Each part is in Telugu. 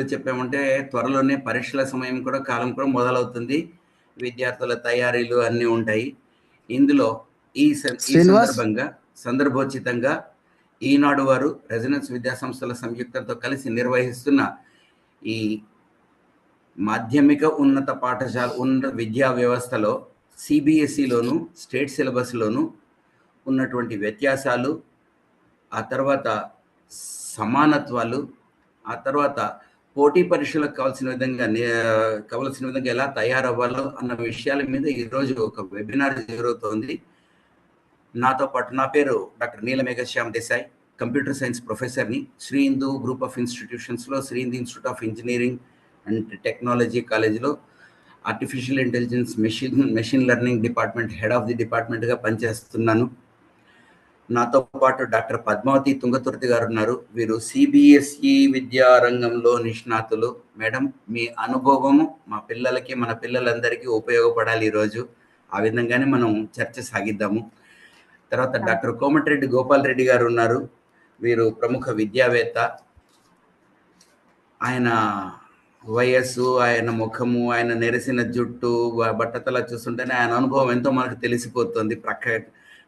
చెప్పామంటే త్వరలోనే పరీక్షల సమయం కూడా కాలం కూడా మొదలవుతుంది. విద్యార్థుల తయారీలు అన్నీ ఉంటాయి. ఇందులో ఈ శ్రీనివాస్ సందర్భోచితంగా ఈనాడు వారు రెసిడెన్స్ విద్యా సంస్థల సంయుక్తంతో కలిసి నిర్వహిస్తున్న ఈ మాధ్యమిక ఉన్నత విద్యా వ్యవస్థలో సిబిఎస్ఈలోను స్టేట్ సిలబస్‌లోను ఉన్నటువంటి వ్యత్యాసాలు, ఆ తర్వాత సమానత్వాలు, ఆ తర్వాత పోటీ పరీక్షలకు కావాల్సిన విధంగా ఎలా తయారవ్వాలో అన్న విషయాల మీద ఈరోజు ఒక వెబినార్ జరుగుతోంది. నాతో పాటు నా పేరు doctor Neelameghashyam Desai, computer science ప్రొఫెసర్ని. శ్రీ హిందూ గ్రూప్ ఆఫ్ ఇన్స్టిట్యూషన్స్లో Sri Hindu institute of engineering and technology కాలేజీలో artificial intelligence machine learning department head of the డిపార్ట్మెంట్గా పనిచేస్తున్నాను. నాతో పాటు డాక్టర్ పద్మావతి తుంగతుర్తి గారు ఉన్నారు. వీరు సిబిఎస్ఈ విద్యా రంగంలో నిష్ణాతులు. మేడం, మీ అనుభవము మా పిల్లలకి, మన పిల్లలందరికీ ఉపయోగపడాలి ఈరోజు. ఆ విధంగానే మనం చర్చ సాగిద్దాము. తర్వాత డాక్టర్ కోమటిరెడ్డి గోపాల్ రెడ్డి గారు ఉన్నారు. వీరు ప్రముఖ విద్యావేత్త. ఆయన వయస్సు, ఆయన ముఖము, ఆయన నెరసిన జుట్టు, బట్టతల చూస్తుంటేనే ఆయన అనుభవం ఎంతో మనకు తెలిసిపోతుంది.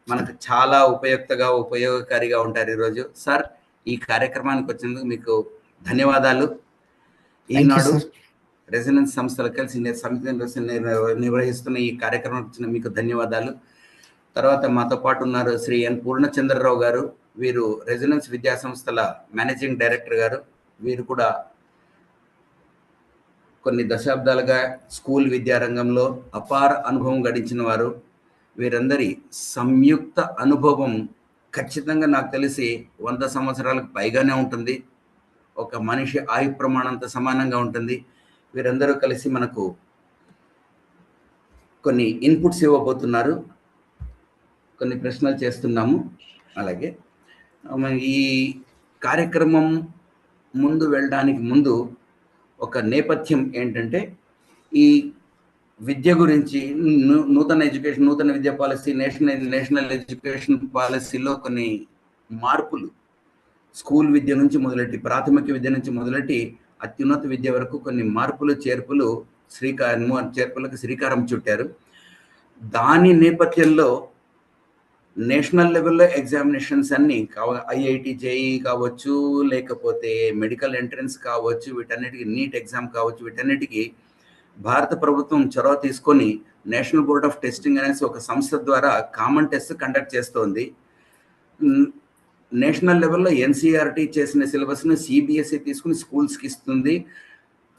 మనకు చాలా ఉపయోగకారిగా ఉంటారు ఈరోజు. సార్, ఈ కార్యక్రమానికి వచ్చినందుకు మీకు ధన్యవాదాలు. ఈనాడు రెసిడెన్స్ సంస్థలు కలిసి నిర్వహిస్తున్న ఈ కార్యక్రమానికి వచ్చిన మీకు ధన్యవాదాలు. తర్వాత మాతో పాటు ఉన్నారు శ్రీ ఎన్ పూర్ణచంద్రరావు గారు. వీరు రెసిడెన్స్ విద్యా సంస్థల మేనేజింగ్ డైరెక్టర్ గారు. వీరు కూడా కొన్ని దశాబ్దాలుగా స్కూల్ విద్యారంగంలో అపార అనుభవం గడించిన వారు. వీరందరి సంయుక్త అనుభవం ఖచ్చితంగా నాకు తెలిసి 100 సంవత్సరాలకు పైగానే ఉంటుంది. ఒక మనిషి ఆయు ప్రమాణంతో సమానంగా ఉంటుంది. వీరందరూ కలిసి మనకు కొన్ని ఇన్పుట్స్ ఇవ్వబోతున్నారు. కొన్ని ప్రశ్నలు చేస్తున్నాము. అలాగే ఈ కార్యక్రమం ముందు వెళ్ళడానికి ముందు ఒక నేపథ్యం ఏంటంటే, ఈ విద్య గురించి నూతన విద్యా పాలసీ, నేషనల్ ఎడ్యుకేషన్ పాలసీలో కొన్ని మార్పులు, స్కూల్ విద్య నుంచి మొదలెట్టి, ప్రాథమిక విద్య నుంచి మొదలెట్టి అత్యున్నత విద్య వరకు కొన్ని మార్పులు చేర్పులకు శ్రీకారం చుట్టారు. దాని నేపథ్యంలో నేషనల్ లెవెల్లో ఎగ్జామినేషన్స్ అన్ని ఐఐటి జేఈ కావచ్చు, లేకపోతే మెడికల్ ఎంట్రన్స్ కావచ్చు, వీటన్నిటికీ నీట్ ఎగ్జామ్ కావచ్చు, వీటన్నిటికీ భారత ప్రభుత్వం చొరవ తీసుకొని నేషనల్ బోర్డ్ ఆఫ్ టెస్టింగ్ అనేసి ఒక సంస్థ ద్వారా కామన్ టెస్ట్ కండక్ట్ చేస్తోంది. నేషనల్ లెవెల్లో ఎన్సీఆర్టీ చేసిన సిలబస్ను సిబిఎస్ఈ తీసుకుని స్కూల్స్కి ఇస్తుంది.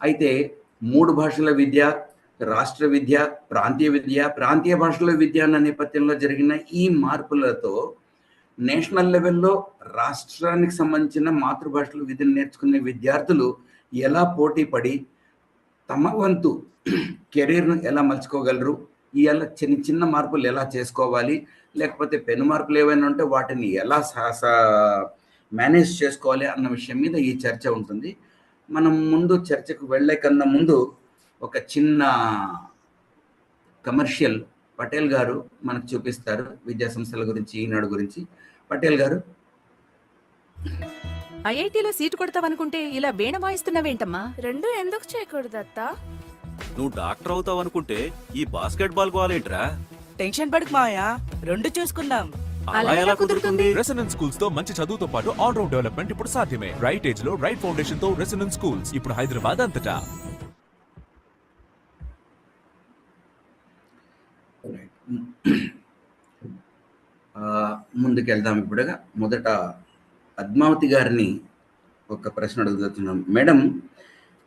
అయితే 3 భాషల విద్య, రాష్ట్ర విద్య, ప్రాంతీయ భాషల విద్య అన్న నేపథ్యంలో జరిగిన ఈ మార్పులతో నేషనల్ లెవెల్లో రాష్ట్రానికి సంబంధించిన మాతృభాషలో విద్యను నేర్చుకునే విద్యార్థులు ఎలా పోటీ పడి తమ వంతు కెరీర్ను ఎలా మలుచుకోగలరు, ఇలా చిన్న మార్పులు ఎలా చేసుకోవాలి, లేకపోతే పెను మార్పులు ఏవైనా ఉంటే వాటిని ఎలా మేనేజ్ చేసుకోవాలి అన్న విషయం మీద ఈ చర్చ ఉంటుంది. మనం ముందు చర్చకు వెళ్ళే కన్నా ముందు ఒక చిన్న కమర్షియల్ పటేల్ గారు మనకు చూపిస్తారు విద్యా సంస్థల గురించి, ఈనాడు గురించి. పటేల్ గారు. ఐఐటీలో సీటు కొడతావనుకుంటే ఇలా వీణ వాయిస్తున్నావేంటమ్మా? రెండు ఎందుకు చేయకూడదు అత్త? నువ్వు డాక్టర్ అవుతావు అనుకుంటే ఈ బాస్కెట్ బాల్ గోలేంట్రా? టెన్షన్ పడకు మాయా, రెండు చూసుకుందాం. అలా ఎలా కుదురుతుంది? రెసిడెన్స్ స్కూల్స్ తో మంచి చదువుతో పాటు ఆల్ రౌండ్ డెవలప్మెంట్ ఇప్పుడు సాధ్యమే. రైట్ ఏజ్ లో రైట్ ఫౌండేషన్ తో రెసిడెన్స్ స్కూల్స్ ఇప్పుడు హైదరాబాద్ అంతటా. ముందుకెళ్దాం. ఇప్పుడుగా మొదట పద్మావతి గారిని ఒక ప్రశ్న అడుగుతున్నాం. మేడం,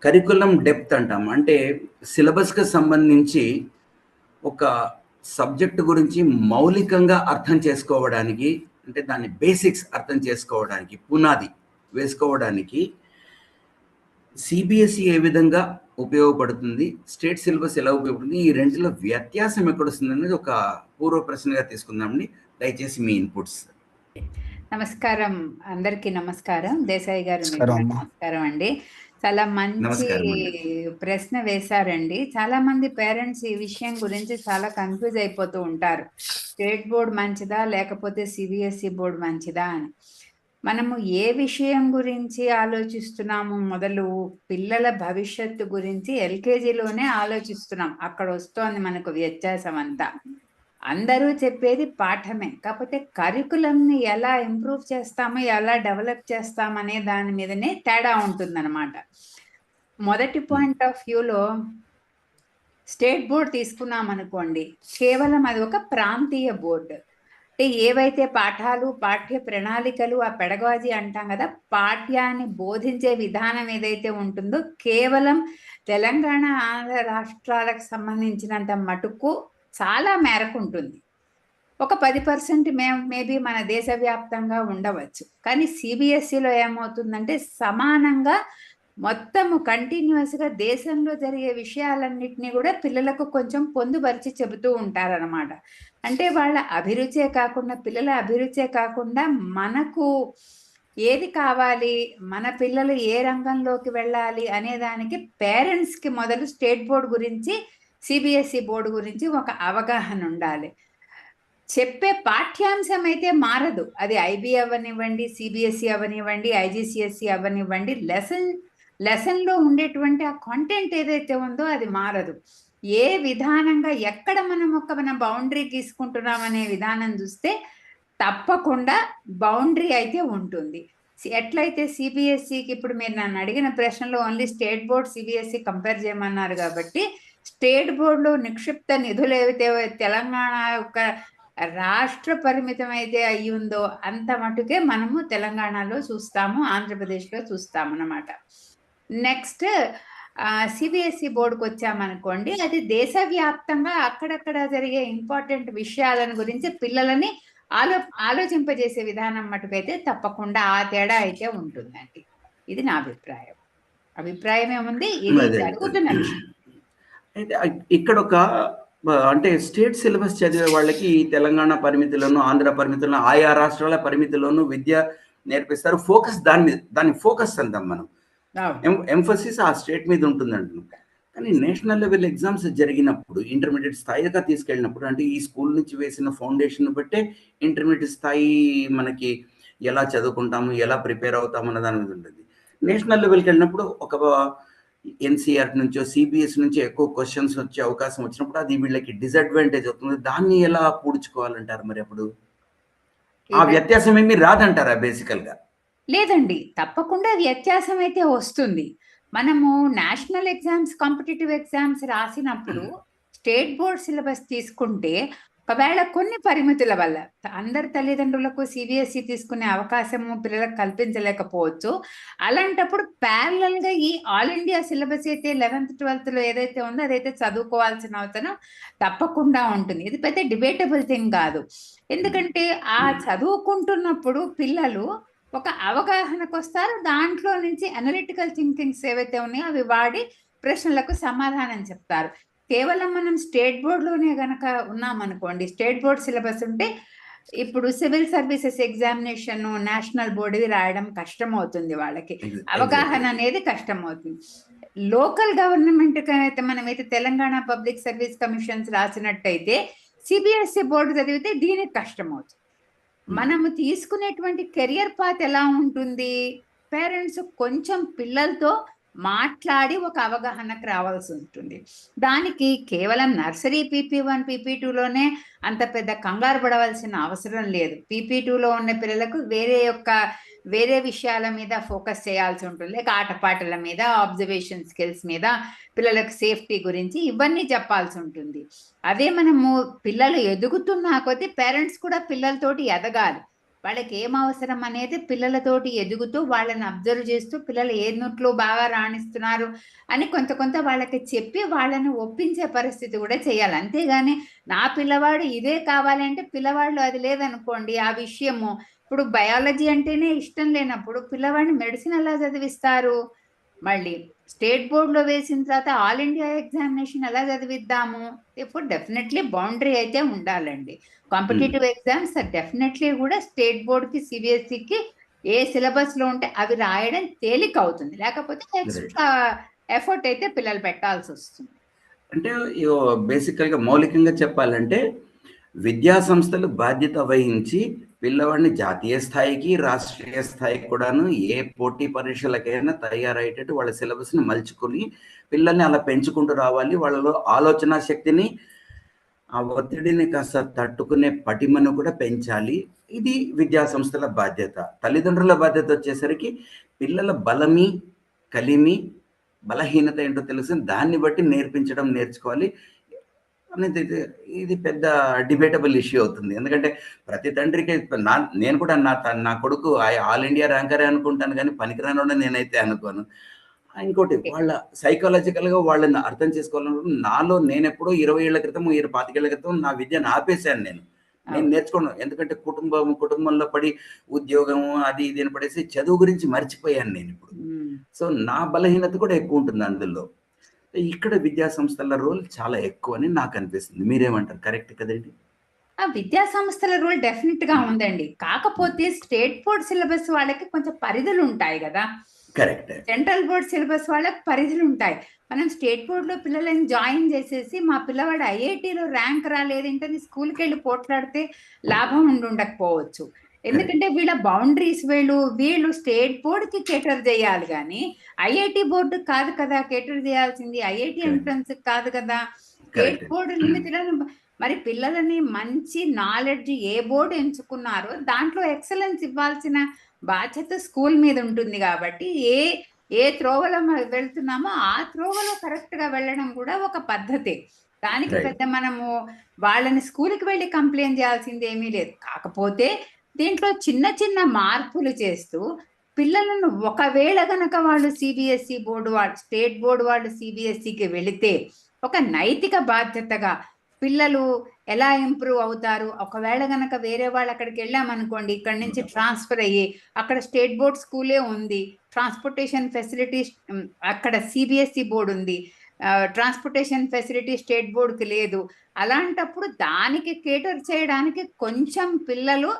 కరికులం డెప్త్ అంటాం, అంటే సిలబస్కి సంబంధించి ఒక సబ్జెక్టు గురించి మౌలికంగా అర్థం చేసుకోవడానికి, అంటే దాని బేసిక్స్ అర్థం చేసుకోవడానికి, పునాది వేసుకోవడానికి సిబిఎస్ఈ ఏ విధంగా ఉపయోగపడుతుంది, స్టేట్ సిలబస్ ఎలా ఉపయోగపడుతుంది, ఈ రెండులో వ్యత్యాసం ఎక్కడొస్తుంది అనేది ఒక పూర్వ ప్రశ్నగా తీసుకుందామండి. దయచేసి మీ ఇన్పుట్స్. నమస్కారం, అందరికీ నమస్కారం. దేశాయ్ గారు నమస్కారం అండి. చాలా మంచి ప్రశ్న వేశారండి. చాలా మంది పేరెంట్స్ ఈ విషయం గురించి చాలా కన్ఫ్యూజ్ అయిపోతూ ఉంటారు. స్టేట్ బోర్డు మంచిదా లేకపోతే సిబిఎస్ఈ బోర్డు మంచిదా అని. మనము ఏ విషయం గురించి ఆలోచిస్తున్నాము మొదలు పిల్లల భవిష్యత్తు గురించి ఎల్కేజీలోనే ఆలోచిస్తున్నాం. అక్కడ వస్తోంది మనకు వ్యత్యాసం అంతా. అందరూ చెప్పేది పాఠమే, కాకపోతే కరికులంని ఎలా ఇంప్రూవ్ చేస్తాము, ఎలా డెవలప్ చేస్తామనే దాని మీదనే తేడా ఉంటుందన్నమాట. మొదటి పాయింట్ ఆఫ్ వ్యూలో స్టేట్ బోర్డ్ తీసుకున్నాం అనుకోండి, కేవలం అది ఒక ప్రాంతీయ బోర్డు. అంటే ఏవైతే పాఠాలు, పాఠ్య ప్రణాళికలు, ఆ పెడగాజీ అంటాం కదా, పాఠ్యాన్ని బోధించే విధానం ఏదైతే ఉంటుందో కేవలం తెలంగాణ, ఆంధ్ర రాష్ట్రాలకు సంబంధించినంత మటుకు చాలా మేరకు ఉంటుంది. ఒక 10% మేబీ మన దేశవ్యాప్తంగా ఉండవచ్చు. కానీ సిబిఎస్ఈలో ఏమవుతుందంటే సమానంగా మొత్తము కంటిన్యూస్గా దేశంలో జరిగే విషయాలన్నిటినీ కూడా పిల్లలకు కొంచెం పొందుపరిచి చెబుతూ ఉంటారనమాట. అంటే వాళ్ళ అభిరుచే కాకుండా, పిల్లల అభిరుచే కాకుండా మనకు ఏది కావాలి, మన పిల్లలు ఏ రంగంలోకి వెళ్ళాలి అనే దానికి పేరెంట్స్కి మొదలు స్టేట్ బోర్డు గురించి, సిబిఎస్ఈ బోర్డు గురించి ఒక అవగాహన ఉండాలి. చెప్పే పాఠ్యాంశం అయితే మారదు. అది ఐబీ అవ్వనివ్వండి, సిబిఎస్ఈ అవ్వనివ్వండి, ఐజీసీఎస్ఈ అవ్వనివ్వండి, లెసన్లో ఉండేటువంటి ఆ కాంటెంట్ ఏదైతే ఉందో అది మారదు. ఏ విధానంగా ఎక్కడ మన బౌండరీ గీసుకుంటున్నాం అనే విధానం చూస్తే తప్పకుండా బౌండరీ అయితే ఉంటుంది. ఎట్లయితే సిబిఎస్ఈకి ఇప్పుడు మీరు నన్ను అడిగిన ప్రశ్నలో only state board CBSE compare చేయమన్నారు కాబట్టి, స్టేట్ బోర్డులో నిక్షిప్త నిధులు ఏవైతే తెలంగాణ యొక్క రాష్ట్ర పరిమితం అయితే అయ్యి ఉందో అంత మటుకే మనము తెలంగాణలో చూస్తాము, ఆంధ్రప్రదేశ్లో చూస్తాము అన్నమాట. నెక్స్ట్ సిబిఎస్ఈ బోర్డుకి వచ్చామనుకోండి, అది దేశవ్యాప్తంగా అక్కడక్కడ జరిగే ఇంపార్టెంట్ విషయాలను గురించి పిల్లలని ఆలోచింపజేసే విధానం మటుకైతే తప్పకుండా ఆ తేడా అయితే ఉంటుందండి. ఇది నా అభిప్రాయం. అభిప్రాయం ఏముంది, ఇది జరుగుతున్న విషయం. అయితే ఇక్కడ ఒక అంటే స్టేట్ సిలబస్ చదివే వాళ్ళకి తెలంగాణ పరిమితిలోను, ఆంధ్ర పరిమితిలోను, ఆయా రాష్ట్రాల పరిమితిలోను విద్య నేర్పిస్తారు. ఫోకస్ దాని ఫోకస్ అంటాం మనం, ఎంఫసిస్ ఆ స్టేట్ మీద ఉంటుందంటున్నాం. కానీ నేషనల్ లెవెల్ ఎగ్జామ్స్ జరిగినప్పుడు, ఇంటర్మీడియట్ స్థాయిగా తీసుకెళ్ళినప్పుడు, అంటే ఈ స్కూల్ నుంచి వేసిన ఫౌండేషన్ బట్టే ఇంటర్మీడియట్ స్థాయి మనకి ఎలా చదువుకుంటాము, ఎలా ప్రిపేర్ అవుతాము అన్న దాని మీద ఉంటుంది. నేషనల్ లెవెల్కి వెళ్ళినప్పుడు ఒక ఎన్సీఆర్ నుంచో సిబిఎస్ నుంచి ఎక్కువ క్వశ్చన్స్ వచ్చే అవకాశం వచ్చినప్పుడు అది వీళ్ళకి డిసడ్వాంటేజ్ అవుతుంది. దాన్ని ఎలా పూడ్చుకోవాలంటారు మరి? అప్పుడు ఆ వ్యత్యాసం ఏమీ రాదంటారా బేసికల్గా? లేదండి, తప్పకుండా వ్యత్యాసం అయితే వస్తుంది. మనము నేషనల్ ఎగ్జామ్స్, కాంపిటేటివ్ ఎగ్జామ్స్ రాసినప్పుడు స్టేట్ బోర్డ్ సిలబస్ తీసుకుంటే ఒకవేళ కొన్ని పరిమితుల వల్ల అందరి తల్లిదండ్రులకు సిబిఎస్ఈ తీసుకునే అవకాశము పిల్లలకు కల్పించలేకపోవచ్చు. అలాంటప్పుడు ప్యారలల్గా ఈ ఆల్ ఇండియా సిలబస్ అయితే 11th 12th ఏదైతే ఉందో అదైతే చదువుకోవాల్సిన అవసరం తప్పకుండా ఉంటుంది. ఇది పెద్ద డిబేటబుల్ థింగ్ కాదు. ఎందుకంటే ఆ చదువుకుంటున్నప్పుడు పిల్లలు ఒక అవగాహనకు వస్తారు. దాంట్లో నుంచి అనలిటికల్ థింకింగ్స్ ఏవైతే ఉన్నాయో అవి వాడి ప్రశ్నలకు సమాధానం చెప్తారు. కేవలం మనం స్టేట్ బోర్డులోనే గనక ఉన్నామనుకోండి, స్టేట్ బోర్డ్ సిలబస్ ఉంటే ఇప్పుడు సివిల్ సర్వీసెస్ ఎగ్జామినేషన్ నేషనల్ బోర్డువి రాయడం కష్టం అవుతుంది, వాళ్ళకి అవగాహన అనేది కష్టం అవుతుంది. లోకల్ గవర్నమెంట్ అయితే మనమైతే తెలంగాణ పబ్లిక్ సర్వీస్ కమిషన్స్ రాసినట్టయితే సిబిఎస్ఈ బోర్డు చదివితే దీనికి కష్టం అవుతుంది. మనము తీసుకునేటువంటి కెరియర్ పాత్ ఎలా ఉంటుంది, పేరెంట్స్ కొంచెం పిల్లలతో మాట్లాడి ఒక అవగాహనకు రావాల్సి ఉంటుంది. దానికి కేవలం నర్సరీ PP1 PP2లోనే అంత పెద్ద కంగారు పడవలసిన అవసరం లేదు. PP2లో ఉన్న పిల్లలకు వేరే విషయాల మీద ఫోకస్ చేయాల్సి ఉంటుంది. లేక ఆటపాటల మీద, ఆబ్జర్వేషన్ స్కిల్స్ మీద, పిల్లలకు సేఫ్టీ గురించి ఇవన్నీ చెప్పాల్సి ఉంటుంది. అదే మనము పిల్లలు ఎదుగుతున్నా కొద్దీ పేరెంట్స్ కూడా పిల్లలతోటి ఎదగాలి. వాళ్ళకి ఏం అవసరం అనేది పిల్లలతోటి ఎదుగుతూ వాళ్ళని అబ్జర్వ్ చేస్తూ పిల్లలు ఏ నోట్లో బాగా రాణిస్తున్నారు అని కొంత వాళ్ళకి చెప్పి వాళ్ళని ఒప్పించే పరిస్థితి కూడా చేయాలి. అంతేగాని నా పిల్లవాడు ఇదే కావాలంటే పిల్లవాళ్ళు అది లేదనుకోండి ఆ విషయము. ఇప్పుడు బయాలజీ అంటేనే ఇష్టం లేనప్పుడు పిల్లవాడిని మెడిసిన్ ఎలా చదివిస్తారు? మళ్ళీ స్టేట్ బోర్డులో వేసిన తర్వాత ఆల్ ఇండియా ఎగ్జామినేషన్ ఎలా చదివిద్దాము? ఇప్పుడు డెఫినెట్లీ బౌండరీ అయితే ఉండాలండి. కాంపిటేటివ్ ఎగ్జామ్స్ డెఫినెట్లీ కూడా స్టేట్ బోర్డుకి, సిబిఎస్ఈకి ఏ సిలబస్లో ఉంటే అవి రాయడం తేలిక అవుతుంది. లేకపోతే ఎక్స్ట్రా ఎఫర్ట్ అయితే పిల్లలు పెట్టాల్సి వస్తుంది. అంటే బేసికల్గా మౌలికంగా చెప్పాలంటే విద్యా సంస్థలు బాధ్యత వహించి పిల్లవాడిని జాతీయ స్థాయికి, రాష్ట్రీయ స్థాయికి కూడాను ఏ పోటీ పరీక్షలకైనా తయారయ్యేటట్టు వాళ్ళ సిలబస్ని మలుచుకొని పిల్లల్ని అలా పెంచుకుంటూ రావాలి. వాళ్ళలో ఆలోచన శక్తిని, ఆ ఒత్తిడిని కాస్త తట్టుకునే పటిమను కూడా పెంచాలి. ఇది విద్యా సంస్థల బాధ్యత. తల్లిదండ్రుల బాధ్యత వచ్చేసరికి పిల్లల బలమి, కలిమి, బలహీనత ఏంటో తెలుసు, దాన్ని బట్టి నేర్చుకోవాలి అనేది. ఇది పెద్ద డిబేటబుల్ ఇష్యూ అవుతుంది. ఎందుకంటే ప్రతి తండ్రికి నేను కూడా నా కొడుకు ఆల్ ఇండియా ర్యాంకరే అనుకుంటాను, కానీ పనికిరానోడే నేనైతే అనుకోను. ఇంకోటి వాళ్ళ సైకాలజికల్గా వాళ్ళని అర్థం చేసుకోవాలనుకుంటే, నాలో నేను ఎప్పుడో 20 ఏళ్ల క్రితం 25 ఏళ్ల క్రితం నా విద్యను ఆపేశాను. నేను నేర్చుకోను. ఎందుకంటే కుటుంబంలో పడి ఉద్యోగం అది ఇది అని పడేసి చదువు గురించి మర్చిపోయాను నేను ఇప్పుడు. సో నా బలహీనత కూడా ఎక్కువ ఉంటుంది అందులో. ఇక్కడ విద్యా సంస్థల రోల్ చాలా ఎక్కువ అని నాకు అనిపిస్తుంది. మీరేమంటారు? కరెక్ట్ కదండి? ఆ విద్యా సంస్థల రోల్ డెఫినెట్ గా ఉందండి. కాకపోతే స్టేట్ బోర్డ్ సిలబస్ వాళ్ళకి కొంచెం పరిధులు ఉంటాయి కదా. కరెక్ట్. సెంట్రల్ బోర్డ్ సిలబస్ వాళ్ళకి పరిధులు ఉంటాయి. మనం స్టేట్ బోర్డ్ లో పిల్లలని జాయిన్ చేసేసి మా పిల్లవాడు ఐఐటిలో ర్యాంక్ రాలేదేంటని స్కూల్కి వెళ్ళి పోట్లాడితే లాభం ఉండకపోవచ్చు. ఎందుకంటే వీళ్ళ బౌండరీస్ వీళ్ళు స్టేట్ బోర్డ్ కి కేటర్ చేయాలి, కానీ ఐఐటి బోర్డు కాదు కదా కేటర్ చేయాల్సింది. ఐఐటి ఎంట్రన్స్ కాదు కదా. State board limited. మరి పిల్లలని మంచి నాలెడ్జ్ ఏ బోర్డు ఎంచుకున్నారో దాంట్లో ఎక్సలెన్స్ ఇవ్వాల్సిన బాధ్యత స్కూల్ మీద ఉంటుంది. కాబట్టి ఏ త్రోవలో వెళ్తున్నామో ఆ త్రోవలో కరెక్ట్ గా వెళ్ళడం కూడా ఒక పద్ధతి. దానికి పెద్ద మనము వాళ్ళని స్కూల్కి వెళ్ళి కంప్లైంట్ చేయాల్సింది ఏమీ లేదు. కాకపోతే దీంట్లో చిన్న చిన్న మార్పులు చేస్తూ పిల్లలను, ఒకవేళ గనక వాళ్ళు సిబిఎస్ఈ బోర్డు వాళ్ళు, స్టేట్ బోర్డు వాళ్ళు సిబిఎస్ఈకి వెళితే ఒక నైతిక బాధ్యతగా పిల్లలు ఎలా ఇంప్రూవ్ అవుతారు. ఒకవేళ గనక వేరే వాళ్ళు అక్కడికి వెళ్ళామనుకోండి, ఇక్కడ నుంచి ట్రాన్స్ఫర్ అయ్యి అక్కడ స్టేట్ బోర్డ్ స్కూలే ఉంది, ట్రాన్స్పోర్టేషన్ ఫెసిలిటీస్ అక్కడ సిబిఎస్ఈ బోర్డు ఉంది, ట్రాన్స్పోర్టేషన్ ఫెసిలిటీ స్టేట్ బోర్డుకి లేదు. అలాంటప్పుడు దానికి కేటర్ చేయడానికి కొంచెం పిల్లలు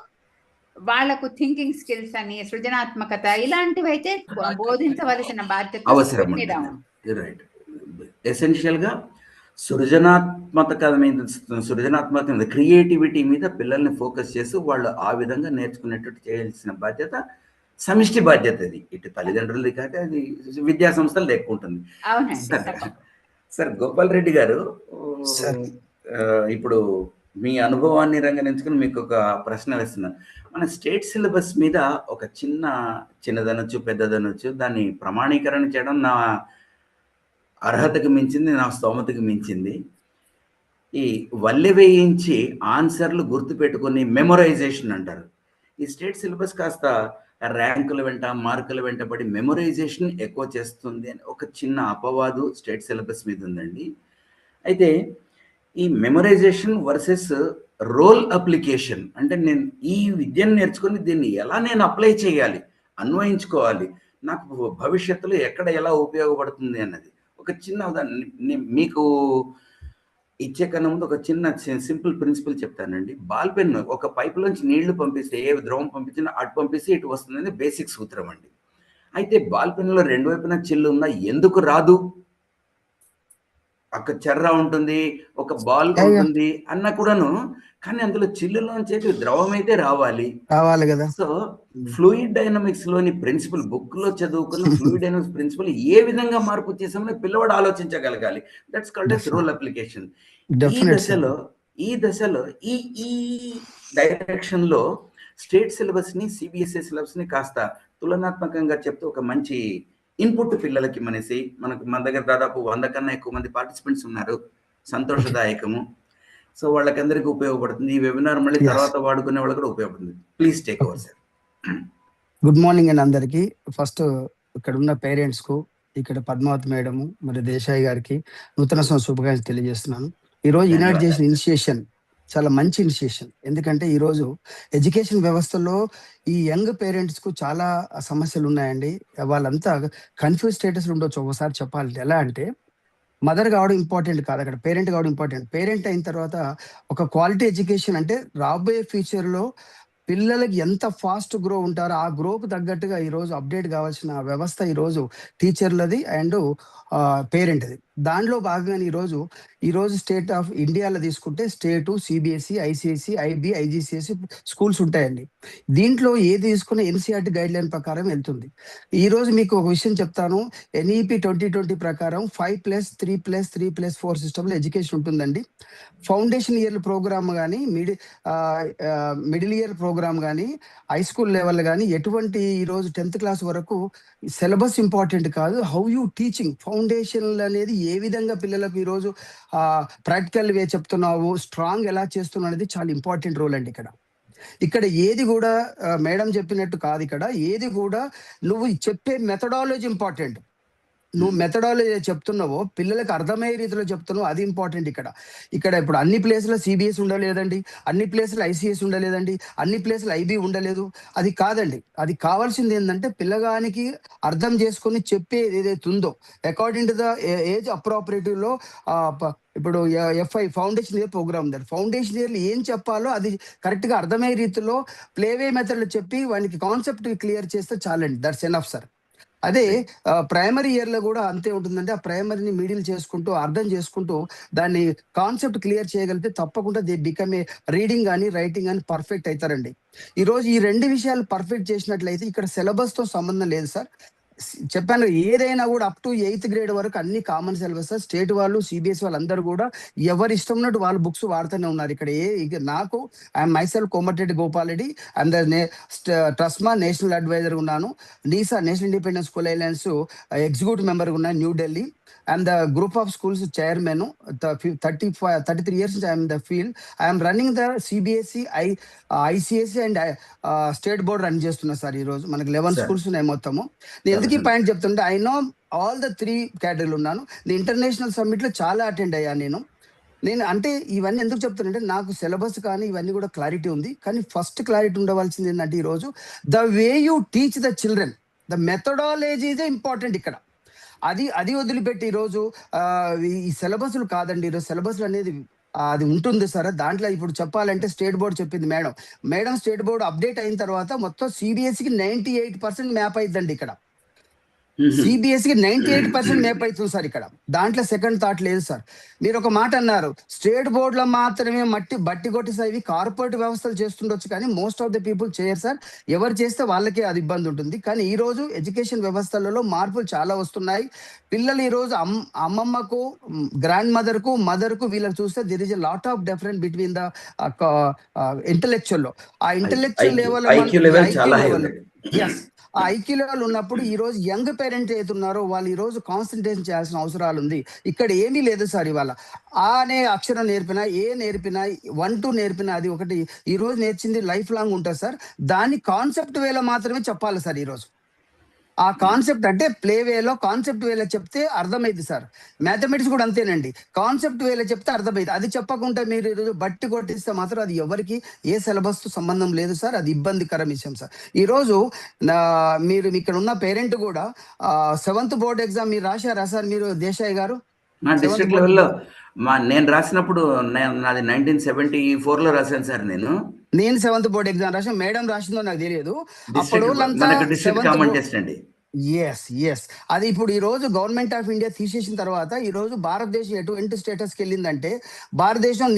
వాళ్లకు థింకింగ్ స్కిల్స్ అని, సృజనాత్మకత ఇలాంటివి అయితే బోధించవలసిన బాధ్యత అవసరం. ఎసెన్షియల్ గా సృజనాత్మక మీద, క్రియేటివిటీ మీద పిల్లల్ని ఫోకస్ చేసి వాళ్ళు ఆ విధంగా నేర్చుకునేటట్టు చేయాల్సిన బాధ్యత సమిష్టి బాధ్యత. ఇది ఇటు తల్లిదండ్రులది కాక అది విద్యా సంస్థలు ఎక్కువ ఉంటుంది. సార్ గోపాల్ రెడ్డి గారు, ఇప్పుడు మీ అనుభవాన్ని రంగనించుకుని మీకు ఒక ప్రశ్న వేస్తున్నాను. మన స్టేట్ సిలబస్ మీద ఒక చిన్నదనొచ్చు పెద్దదనొచ్చు, దాన్ని ప్రమాణీకరణ చేయడం నా అర్హతకు మించింది, నా స్తోమతకు మించింది. ఈ వల్లె వేయించి ఆన్సర్లు గుర్తుపెట్టుకుని మెమొరైజేషన్ అంటారు. ఈ స్టేట్ సిలబస్ కాస్త ర్యాంకుల వెంట, మార్కుల వెంట పడి మెమొరైజేషన్ ఎక్కువ చేస్తుంది అని ఒక చిన్న అపవాదు స్టేట్ సిలబస్ మీద ఉందండి. అయితే ఈ మెమొరైజేషన్ వర్సెస్ రోల్ అప్లికేషన్ అంటే, నేను ఈ విద్యను నేర్చుకుని దీన్ని ఎలా నేను అప్లై చేయాలి, అన్వయించుకోవాలి, నాకు భవిష్యత్తులో ఎక్కడ ఎలా ఉపయోగపడుతుంది అన్నది ఒక చిన్న ఉదాహరణ మీకు ఇచ్చే కన్నా ముందు ఒక చిన్న సింపుల్ ప్రిన్సిపల్ చెప్తానండి. బాల్ పెన్ ఒక పైపులోంచి నీళ్లు పంపిస్తే, ఏ ద్రవం పంపించినా అటు పంపిస్తే ఇటు వస్తుందని బేసిక్ సూత్రం అండి. అయితే బాల్ పెన్లో రెండు వైపున చిల్లు ఉన్నా ఎందుకు రాదు? ఒక చెర్ర ఉంటుంది, ఒక బాల్ ఉంటుంది అన్నా కూడాను, కానీ అందులో చిల్లులోంచి ద్రవం అయితే రావాలి కదా. సో ఫ్లూయిడ్ డైనమిక్స్ లోని ప్రిన్సిపల్, బుక్ లో చదువుకున్న ఫ్లూయిడ్ డైనమిక్స్ ప్రిన్సిపల్ ఏ విధంగా మార్పు చేసామని పిల్లవాడు ఆలోచించగలగాలి. That's called as role application. ఈ దశలో ఈ డైరెక్షన్ లో స్టేట్ సిలబస్ ని, సిబిఎస్ఈ సిలబస్ ని కాస్త తులనాత్మకంగా చెప్తూ ఒక మంచి ఇన్పుట్ పిల్లలకి మన దగ్గర దాదాపు 100 కన్నా ఎక్కువ మంది పార్టిసిపెంట్స్ ఉన్నారు. సంతోషదాయకము. సో వాళ్ళకందరికీ ఉపయోగపడుతుంది. ఈ వెబినార్ మళ్ళీ తర్వాత వాడుకునే వాళ్ళకి కూడా ఉపయోగపడుతుంది. Please take over sir. Good morning అండి అందరికి. ఫస్ట్ ఇక్కడ ఉన్న పేరెంట్స్ కు, ఇక్కడ పద్మావతి మేడము మరియు దేశాయి గారికి నూతన సంవత్సర శుభాకాంక్షలు తెలియజేస్తున్నాను. ఈ రోజు ఈనాడు చేసిన ఇనిషియేషన్ చాలా మంచి ఇనిషియేషన్. ఎందుకంటే ఈ రోజు ఎడ్యుకేషన్ వ్యవస్థలో ఈ యంగ్ పేరెంట్స్ కు చాలా సమస్యలు ఉన్నాయండి. వాళ్ళంతా కన్ఫ్యూజ్ స్టేటస్ ఉండొచ్చు. ఒకసారి చెప్పాలి, ఎలా అంటే మదర్ కావడం ఇంపార్టెంట్ కాదు, అక్కడ పేరెంట్ కావడం ఇంపార్టెంట్. పేరెంట్ అయిన తర్వాత ఒక క్వాలిటీ ఎడ్యుకేషన్ అంటే రాబోయే ఫ్యూచర్ లో పిల్లలకి ఎంత ఫాస్ట్ గ్రో ఉంటారో ఆ గ్రోకు తగ్గట్టుగా ఈ రోజు అప్డేట్ కావాల్సిన వ్యవస్థ ఈ రోజు టీచర్లది అండ్ పేరెంట్ది. దానిలో భాగంగా ఈ రోజు ఈ రోజు స్టేట్ ఆఫ్ ఇండియాలో తీసుకుంటే స్టేటు, సిబిఎస్ఈ, ఐసిఐసి, ఐబి, ఐజిసిఎస్సి స్కూల్స్ ఉంటాయండి. దీంట్లో ఏది తీసుకున్న ఎన్సీఆర్టీ గైడ్ లైన్ ప్రకారం వెళ్తుంది. ఈ రోజు మీకు ఒక విషయం చెప్తాను. ఎన్ఈపి 2020 ప్రకారం 5+3+3+4 సిస్టంలో ఎడ్యుకేషన్ ఉంటుందండి. ఫౌండేషన్ ఇయర్ ప్రోగ్రామ్ కానీ, మిడిల్ ఇయర్ ప్రోగ్రామ్ కానీ, హై స్కూల్ లెవెల్ కానీ ఎటువంటి ఈ రోజు 10th క్లాస్ వరకు సిలబస్ ఇంపార్టెంట్ కాదు, హౌ యూ టీచింగ్ ఫౌండేషన్ అనేది ఏ విధంగా పిల్లలకు ఈరోజు ప్రాక్టికల్ వే చెప్తున్నావు, స్ట్రాంగ్ ఎలా చేస్తున్నావు అనేది చాలా ఇంపార్టెంట్ రోల్ అండి. ఇక్కడ ఏది కూడా మేడం చెప్పినట్టు కాదు. ఇక్కడ ఏది కూడా నువ్వు చెప్పే మెథడాలజీ ఇంపార్టెంట్. నువ్వు మెథడాలజీ చెప్తున్నావో పిల్లలకు అర్థమయ్యే రీతిలో చెప్తున్నావు, అది ఇంపార్టెంట్. ఇక్కడ ఇప్పుడు అన్ని ప్లేస్లో సిబిఎస్ ఉండలేదండి, అన్ని ప్లేస్లో ఐసిఎస్ ఉండలేదండి, అన్ని ప్లేస్లో ఐబి ఉండలేదు. అది కాదండి. అది కావాల్సింది ఏంటంటే పిల్లగానికి అర్థం చేసుకొని చెప్పేది ఏదైతే ఉందో అకార్డింగ్ టు ద ఏజ్ అప్రోపరేటివ్లో ఇప్పుడు ఎఫ్ఐ ఫౌండేషన్ ఇయర్ ప్రోగ్రామ్ ఉంది. ఫౌండేషన్ ఇయర్లో ఏం చెప్పాలో అది కరెక్ట్గా అర్థమయ్యే రీతిలో ప్లేవే మెథడ్లో చెప్పి వానికి కాన్సెప్ట్ క్లియర్ చేస్తే చాలండి, దట్స్ ఎనఫ్ సార్. అదే ప్రైమరీ ఇయర్లో కూడా అంతే ఉంటుందంటే ఆ ప్రైమరీని మిడిల్ చేసుకుంటూ అర్థం చేసుకుంటూ దాన్ని కాన్సెప్ట్ క్లియర్ చేయగలిగితే తప్పకుండా దే బికమ్ ఏ రీడింగ్ కానీ రైటింగ్ కానీ పర్ఫెక్ట్ అవుతారండి. ఈరోజు ఈ 2 విషయాలు పర్ఫెక్ట్ చేసినట్లయితే ఇక్కడ సిలబస్తో సంబంధం లేదు సార్. చెప్పాను ఏదైనా కూడా అప్ టు 8th grade వరకు అన్ని కామన్ సిలబస్. స్టేట్ వాళ్ళు, సిబిఎస్ వాళ్ళు అందరూ కూడా ఎవరు ఇష్టం ఉన్నట్టు వాళ్ళు బుక్స్ వాడుతూనే ఉన్నారు. ఇక్కడ నాకు I'm myself Komatireddy Gopal Reddy, I'm the TRSMA national advisor ఉన్నాను. NISA national independent school alliance executive member ఉన్నాను new Delhi. I'm the group of schools chairman. 33 years I am in the field. I am running the CBSE, ICSE and state board run చేస్తున్నా సార్. ఈ రోజు మనకి 11 schools ఉన్నాయి మొత్తము. నేను ఎందుకు ఈ పాయింట్ చెప్తుంటే ఐ నో ఆల్ ద 3 కేటగిరీలు ఉన్నాను. నేను ఇంటర్నేషనల్ సమ్మిట్లో చాలా అటెండ్ అయ్యాను. నేను అంటే ఇవన్నీ ఎందుకు చెప్తానంటే నాకు సిలబస్ కానీ ఇవన్నీ కూడా క్లారిటీ ఉంది. కానీ ఫస్ట్ క్లారిటీ ఉండవలసింది ఏంటంటే ఈరోజు the way you teach the children, the methodology ఇదే ఇంపార్టెంట్ ఇక్కడ. అది వదిలిపెట్టి ఈరోజు ఈ సిలబస్లు కాదండి. ఈరోజు సిలబస్లు అనేది అది ఉంటుంది సార్. దాంట్లో ఇప్పుడు చెప్పాలంటే స్టేట్ బోర్డు చెప్పింది మేడం స్టేట్ బోర్డు అప్డేట్ అయిన తర్వాత మొత్తం సిబిఎస్ఈకి 98% మ్యాప్ అయిద్దండి. ఇక్కడ సిబిఎస్ఈకి 98% మ్యాప్ అవుతుంది సార్. ఇక్కడ దాంట్లో సెకండ్ థాట్ లేదు సార్. మీరు ఒక మాట అన్నారు, స్టేట్ బోర్డులో మాత్రమే బట్టి కొట్టేసి కార్పొరేట్ వ్యవస్థలు చేస్తుండొచ్చు కానీ మోస్ట్ ఆఫ్ ద పీపుల్ చేయరు సార్. ఎవరు చేస్తే వాళ్ళకే అది ఇబ్బంది ఉంటుంది. కానీ ఈ రోజు ఎడ్యుకేషన్ వ్యవస్థలలో మార్పులు చాలా వస్తున్నాయి. పిల్లలు ఈ రోజు అమ్మమ్మకు, గ్రాండ్ మదర్కు వీళ్ళకి చూస్తే there is a lot of difference between the intellectual లో ఆ ఇంటలెక్చువల్ లెవెల్ ఆ ఐక్యూ లెవెల్ ఉన్నప్పుడు ఈ రోజు యంగ్ పేరెంట్ ఏతున్నారో వాళ్ళు ఈ రోజు కాన్సన్ట్రేషన్ చేయాల్సిన అవసరాలు ఉంది. ఇక్కడ ఏమీ లేదు సార్. ఇవాళ ఆ అనే అక్షరం నేర్పినా, ఏ నేర్పినా, 1 to నేర్పినా అది ఒకటి ఈ రోజు నేర్చింది లైఫ్ లాంగ్ ఉంటుంది సార్. దాన్ని కాన్సెప్ట్ వేలో మాత్రమే చెప్పాలి సార్. ఈరోజు ఆ కాన్సెప్ట్ అంటే ప్లే వేలో కాన్సెప్ట్ వేలో చెప్తే అర్థమైంది సార్. మ్యాథమెటిక్స్ కూడా అంతేనండి, కాన్సెప్ట్ వేలో చెప్తే అర్థమైంది. అది చెప్పకుండా మీరు ఈరోజు బట్టి కొట్టిస్తే మాత్రం అది ఎవరికి ఏ సిలబస్ తో సంబంధం లేదు సార్. అది ఇబ్బందికర విషయం సార్. ఈరోజు మీరు ఇక్కడ ఉన్న పేరెంట్ కూడా 7th బోర్డ్ ఎగ్జామ్ మీరు రాశారా సార్? మీరు దేశాయ్ గారు డిస్ట్రిక్ట్ లెవెల్లో నేను రాసినప్పుడు నాది 1974లో రాశాను సార్. నేను 7th బోర్డ్ ఎగ్జామ్ రాశాను. మేడం రాసిందో నాకు తెలియదు. ఎస్ అది ఇప్పుడు ఈ రోజు గవర్నమెంట్ ఆఫ్ ఇండియా తీసేసిన తర్వాత ఈ రోజు భారతదేశం ఎటువంటి స్టేటస్కి వెళ్ళిందంటే భారతదేశం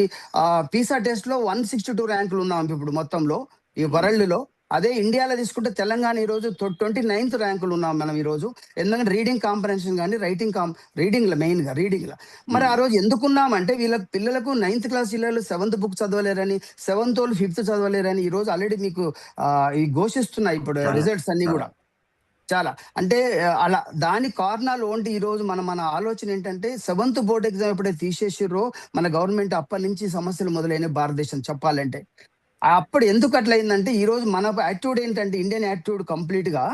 పీసా టెస్ట్ లో 162 ర్యాంకులు ఉన్నాం ఇప్పుడు మొత్తంలో ఈ వరల్డ్ లో. అదే ఇండియాలో తీసుకుంటే తెలంగాణ ఈ రోజు 29th ర్యాంకులు ఉన్నాం మనం ఈ రోజు. ఎందుకంటే రీడింగ్ కాంప్రహెన్షన్ కానీ రీడింగ్ మెయిన్ గా రీడింగ్ లా. మరి ఆ రోజు ఎందుకున్నామంటే పిల్లలకు 9th క్లాస్ పిల్లలు 7th బుక్ చదవలేరని, 7th వాళ్ళు 5th చదవలేరని ఈ రోజు ఆల్రెడీ మీకు ఈ ఘోషిస్తున్నాయి ఇప్పుడు రిజల్ట్స్ అన్ని కూడా. చాలా అంటే అలా దాని కారణాలు ఏంటి? ఈ రోజు మన ఆలోచన ఏంటంటే 7th బోర్డ్ ఎగ్జామ్ ఎప్పుడైతే తీసేసిర్రో మన గవర్నమెంట్ అప్పటి నుంచి సమస్యలు మొదలైన భారతదేశం చెప్పాలంటే. అప్పుడు ఎందుకు అట్లయిందంటే ఈ రోజు మన యాటిట్యూడ్ ఏంటంటే ఇండియన్ యాటిట్యూడ్ కంప్లీట్ గా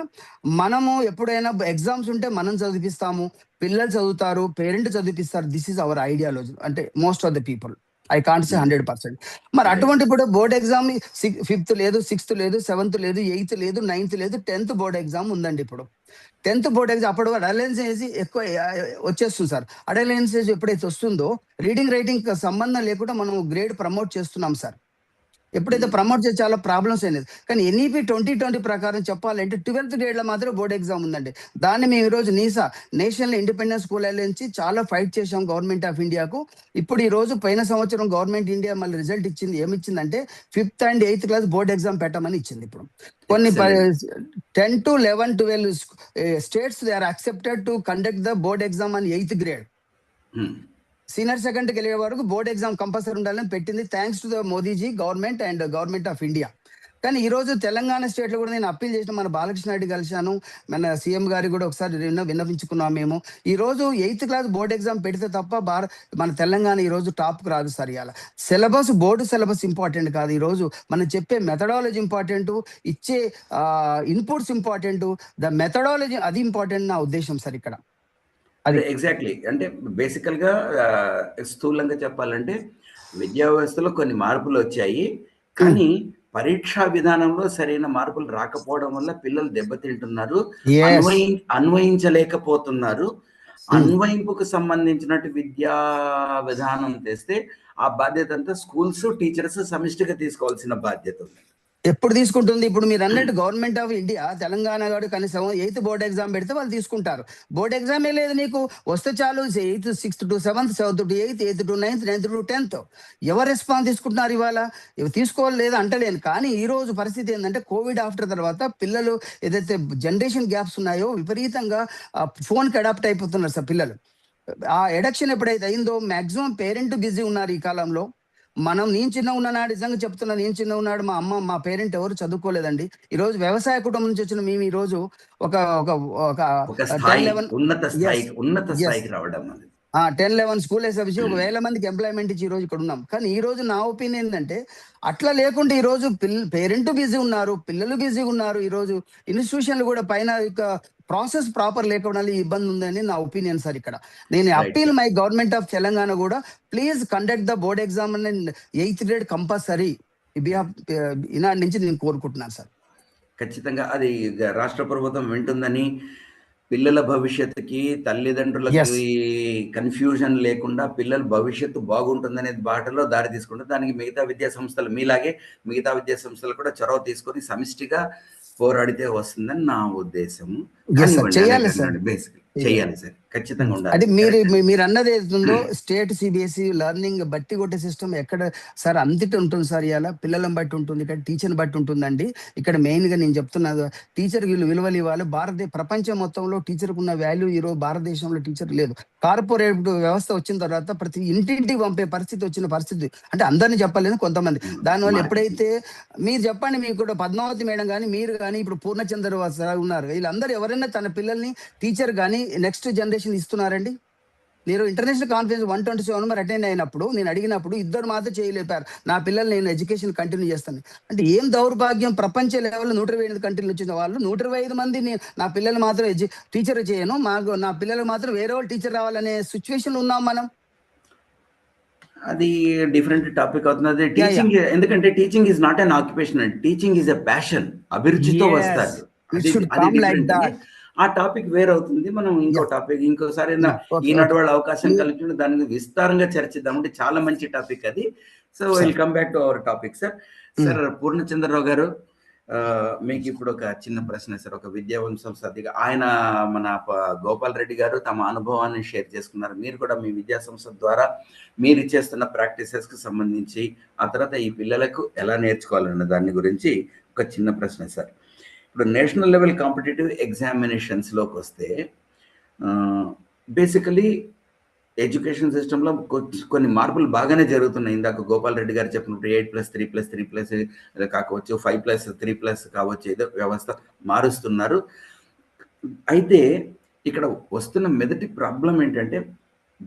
మనము ఎప్పుడైనా ఎగ్జామ్స్ ఉంటే మనం చదివిస్తాము, పిల్లలు చదువుతారు, పేరెంట్ చదివిస్తారు. This is our ideology. అంటే most of the people, I can't say 100%. మరి అటువంటి ఇప్పుడు బోర్డ్ ఎగ్జామ్ 5th లేదు, 6th లేదు, 7th లేదు, 8th లేదు, 9th లేదు, 10th బోర్డ్ ఎగ్జామ్ ఉందండి. ఇప్పుడు 10th బోర్డ్ ఎగ్జామ్ అప్పుడు అటెండెన్స్ ఏజ్ ఎక్కువ వచ్చేస్తుంది సార్. అటెండెన్స్ ఏజ్ ఎప్పుడైతే వస్తుందో రీడింగ్ రైటింగ్ సంబంధం లేకుండా మనం గ్రేడ్ ప్రమోట్ చేస్తున్నాం సార్. ఎప్పుడైతే ప్రమోట్ చేసి చాలా ప్రాబ్లమ్స్ అయినది. కానీ ఎన్ఈపి 2020 ప్రకారం చెప్పాలంటే 12th గ్రేడ్లో మాత్రం బోర్డ్ ఎగ్జామ్ ఉందండి. దాన్ని మేము ఈరోజు నేషనల్ ఇండిపెండెన్స్ స్కూల్ నుంచి చాలా ఫైట్ చేసాం గవర్నమెంట్ ఆఫ్ ఇండియాకు. ఇప్పుడు ఈ రోజు పోయిన సంవత్సరం గవర్నమెంట్ ఇండియా మళ్ళీ రిజల్ట్ ఇచ్చింది. ఏమిచ్చిందంటే 5th and 8th class board exam పెట్టమని ఇచ్చింది. ఇప్పుడు కొన్ని 10 to 11, 12 states they are accepted to conduct the board exam అని 8th గ్రేడ్. సీనియర్ సెకండరీకి వెళ్ళే వరకు బోర్డ్ ఎగ్జామ్ కంపల్సరీ ఉండాలని పెట్టింది, thanks to the Modiji government and government of India. కానీ ఈ రోజు తెలంగాణ స్టేట్ లో కూడా నేను అప్పీల్ చేసిన మన బాలకృష్ణ రెడ్డి కలిశాను, మన సీఎం గారికి కూడా ఒకసారి విన్నవించుకున్నాం. మేము ఈ రోజు 8th క్లాస్ బోర్డ్ ఎగ్జామ్ పెడితే తప్ప మన తెలంగాణ ఈ రోజు టాప్ కు రాదు. సార్ ఇవాళ సిలబస్, బోర్డు సిలబస్ ఇంపార్టెంట్ కాదు. ఈ రోజు మనం చెప్పే మెథడాలజీ ఇంపార్టెంట్, ఇచ్చే ఇన్పుట్స్ ఇంపార్టెంట్, ద మెథడాలజీ అది ఇంపార్టెంట్ నా ఉద్దేశం సార్ ఇక్కడ. అది ఎగ్జాక్ట్లీ. అంటే బేసికల్ గా స్థూలంగా చెప్పాలంటే విద్యా వ్యవస్థలో కొన్ని మార్పులు వచ్చాయి, కానీ పరీక్షా విధానంలో సరైన మార్పులు రాకపోవడం వల్ల పిల్లలు దెబ్బతింటున్నారు, అన్వయించలేకపోతున్నారు. అన్వయింపుకు సంబంధించినట్టు విద్యా విధానం తెస్తే ఆ బాధ్యత అంతా స్కూల్స్, టీచర్స్ సమిష్టిగా తీసుకోవాల్సిన బాధ్యత ఉంది. ఎప్పుడు తీసుకుంటుంది? ఇప్పుడు మీరు అన్నట్టు గవర్నమెంట్ ఆఫ్ ఇండియా తెలంగాణ గారు కనీసం 8th బోర్డ్ ఎగ్జామ్ పెడితే వాళ్ళు తీసుకుంటారు. బోర్డ్ ఎగ్జామే లేదు నీకు, వస్తే చాలు 8th, 6th to 7th, 7th to 8th, 8th to 9th, 9th to 10th. ఎవరు రెస్పాన్స్ తీసుకుంటున్నారు ఇవాళ? తీసుకోలేదు అంటలేను, కానీ ఈ రోజు పరిస్థితి ఏంటంటే కోవిడ్ ఆఫ్టర్ తర్వాత పిల్లలు ఏదైతే జనరేషన్ గ్యాప్స్ ఉన్నాయో విపరీతంగా ఫోన్కి అడాప్ట్ అయిపోతున్నారు సార్ పిల్లలు. ఆ ఎడక్షన్ ఎప్పుడైతే అయిందో మాక్సిమం పేరెంట్ బిజీ ఉన్నారు ఈ కాలంలో. నేను చిన్న ఉన్నాడు, నిజంగా చెప్తున్నా, నేను చిన్న ఉన్నాడు, మా పేరెంట్ ఎవరు చదువుకోలేదండి. ఈ రోజు వ్యవసాయ కుటుంబం నుంచి వచ్చిన మేము ఈ రోజు ఒక 10-11 స్కూల్ వేసేసి 1,000 మందికి ఎంప్లాయ్మెంట్ ఇచ్చి ఈ రోజు ఇక్కడ ఉన్నాం. కానీ ఈ రోజు నా ఒపీనియన్ ఏంటంటే అట్లా లేకుంటే ఈ రోజు పేరెంట్ బిజీ ఉన్నారు, పిల్లలు బిజీగా ఉన్నారు. ఈ రోజు ఇన్స్టిట్యూషన్లు కూడా పైన ప్రాసెస్ ప్రాపర్ లేకుండా ఇబ్బంది ఉందని నా ఒపీనియన్ సార్. ఇక్కడ నేను appeal my government of Telangana కూడా, please conduct the board exam and 8th grade compulsory ఈనాటి నుంచి నేను కోరుకుంటున్నాను సార్. ఖచ్చితంగా అది రాష్ట్ర ప్రభుత్వం వింటుందని, పిల్లల భవిష్యత్తుకి, తల్లిదండ్రులకి కన్ఫ్యూజన్ లేకుండా పిల్లల భవిష్యత్తు బాగుంటుందనే బాటలో దారి తీసుకుంటుంది. దానికి మిగతా విద్యా సంస్థలు, మీలాగే మిగతా విద్యా సంస్థలు కూడా చొరవ తీసుకొని సమిష్టిగా పోరాడితే వస్తుందని నా ఉద్దేశం. చేయాలి సార్, ఖచ్చితంగా ఉండాలి. అంటే మీరు అన్నది ఏదో స్టేట్ సిబిఎస్ఈ లెర్నింగ్ బట్టి కొట్టే సిస్టమ్ ఎక్కడ సార్ అంతటి ఉంటుంది సార్. ఇవాళ పిల్లలను బట్టి ఉంటుంది, ఇక్కడ టీచర్ని బట్టి ఉంటుందండి. ఇక్కడ మెయిన్ గా నేను చెప్తున్నా, టీచర్ విలువలు ఇవ్వాలి. ప్రపంచం మొత్తంలో టీచర్కు ఉన్న వాల్యూ ఈ రోజు భారతదేశంలో టీచర్ లేదు. కార్పొరేట్ వ్యవస్థ వచ్చిన తర్వాత ప్రతి ఇంటింటికి పంపే వచ్చిన పరిస్థితి, అంటే అందరినీ చెప్పలేదు కొంతమంది. దానివల్ల ఎప్పుడైతే మీరు చెప్పండి, మీకు కూడా పద్మావతి మేడం కానీ, మీరు కానీ, ఇప్పుడు పూర్ణచంద్ర ఉన్నారు, వీళ్ళందరూ ఎవరైనా తన పిల్లల్ని టీచర్ కానీ నెక్స్ట్ జనరేషన్ ఇస్తున్నారండి? నేను ఇంటర్నేషనల్ కాన్ఫరెన్స్ 127 అటెండ్ అయినప్పుడు నేను అడిగినప్పుడు 2 మాత్రం చేయలేపారు, నా పిల్లలు నేను ఎడ్యుకేషన్ కంటిన్యూ చేస్తాను. అంటే ఏం దౌర్భాగ్యం! ప్రపంచ లెవెల్లో 128 కంట్రీలు వచ్చిన వాళ్ళు 125 మంది నా పిల్లలు మాత్రం టీచర్ చేయను, నా పిల్లలు మాత్రం వేరే వాళ్ళు టీచర్ రావాలనే సిచ్యువేషన్ ఉన్నాం మనం. అది డిఫరెంట్ టాపిక్ అవుతుంది. టీచింగ్, ఎందుకంటే teaching is not an occupation అండి, టీచింగ్ ఈజ్ ఎ ప్యాషన్. అభిరుచితో వస్తారు. ఆ టాపిక్ వేరే అవుతుంది. మనం ఇంకో టాపిక్ ఇంకోసారి ఈనాటి వాళ్ళ అవకాశం కలిపి దాని విస్తారంగా చర్చిద్దాం. అంటే చాలా మంచి టాపిక్ అది. So will come back to our topic sir. Sir Purnachandrarao గారు, మీకు ఇప్పుడు ఒక చిన్న ప్రశ్న సార్. ఒక విద్యావంశం సర్దిగా ఆయన మన గోపాల్ రెడ్డి గారు తమ అనుభవాన్ని షేర్ చేసుకున్నారు. మీరు కూడా మీ విద్యా సంస్థ ద్వారా మీరు చేస్తున్న ప్రాక్టీసెస్ కు సంబంధించి, ఆ తర్వాత ఈ పిల్లలకు ఎలా నేర్చుకోవాలన్న దాని గురించి ఒక చిన్న ప్రశ్న సార్. ఇప్పుడు నేషనల్ లెవెల్ కాంపిటేటివ్ ఎగ్జామినేషన్స్లోకి వస్తే బేసికలీ ఎడ్యుకేషన్ సిస్టంలో కొన్ని మార్పులు బాగానే జరుగుతున్నాయి. ఇందాక గోపాల్ రెడ్డి గారు చెప్పినట్టు 8+3+3+ కావచ్చు, 5+3+ కావచ్చు, ఏదో వ్యవస్థ మారుస్తున్నారు. అయితే ఇక్కడ వస్తున్న మొదటి ప్రాబ్లం ఏంటంటే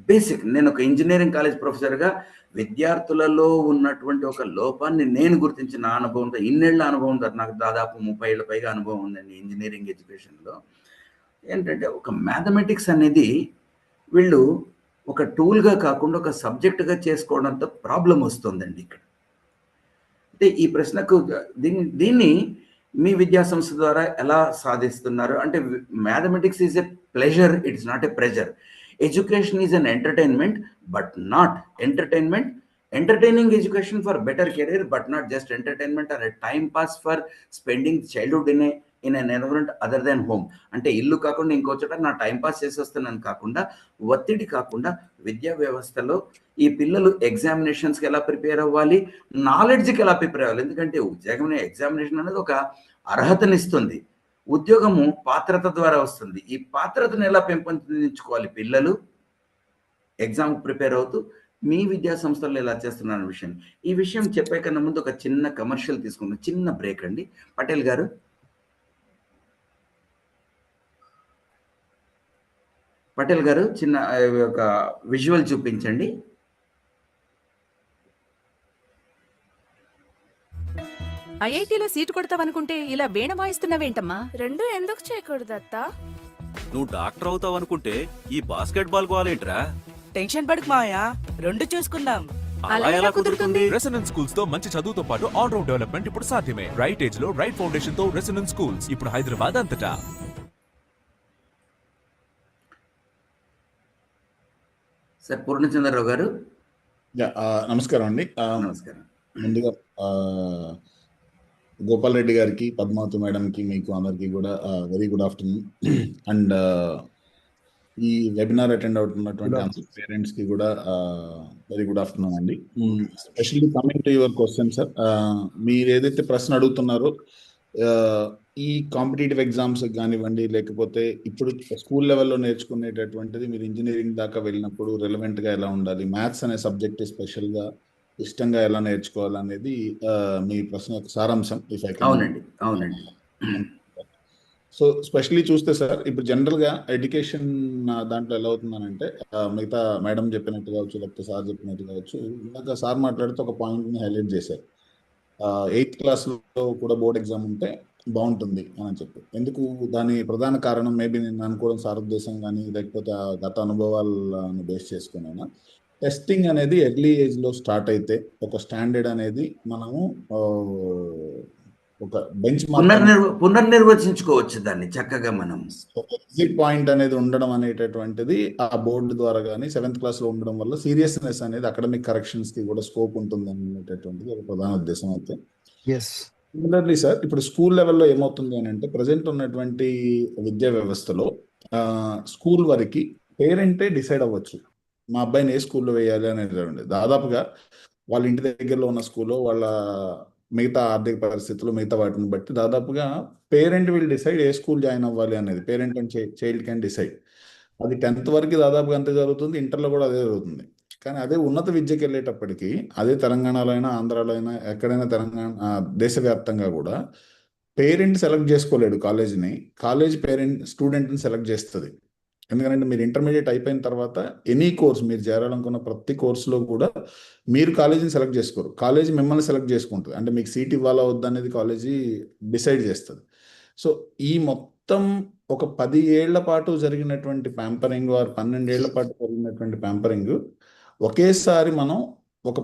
బేసిక్, నేను ఒక ఇంజనీరింగ్ కాలేజ్ ప్రొఫెసర్గా విద్యార్థులలో ఉన్నటువంటి ఒక లోపాన్ని నేను గుర్తించిన అనుభవంతో, ఇన్నేళ్ల అనుభవంతో, నాకు దాదాపు 30 ఏళ్ళ పైగా అనుభవం ఉందండి ఇంజనీరింగ్ ఎడ్యుకేషన్లో. ఏంటంటే ఒక మ్యాథమెటిక్స్ అనేది వీళ్ళు ఒక టూల్గా కాకుండా ఒక సబ్జెక్టుగా చేసుకోవడంతో ప్రాబ్లం వస్తుందండి ఇక్కడ. అంటే ఈ ప్రశ్నకు దీన్ని మీ విద్యా సంస్థ ద్వారా ఎలా సాధిస్తున్నారు? అంటే mathematics is a pleasure, it's not a pressure. Education is an entertainment, but not entertainment entertaining education for better career, but not just entertainment or a time pass for spending childhood in an environment other than home. అంటే ఇల్లు కాకుండా ఇంకో చోట నా టైం పాస్ చేసి వస్తున్నాను కాకుండా, ఒత్తిడి కాకుండా విద్యా వ్యవస్థలో ఈ పిల్లలు ఎగ్జామినేషన్స్కి ఎలా ప్రిపేర్ అవ్వాలి, నాలెడ్జ్కి ఎలా ప్రిపేర్ అవ్వాలి. ఎందుకంటే ఎగ్జామినేషన్ అనేది ఒక అర్హతనిస్తుంది, ఉద్యోగము పాత్రత ద్వారా వస్తుంది. ఈ పాత్రతను ఎలా పెంపొందించుకోవాలి పిల్లలు ఎగ్జామ్ ప్రిపేర్ అవుతూ, మీ విద్యా సంస్థల్లో ఎలా చేస్తున్నారు విషయం. ఈ విషయం చెప్పే కన్నా ముందు ఒక చిన్న కమర్షియల్ తీసుకున్నాం, చిన్న బ్రేక్ అండి. పటేల్ గారు, చిన్న ఒక విజువల్ చూపించండి. ఐఐటీలో సీటు కొడతావనుకుంటే ఇలా వీణ వాయిస్తున్నావేంటమ్మా? రెండు ఎందుకు చేయకూడదు అత్త? నువ్వు డాక్టర్ అవుతావు అనుకుంటే ఈ బాస్కెట్ బాల్ గోలేంట్రా? టెన్షన్ పడకు మాయా, రెండు చూసుకుందాం. అలా ఎలా కుదురుతుంది? రెసిడెన్స్ స్కూల్స్ తో మంచి చదువుతో పాటు ఆల్ రౌండ్ డెవలప్మెంట్ ఇప్పుడు సాధ్యమే. రైట్ ఏజ్ లో రైట్ ఫౌండేషన్ తో రెసిడెన్స్ స్కూల్స్ ఇప్పుడు హైదరాబాద్ అంతటా. సార్ పూర్ణచంద్రరావు గారు, నమస్కారం అండి. నమస్కారం. ముందుగా గోపాల్ రెడ్డి గారికి, పద్మావతి మేడంకి, మీకు అందరికి కూడా వెరీ గుడ్ ఆఫ్టర్నూన్. అండ్ ఈ వెబినార్ అటెండ్ అవుతున్నటువంటి అందరి పేరెంట్స్ కి కూడా వెరీ గుడ్ ఆఫ్టర్నూన్ అండి. Specially coming to your question sir, మీరు ఏదైతే ప్రశ్న అడుగుతున్నారో, ఈ కాంపిటేటివ్ ఎగ్జామ్స్ కానివ్వండి, లేకపోతే ఇప్పుడు స్కూల్ లెవెల్లో నేర్చుకునేటటువంటిది మీరు ఇంజనీరింగ్ దాకా వెళ్ళినప్పుడు రెలవెంట్గా ఎలా ఉండాలి, మ్యాథ్స్ అనే సబ్జెక్ట్ స్పెషల్గా ఇష్టంగా ఎలా నేర్చుకోవాలనేది మీ ప్రశ్న యొక్క సారాంశం. అవునండి. సో స్పెషల్లీ చూస్తే సార్, ఇప్పుడు జనరల్గా ఎడ్యుకేషన్ దాంట్లో ఎలా అవుతుందనంటే, మిగతా మేడం చెప్పినట్టు కావచ్చు, లేకపోతే సార్ చెప్పినట్టు కావచ్చు, ఇందాక సార్ మాట్లాడితే ఒక పాయింట్ని హైలైట్ చేశారు. 8th క్లాస్లో కూడా బోర్డ్ ఎగ్జామ్ ఉంటే బాగుంటుంది అని చెప్పి. ఎందుకు దాని ప్రధాన కారణం మేబీ నేను అనుకోవడం సార్ ఉద్దేశం కానీ, లేకపోతే గత అనుభవాలను బేస్ చేసుకునైనా, టెస్టింగ్ అనేది ఎర్లీ ఏజ్లో స్టార్ట్ అయితే ఒక స్టాండర్డ్ అనేది మనము ఒక బెంచ్ పునర్నిర్వచించుకోవచ్చు దాన్ని చక్కగా. మనం ఎగ్జిట్ పాయింట్ అనేది ఉండడం అనేటటువంటిది ఆ బోర్డు ద్వారా కానీ 7th క్లాస్లో ఉండడం వల్ల సీరియస్నెస్ అనేది అకాడమిక్ కరెక్షన్స్కి కూడా స్కోప్ ఉంటుంది అనేటటువంటిది ఒక ప్రధాన ఉద్దేశం. అయితే సిమిలర్లీ సార్, ఇప్పుడు స్కూల్ లెవెల్లో ఏమవుతుంది అని అంటే, ప్రజెంట్ ఉన్నటువంటి విద్యా వ్యవస్థలో స్కూల్ వరకు పేరెంటే డిసైడ్ అవ్వచ్చు మా అబ్బాయిని ఏ స్కూల్లో వేయాలి అనేది. దాదాపుగా వాళ్ళ ఇంటి దగ్గరలో ఉన్న స్కూల్లో, వాళ్ళ మిగతా ఆర్థిక పరిస్థితులు, మిగతా వాటిని బట్టి దాదాపుగా parent will decide A school join అవ్వాలి అనేది. Parent and child can decide. అది 10th వరకు దాదాపుగా అంతే జరుగుతుంది, ఇంటర్లో కూడా అదే జరుగుతుంది. కానీ అదే ఉన్నత విద్యకి వెళ్ళేటప్పటికి, అదే తెలంగాణలో అయినా, ఆంధ్రాలో అయినా, ఎక్కడైనా దేశవ్యాప్తంగా కూడా పేరెంట్ సెలెక్ట్ చేసుకోలేడు కాలేజీని, కాలేజ్ స్టూడెంట్ని సెలెక్ట్ చేస్తుంది. ఎందుకంటే మీరు ఇంటర్మీడియట్ అయిపోయిన తర్వాత ఎనీ కోర్స్ మీరు చేరాలనుకున్న ప్రతి కోర్సులో కూడా మీరు కాలేజీని సెలెక్ట్ చేసుకోరు, కాలేజీ మిమ్మల్ని సెలెక్ట్ చేసుకుంటుంది. అంటే మీకు సీట్ ఇవ్వాలా వద్దా అనేది కాలేజీ డిసైడ్ చేస్తుంది. సో ఈ మొత్తం ఒక 10 ఏళ్ల పాటు జరిగినటువంటి ప్యాంపరింగ్, 12 ఏళ్ల పాటు జరిగినటువంటి ప్యాంపరింగ్ ఒకేసారి మనం ఒక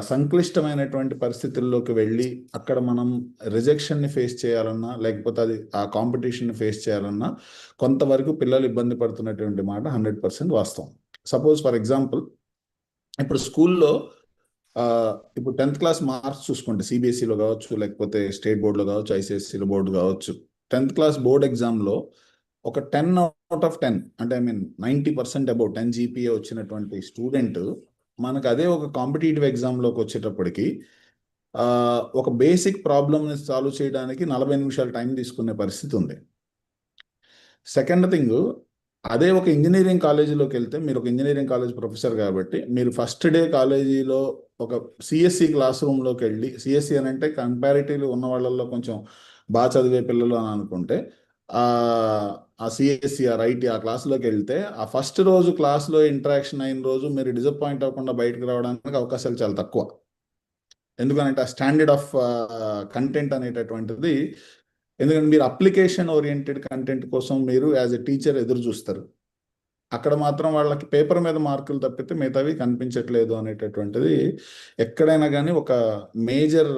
సంక్లిష్టమైనటువంటి పరిస్థితుల్లోకి వెళ్ళి అక్కడ మనం రిజెక్షన్ని ఫేస్ చేయాలన్నా, లేకపోతే అది ఆ కాంపిటీషన్ని ఫేస్ చేయాలన్నా కొంతవరకు పిల్లలు ఇబ్బంది పడుతున్నటువంటి మాట 100% వాస్తవం. సపోజ్ ఫర్ ఎగ్జాంపుల్, ఇప్పుడు స్కూల్లో ఇప్పుడు 10th క్లాస్ మార్క్స్ చూసుకుంటే, సిబిఎస్ఈలో కావచ్చు, లేకపోతే స్టేట్ బోర్డులో కావచ్చు, ఐసిఎస్సిలో బోర్డు కావచ్చు, 10th క్లాస్ బోర్డ్ ఎగ్జామ్లో ఒక 10 out of 10 అంటే 90% అబౌట్ 10 GPA వచ్చినటువంటి స్టూడెంట్ మనకు అదే ఒక కాంపిటేటివ్ ఎగ్జామ్లోకి వచ్చేటప్పటికి ఒక బేసిక్ ప్రాబ్లమ్ని సాల్వ్ చేయడానికి 40 నిమిషాలు టైం తీసుకునే పరిస్థితి ఉంది. సెకండ్ థింగ్, అదే ఒక ఇంజనీరింగ్ కాలేజీలోకి వెళ్తే, మీరు ఒక ఇంజనీరింగ్ కాలేజ్ ప్రొఫెసర్ కాబట్టి, మీరు ఫస్ట్ డే కాలేజీలో ఒక సిఎస్సి క్లాస్ రూమ్లోకి వెళ్ళి, సిఎస్సి అని అంటే కంపారిటివ్లీ ఉన్న వాళ్ళల్లో కొంచెం బాగా చదివే పిల్లలు అని అనుకుంటే, ఆ సిఎస్సి ఐటీ ఆ క్లాస్లోకి వెళ్తే, ఆ ఫస్ట్ రోజు క్లాస్లో ఇంటరాక్షన్ అయిన రోజు మీరు డిసప్పాయింట్ అవ్వకుండా బయటకు రావడానికి అవకాశాలు చాలా తక్కువ. ఎందుకంటే ఆ స్టాండర్డ్ ఆఫ్ కంటెంట్ అనేటటువంటిది, ఎందుకంటే మీరు అప్లికేషన్ ఓరియంటెడ్ కంటెంట్ కోసం మీరు యాజ్ ఎ టీచర్ ఎదురు చూస్తారు. అక్కడ మాత్రం వాళ్ళకి పేపర్ మీద మార్కులు తప్పితే మిగతావి కనిపించట్లేదు అనేటటువంటిది ఎక్కడైనా కానీ ఒక మేజర్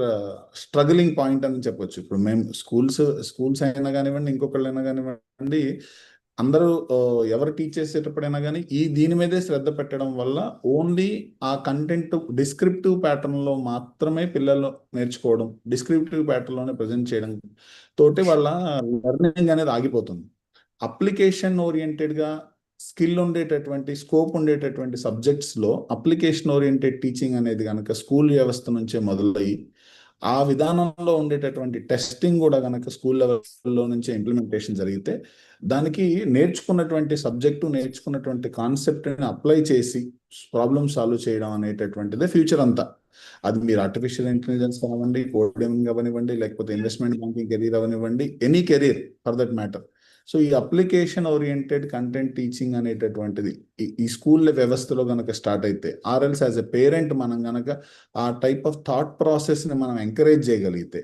స్ట్రగ్లింగ్ పాయింట్ అని చెప్పొచ్చు. ఇప్పుడు మేము స్కూల్స్ అయినా కానివ్వండి, ఇంకొకళ్ళైనా కానివ్వండి, అందరూ ఎవరు టీచ్ చేసేటప్పుడైనా కానీ దీని మీదే శ్రద్ధ పెట్టడం వల్ల ఓన్లీ ఆ కంటెంట్ డిస్క్రిప్టివ్ ప్యాటర్న్లో మాత్రమే పిల్లలు నేర్చుకోవడం, డిస్క్రిప్టివ్ ప్యాటర్న్లోనే ప్రజెంట్ చేయడం తోటి వాళ్ళ లెర్నింగ్ అనేది ఆగిపోతుంది. అప్లికేషన్ ఓరియంటెడ్గా స్కిల్ ఉండేటటువంటి, స్కోప్ ఉండేటటువంటి సబ్జెక్ట్స్లో అప్లికేషన్ ఓరియంటెడ్ టీచింగ్ అనేది కనుక స్కూల్ వ్యవస్థ నుంచే మొదలయ్యి ఆ విధానంలో ఉండేటటువంటి టెస్టింగ్ కూడా కనుక స్కూల్ లెవెల్లో నుంచే ఇంప్లిమెంటేషన్ జరిగితే దానికి నేర్చుకున్నటువంటి సబ్జెక్టు, నేర్చుకున్నటువంటి కాన్సెప్ట్ని అప్లై చేసి ప్రాబ్లమ్ సాల్వ్ చేయడం అనేటటువంటిదే ఫ్యూచర్ అంతా. అది మీరు ఆర్టిఫిషియల్ ఇంటెలిజెన్స్ అవనివ్వండి, కోడింగ్ అవనివ్వండి, లేకపోతే ఇన్వెస్ట్మెంట్ బ్యాంకింగ్ కెరీర్ అవనివ్వండి, any career for that matter. So ఈ అప్లికేషన్ ఓరియంటెడ్ కంటెంట్ టీచింగ్ అనేటటువంటిది ఈ స్కూల్ వ్యవస్థలో కనుక స్టార్ట్ అయితే, ఆర్ఎల్స్ యాజ్ ఎ పేరెంట్ మనం కనుక ఆ టైప్ ఆఫ్ థాట్ ప్రాసెస్ని మనం ఎంకరేజ్ చేయగలిగితే,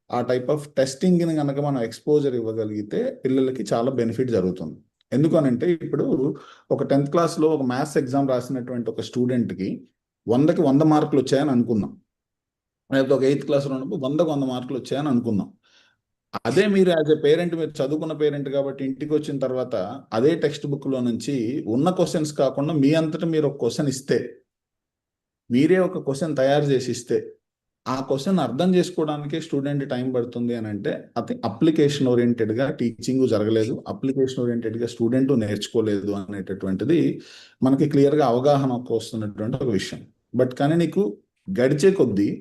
ఆ టైప్ ఆఫ్ టెస్టింగ్ని కనుక మనం ఎక్స్పోజర్ ఇవ్వగలిగితే పిల్లలకి చాలా బెనిఫిట్ జరుగుతుంది. ఎందుకనంటే ఇప్పుడు ఒక 10th క్లాస్లో ఒక మ్యాథ్స్ ఎగ్జామ్ రాసినటువంటి ఒక స్టూడెంట్కి 100కి 100 మార్కులు వచ్చాయని అనుకుందాం, లేకపోతే ఒక 8th క్లాస్లో ఉన్నప్పుడు 100కి 100 మార్కులు వచ్చాయని అనుకుందాం. అదే మీరు యాజ్ ఎ పేరెంట్, మీరు చదువుకున్న పేరెంట్ కాబట్టి ఇంటికి వచ్చిన తర్వాత అదే టెక్స్ట్ బుక్లో నుంచి ఉన్న క్వశ్చన్స్ కాకుండా మీ అంతటా మీరు ఒక క్వశ్చన్ ఇస్తే, మీరే ఒక క్వశ్చన్ తయారు చేసి ఇస్తే, ఆ క్వశ్చన్ అర్థం చేసుకోవడానికి స్టూడెంట్ టైం పడుతుంది అని అంటే అది అప్లికేషన్ ఓరియంటెడ్గా టీచింగ్ జరగలేదు, అప్లికేషన్ ఓరియంటెడ్గా స్టూడెంట్ నేర్చుకోలేదు అనేటటువంటిది మనకి క్లియర్గా అవగాహన వస్తున్నటువంటి ఒక విషయం. బట్ కానీ నీకు గడిచే కొద్దీ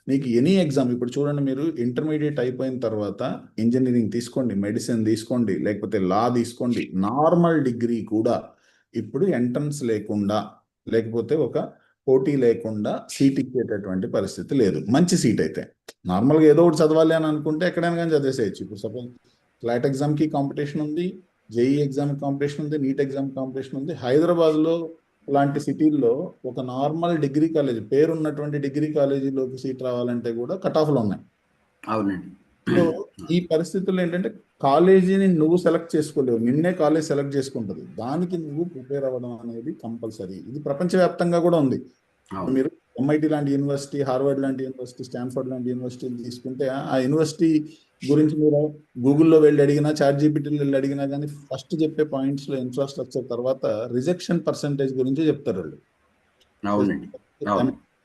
నీకు ఎనీ ఎగ్జామ్, ఇప్పుడు చూడండి, మీరు ఇంటర్మీడియట్ అయిపోయిన తర్వాత ఇంజనీరింగ్ తీసుకోండి, మెడిసిన్ తీసుకోండి, లేకపోతే లా తీసుకోండి, నార్మల్ డిగ్రీ కూడా ఇప్పుడు ఎంట్రన్స్ లేకుండా, లేకపోతే ఒక పోటీ లేకుండా సీట్ ఇచ్చేటటువంటి పరిస్థితి లేదు. మంచి సీట్ అయితే నార్మల్గా ఏదో ఒకటి చదవాలి అని అనుకుంటే ఎక్కడైనా కానీ చదివేసేయచ్చు. ఇప్పుడు సపోజ్ క్లాట్ ఎగ్జామ్కి కాంపిటీషన్ ఉంది, జేఈ ఎగ్జామ్కి కాంపిటీషన్ ఉంది, నీట్ ఎగ్జామ్ కాంపిటీషన్ ఉంది. హైదరాబాద్లో లాంటి సిటీల్లో ఒక నార్మల్ డిగ్రీ కాలేజ్, పేరున్నటువంటి డిగ్రీ కాలేజీలోకి సీట్ రావాలంటే కూడా కట్ ఆఫ్లు ఉన్నాయి. అవునండి. సో ఈ పరిస్థితుల్లో ఏంటంటే కాలేజీని నువ్వు సెలెక్ట్ చేసుకోలేవు, నిన్నే కాలేజ్ సెలెక్ట్ చేసుకుంటుంది. దానికి నువ్వు ప్రిపేర్ అవ్వడం అనేది కంపల్సరీ. ఇది ప్రపంచవ్యాప్తంగా కూడా ఉంది. మీరు ఎంఐటి లాంటి యూనివర్సిటీ, హార్వర్డ్ లాంటి యూనివర్సిటీ, స్టాన్ఫర్డ్ లాంటి యూనివర్సిటీలు తీసుకుంటే ఆ యూనివర్సిటీ గురించి మీరు గూగుల్లో వెళ్ళి అడిగినా, చాట్ జీపీటీలో వెళ్ళి అడిగినా కానీ ఫస్ట్ చెప్పే పాయింట్స్లో ఇన్ఫ్రాస్ట్రక్చర్, తర్వాత రిజెక్షన్ పర్సంటేజ్ గురించి చెప్తారు వాళ్ళు.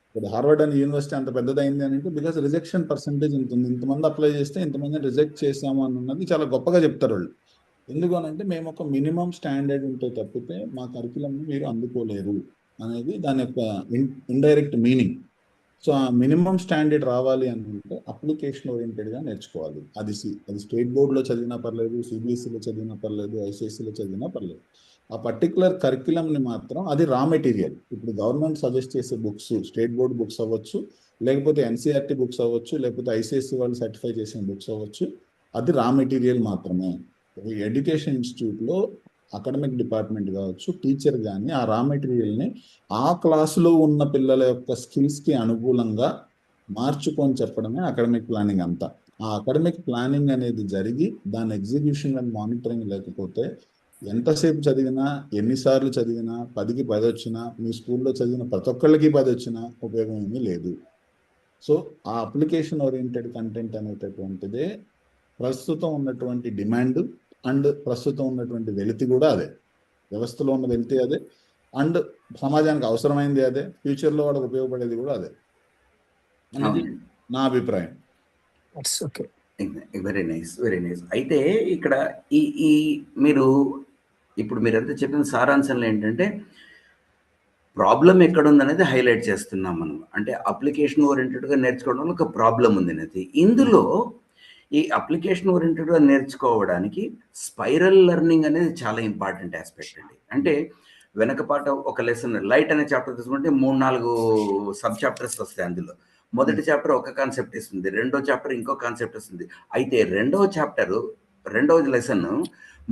ఇప్పుడు హార్వర్డ్ అనే యూనివర్సిటీ అంత పెద్దదైంది అని అంటే బికాస్ రిజెక్షన్ పర్సంటేజ్ ఉంటుంది, ఇంతమంది అప్లై చేస్తే ఇంతమంది రిజెక్ట్ చేసాము అన్నది చాలా గొప్పగా చెప్తారు వాళ్ళు. ఎందుకు అనంటే మేము ఒక మినిమం స్టాండర్డ్ ఉంటే తప్పితే మా కరికులంని మీరు అందుకోలేరు అనేది దాని యొక్క ఇండైరెక్ట్ మీనింగ్. సో ఆ మినిమం స్టాండర్డ్ రావాలి అని అంటే అప్లికేషన్ ఓరియంటెడ్గా నేర్చుకోవాలి. అది స్టేట్ బోర్డులో చదివినా పర్లేదు, సిబిఎస్ఈలో చదివినా పర్లేదు, ఐసిఎస్ఈలో చదివినా పర్లేదు. ఆ పర్టికులర్ కరిక్యులంని మాత్రం, అది రా మెటీరియల్. ఇప్పుడు గవర్నమెంట్ సజెస్ట్ చేసే బుక్స్, స్టేట్ బోర్డ్ బుక్స్ అవ్వచ్చు, లేకపోతే ఎన్సీఆర్టీ బుక్స్ అవ్వచ్చు, లేకపోతే ఐసిఎస్ఈ వాళ్ళు సర్టిఫై చేసిన బుక్స్ అవ్వచ్చు, అది రా మెటీరియల్ మాత్రమే. ఎడ్యుకేషన్ ఇన్స్టిట్యూట్లో అకాడమిక్ డిపార్ట్మెంట్ కావచ్చు, టీచర్ కానీ ఆ రా మెటీరియల్ని ఆ క్లాసులో ఉన్న పిల్లల యొక్క స్కిల్స్కి అనుకూలంగా మార్చుకొని చెప్పడమే అకాడమిక్ ప్లానింగ్ అంతా. ఆ అకాడమిక్ ప్లానింగ్ అనేది జరిగి దాని ఎగ్జిక్యూషన్ అండ్ మానిటరింగ్ లేకపోతే ఎంతసేపు చదివినా, ఎన్నిసార్లు చదివినా, 10కి 10 వచ్చినా, మీ స్కూల్లో చదివిన ప్రతి ఒక్కళ్ళకి 10 వచ్చినా ఉపయోగం ఏమీ లేదు. సో ఆ అప్లికేషన్ ఓరియంటెడ్ కంటెంట్ అనేటటువంటిదే ప్రస్తుతం ఉన్నటువంటి డిమాండ్ అండ్ ప్రస్తుతం ఉన్నటువంటి వెలితి కూడా అదే, వ్యవస్థలో ఉన్న వెలితి అదే, అండ్ సమాజానికి అవసరమైంది అదే, ఫ్యూచర్లో వాళ్ళకి ఉపయోగపడేది కూడా అదే అనేది నా అభిప్రాయం. Very nice, very nice. అయితే ఇక్కడ ఈ మీరు ఇప్పుడు మీరంతా చెప్పిన సారాంశంలో ఏంటంటే ప్రాబ్లం ఎక్కడుందనేది హైలైట్ చేస్తున్నాం మనం. అంటే అప్లికేషన్ ఓరియంటెడ్గా నేర్చుకోవడంలో ఒక ప్రాబ్లం ఉంది అనేది. ఇందులో ఈ అప్లికేషన్ ఓరియంటెడ్గా నేర్చుకోవడానికి స్పైరల్ లెర్నింగ్ అనేది చాలా ఇంపార్టెంట్ ఆస్పెక్ట్ అండి. అంటే వెనకపాట ఒక లెసన్, లైట్ అనే చాప్టర్ తీసుకుంటే 3-4 సబ్ చాప్టర్స్ వస్తాయి. అందులో మొదటి చాప్టర్ ఒక కాన్సెప్ట్ ఇస్తుంది, రెండో చాప్టర్ ఇంకో కాన్సెప్ట్ ఇస్తుంది. అయితే రెండవ లెసన్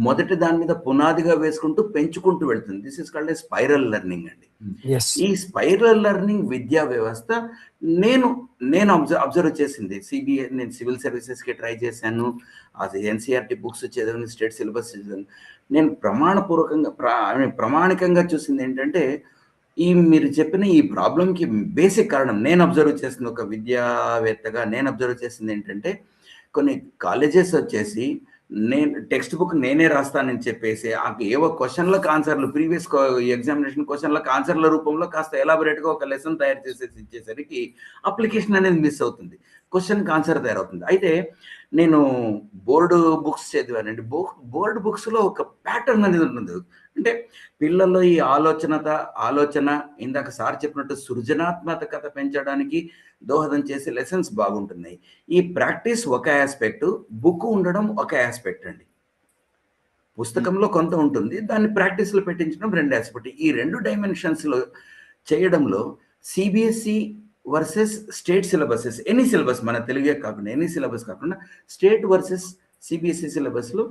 మొదటి దాని మీద పునాదిగా వేసుకుంటూ పెంచుకుంటూ వెళ్తుంది. This is called a spiral learning అండి. ఈ స్పైరల్ లెర్నింగ్ విద్యా వ్యవస్థ నేను అబ్జర్వ్ చేసింది. నేను సివిల్ సర్వీసెస్కి ట్రై చేశాను, అది ఎన్సీఆర్టీ బుక్స్ చదివాను, స్టేట్ సిలబస్ చదివాను. నేను ప్రామాణికంగా చూసింది ఏంటంటే మీరు చెప్పిన ఈ ప్రాబ్లంకి బేసిక్ కారణం నేను అబ్జర్వ్ చేసిన, ఒక విద్యావేత్తగా నేను అబ్జర్వ్ చేసింది ఏంటంటే కొన్ని కాలేజెస్ వచ్చేసి నేను టెక్స్ట్ బుక్ నేనే రాస్తానని చెప్పేసి ఏవో క్వశ్చన్లకు ఆన్సర్లు ప్రీవియస్ ఎగ్జామినేషన్ క్వశ్చన్లకు ఆన్సర్ల రూపంలో కాస్త ఎలాబొరేట్గా ఒక లెసన్ తయారు చేసేసి ఇచ్చేసరికి అప్లికేషన్ అనేది మిస్ అవుతుంది, క్వశ్చన్కి ఆన్సర్ తయారవుతుంది. అయితే నేను బోర్డు బుక్స్ చదివానండి. బోర్డు బుక్స్లో ఒక ప్యాటర్న్ అనేది ఉంటుంది. అంటే పిల్లల్లో ఈ ఆలోచన ఇందాక సార్ చెప్పినట్టు సృజనాత్మకత పెంచడానికి దోహదం చేసే లెసన్స్ బాగుంటున్నాయి. ఈ ప్రాక్టీస్ ఒక ఆస్పెక్ట్, బుక్ ఉండడం ఒక ఆస్పెక్ట్ అండి. పుస్తకంలో కొంత ఉంటుంది, దాన్ని ప్రాక్టీస్లో పెట్టించడం రెండు ఆస్పెక్ట్. ఈ రెండు డైమెన్షన్స్లో చేయడంలో CBSE versus state syllabuses, any syllabus, మన తెలుగే కాకుండా ఎనీ సిలబస్ కాకుండా స్టేట్ వర్సెస్ సిబిఎస్ఈ సిలబస్లో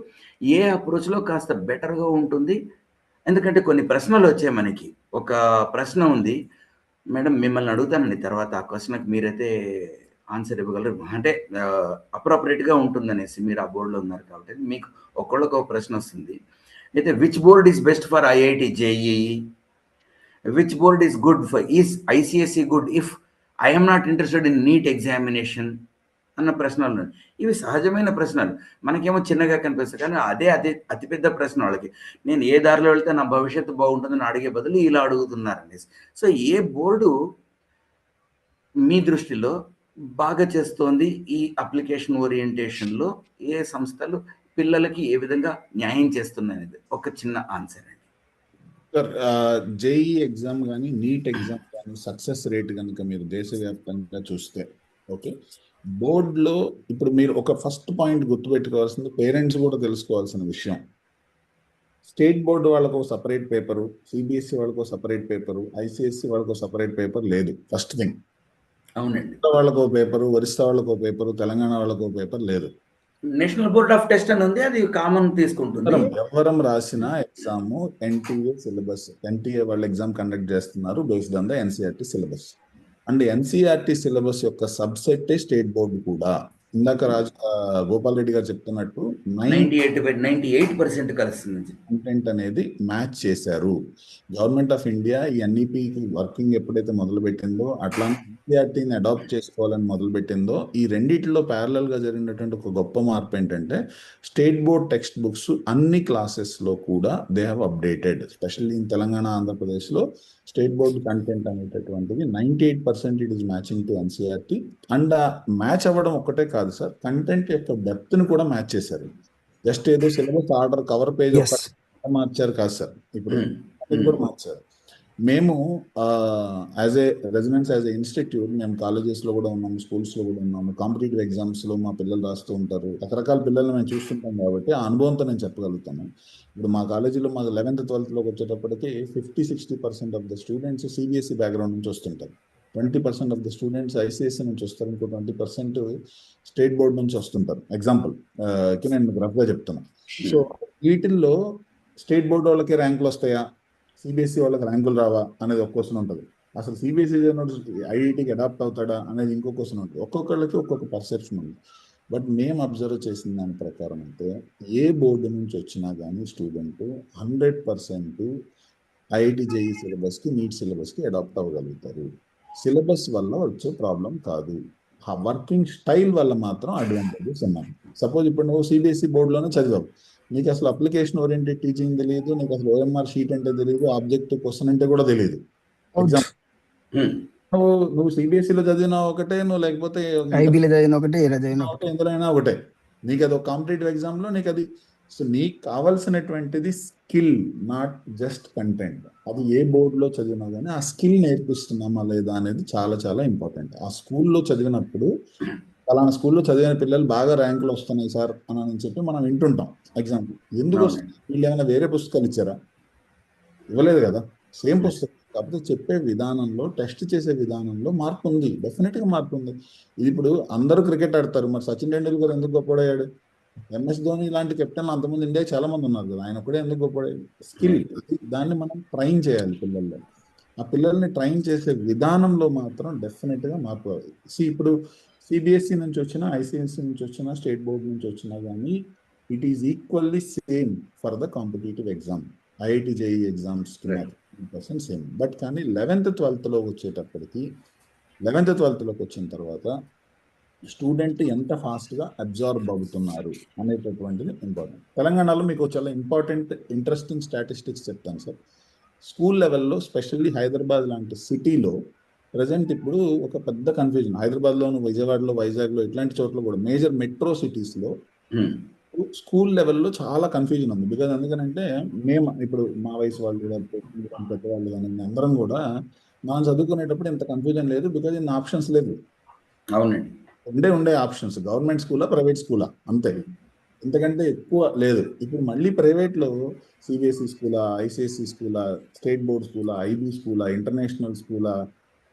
ఏ అప్రోచ్లో కాస్త బెటర్గా ఉంటుంది? ఎందుకంటే కొన్ని ప్రశ్నలు వచ్చాయి మనకి. ఒక ప్రశ్న ఉంది మేడం, మిమ్మల్ని అడుగుతానండి తర్వాత, ఆ క్వశ్చన్కి మీరైతే ఆన్సర్ ఇవ్వగలరు, అంటే అప్రోప్రియేట్గా ఉంటుందనేసి, మీరు ఆ బోర్డులో ఉన్నారు కాబట్టి. మీకు ఒక్కొక్కరికి ఒక ప్రశ్న వస్తుంది. అయితే which board is best for IIT JEE, which board is good for, is ICSE good if I M not interested in neat examination అన్న ప్రశ్నలు ఉన్నాయి. ఇవి సహజమైన ప్రశ్నలు, మనకేమో చిన్నగా కనిపిస్తాయి, కానీ అదే అతిపెద్ద ప్రశ్న వాళ్ళకి. నేను ఏ దారిలో వెళ్తే నా భవిష్యత్తు బాగుంటుందని అడిగే బదులు ఇలా అడుగుతున్నారనేసి. సో ఏ బోర్డు మీ దృష్టిలో బాగా చేస్తోంది ఈ అప్లికేషన్ ఓరియంటేషన్లో? ఏ సంస్థలు పిల్లలకి ఏ విధంగా న్యాయం చేస్తున్నాయనేది ఒక చిన్న ఆన్సర్ అండి. సార్, జేఈ ఎగ్జామ్ కానీ నీట్ ఎగ్జామ్ కానీ సక్సెస్ రేట్ కనుక మీరు దేశవ్యాప్తంగా చూస్తే, ఓకే, బోర్డులో ఇప్పుడు మీరు ఒక ఫస్ట్ పాయింట్ గుర్తుపెట్టుకోవాల్సింది, పేరెంట్స్ కూడా తెలుసుకోవాల్సిన విషయం, స్టేట్ బోర్డు వాళ్ళకు సపరేట్ పేపరు, సిబిఎస్ఈ వాళ్ళకు సపరేట్ పేపరు, ఐసిఎస్ఈ వాళ్ళకు సపరేట్ పేపర్ లేదు. First thing. అవునండి. వాళ్ళకు పేపరు, ఒరిస్సా వాళ్ళకు పేపరు, తెలంగాణ వాళ్ళకు పేపర్ లేదు. నేషనల్ బోర్డ్ ఆఫ్ టెస్ట్ అని ఉంది, అది కామన్ తీసుకుంటుంది. ఎవరం రాసిన ఎగ్జామ్ ఎన్టీఏ సిలబస్, ఎన్టీఏ వాళ్ళు ఎగ్జామ్ కండక్ట్ చేస్తున్నారు based on the NCERT syllabus. And NCERT syllabus యొక్క సబ్సెట్ స్టేట్ బోర్డు కూడా. ఇందాక గోపాల్ రెడ్డి గారు చెప్తున్నట్టు 98% కలుస్తుంది. కంటెంట్ అనేది మ్యాచ్ చేశారు. గవర్నమెంట్ ఆఫ్ ఇండియా ఈ ఎన్ఈపి వర్కింగ్ ఎప్పుడైతే మొదలుపెట్టిందో, అట్లా ఎన్సీఆర్టీని అడాప్ట్ చేసుకోవాలని మొదలుపెట్టిందో, ఈ రెండిటిలో ప్యారలల్ గా జరిగినటువంటి ఒక గొప్ప మార్పు ఏంటంటే, స్టేట్ బోర్డ్ టెక్స్ట్ బుక్స్ అన్ని క్లాసెస్ లో కూడా they have updated. Specially in Telangana, Andhra Pradesh లో స్టేట్ బోర్డ్ కంటెంట్ అనేటటువంటిది 98% it is matching to NCERT. And match అవ్వడం ఒక్కటే కాదు సార్, కంటెంట్ యొక్క డెప్త్ ని కూడా మ్యాచ్ చేశారు. జస్ట్ ఏదో సిలబస్ ఆర్డర్ కవర్ పేజ్ మార్చారు కాదు సార్, ఇప్పుడు కూడా మార్చారు. మేము as a residence, as a institute, మేము కాలేజెస్లో కూడా ఉన్నాము, స్కూల్స్లో కూడా ఉన్నాము, కాంపిటేటివ్ ఎగ్జామ్స్లో మా పిల్లలు రాస్తూ ఉంటారు, రకరకాల పిల్లల్ని మేము చూస్తుంటాం కాబట్టి ఆ అనుభవంతో నేను చెప్పగలుగుతాను. ఇప్పుడు మా కాలేజీలో మా 11th 12th వచ్చేటప్పటికి 50-60% of the students CBSE background నుంచి వస్తుంటారు, 20% ఆఫ్ ద స్టూడెంట్స్ ఐసిఎస్ఈ నుంచి వస్తారు, ఇంకో 20% స్టేట్ బోర్డ్ నుంచి వస్తుంటారు. ఎగ్జాంపుల్కి నేను మీకు రఫ్గా చెప్తున్నాను. సో వీటిల్లో స్టేట్ బోర్డు వాళ్ళకి ర్యాంకులు వస్తాయా, సిబిఎస్ఈ వాళ్ళకి ర్యాంకులు రావా అనేది ఒక క్వశ్చన్ ఉంటుంది. అసలు సిబిఎస్ఈ ఐఐటికి అడాప్ట్ అవుతాడా అనేది ఇంకో క్వశ్చన్ ఉంటుంది. ఒక్కొక్కళ్ళకి ఒక్కొక్క పర్సెప్షన్ ఉంది. బట్ మేము అబ్జర్వ్ చేసిన దాని ప్రకారం అయితే, ఏ బోర్డు నుంచి వచ్చినా కానీ స్టూడెంట్ 100% ఐఐటి జేఈ సిలబస్కి, నీట్ సిలబస్కి అడాప్ట్ అవ్వగలుగుతారు. సిలబస్ వల్ల వచ్చే ప్రాబ్లం కాదు, ఆ వర్కింగ్ స్టైల్ వల్ల మాత్రం అడ్వాంటేజెస్ ఉన్నాయి. సపోజ్ ఇప్పుడు నువ్వు సిబిఎస్ఈ బోర్డులోనే చదివావు, నీకు అసలు అప్లికేషన్ ఓరియంటెడ్ టీచింగ్ తెలియదు, నీకు అసలు ఓఎంఆర్ షీట్ అంటే తెలియదు, ఆబ్జెక్టివ్ క్వశ్చన్ అంటే కూడా తెలియదు. ఎగ్జాంపుల్, నువ్వు సిబిఎస్ఈలో చదివినా ఒకటే, నువ్వు లేకపోతే ఎందులోనైనా ఒకటే, నీకు అది ఒక కాంపిటేటివ్ ఎగ్జామ్లో నీకు అది. సో నీకు కావాల్సినటువంటిది స్కిల్, నాట్ జస్ట్ కంటెంట్. అది ఏ బోర్డులో చదివినా కానీ ఆ స్కిల్ నేర్పిస్తున్నామా లేదా అనేది చాలా చాలా ఇంపార్టెంట్. ఆ స్కూల్లో చదివినప్పుడు అలాంటి స్కూల్లో చదివిన పిల్లలు బాగా ర్యాంకులు వస్తున్నాయి సార్ అని చెప్పి మనం వింటుంటాం. ఎగ్జాంపుల్, ఎందుకు వస్తుంది? వీళ్ళు ఏమైనా వేరే పుస్తకాలు ఇచ్చారా? ఇవ్వలేదు కదా, సేమ్ పుస్తకం. కాకపోతే చెప్పే విధానంలో, టెస్ట్ చేసే విధానంలో మార్పు ఉంది, డెఫినెట్గా మార్పు ఉంది. ఇది ఇప్పుడు అందరూ క్రికెట్ ఆడతారు, మరి సచిన్ టెండూల్కర్ ఎందుకు గొప్పడయ్యాడు? ఎంఎస్ ధోని లాంటి కెప్టెన్లు అంతమంది ఇండియా చాలా మంది ఉన్నారు కదా, ఆయన కూడా ఎందుకు గొప్పడయ్యాడు? స్కిల్. దాన్ని మనం ట్రైన్ చేయాలి పిల్లల్లో. ఆ పిల్లల్ని ట్రైన్ చేసే విధానంలో మాత్రం డెఫినెట్గా మార్పు. ఇప్పుడు సిబిఎస్ఈ నుంచి వచ్చినా, ఐసిఎస్ఈ నుంచి వచ్చినా, స్టేట్ బోర్డు నుంచి వచ్చినా కానీ it is equally same for the competitive exam. IIT JEE exams 100% same. But కానీ 11th 12th వచ్చేటప్పటికి, 11th 12th వచ్చిన తర్వాత స్టూడెంట్ ఎంత ఫాస్ట్గా అబ్జార్బ్ అవుతున్నారు అనేటటువంటిది ఇంపార్టెంట్. తెలంగాణలో మీకు చాలా ఇంపార్టెంట్ ఇంట్రెస్టింగ్ స్టాటిస్టిక్స్ చెప్తాను సార్. స్కూల్ లెవెల్లో స్పెషల్లీ హైదరాబాద్ లాంటి సిటీలో ప్రజెంట్ ఇప్పుడు ఒక పెద్ద కన్ఫ్యూజన్. హైదరాబాద్లోను, విజయవాడలో, వైజాగ్లో ఇట్లాంటి చోట్ల కూడా మేజర్ మెట్రో సిటీస్లో స్కూల్ లెవెల్లో చాలా కన్ఫ్యూజన్ ఉంది. బికాజ్ ఎందుకనంటే మేము ఇప్పుడు మా వయసు వాళ్ళు కూడా, పెద్దవాళ్ళు కానీ అందరం కూడా మనం చదువుకునేటప్పుడు ఇంత కన్ఫ్యూజన్ లేదు. బికాజ్ ఇన్ని ఆప్షన్స్ లేదు. అవునండి. ఉండే ఆప్షన్స్ గవర్నమెంట్ స్కూలా, ప్రైవేట్ స్కూలా, అంతే. ఇంతకంటే ఎక్కువ లేదు. ఇప్పుడు మళ్ళీ ప్రైవేట్లో సిబిఎస్ఈ స్కూలా, ఐసిఎస్ఈ స్కూలా, స్టేట్ బోర్డ్ స్కూలా, ఐబీ స్కూలా, ఇంటర్నేషనల్ స్కూలా,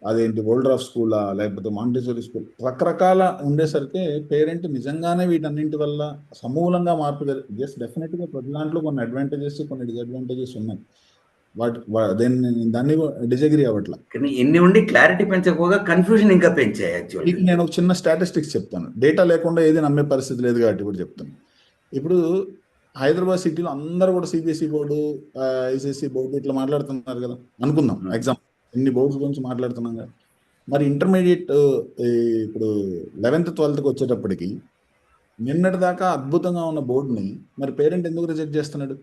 అదేంటి వరల్డ్ ఆఫ్ స్కూలా, లేకపోతే మాంటెసరీ స్కూల్, రకరకాల ఉండేసరికి పేరెంట్ నిజంగానే వీటన్నింటి వల్ల సమూలంగా మార్పు జస్ట్ డెఫినెట్గా ప్రతి దాంట్లో కొన్ని అడ్వాంటేజెస్, కొన్ని డిసడ్వాంటేజెస్ ఉన్నాయి. దాన్ని డిజగ్రీ అవ్వట్లా. కానీ ఎన్ని ఉండి క్లారిటీ పెంచకపోగా కన్ఫ్యూజన్ ఇంకా పెంచాయి. యాక్చువల్లీ నేను ఒక చిన్న స్టాటిస్టిక్స్ చెప్తాను. డేటా లేకుండా ఏది నమ్మే పరిస్థితి లేదు కాబట్టి ఇప్పుడు చెప్తాను. ఇప్పుడు హైదరాబాద్ సిటీలో అందరూ కూడా సిబిఎస్ఈ బోర్డు, ఐసిఎస్ఈ బోర్డు ఇట్లా మాట్లాడుతున్నారు కదా అనుకుందాం. ఎగ్జాంపుల్ ఇన్ని బోర్డ్స్ గురించి మాట్లాడుతున్నాం కదా. మరి ఇంటర్మీడియట్ ఇప్పుడు 11th 12th వచ్చేటప్పటికి నిన్నటి దాకా అద్భుతంగా ఉన్న బోర్డుని మరి పేరెంట్ ఎందుకు రిజెక్ట్ చేస్తున్నాడు?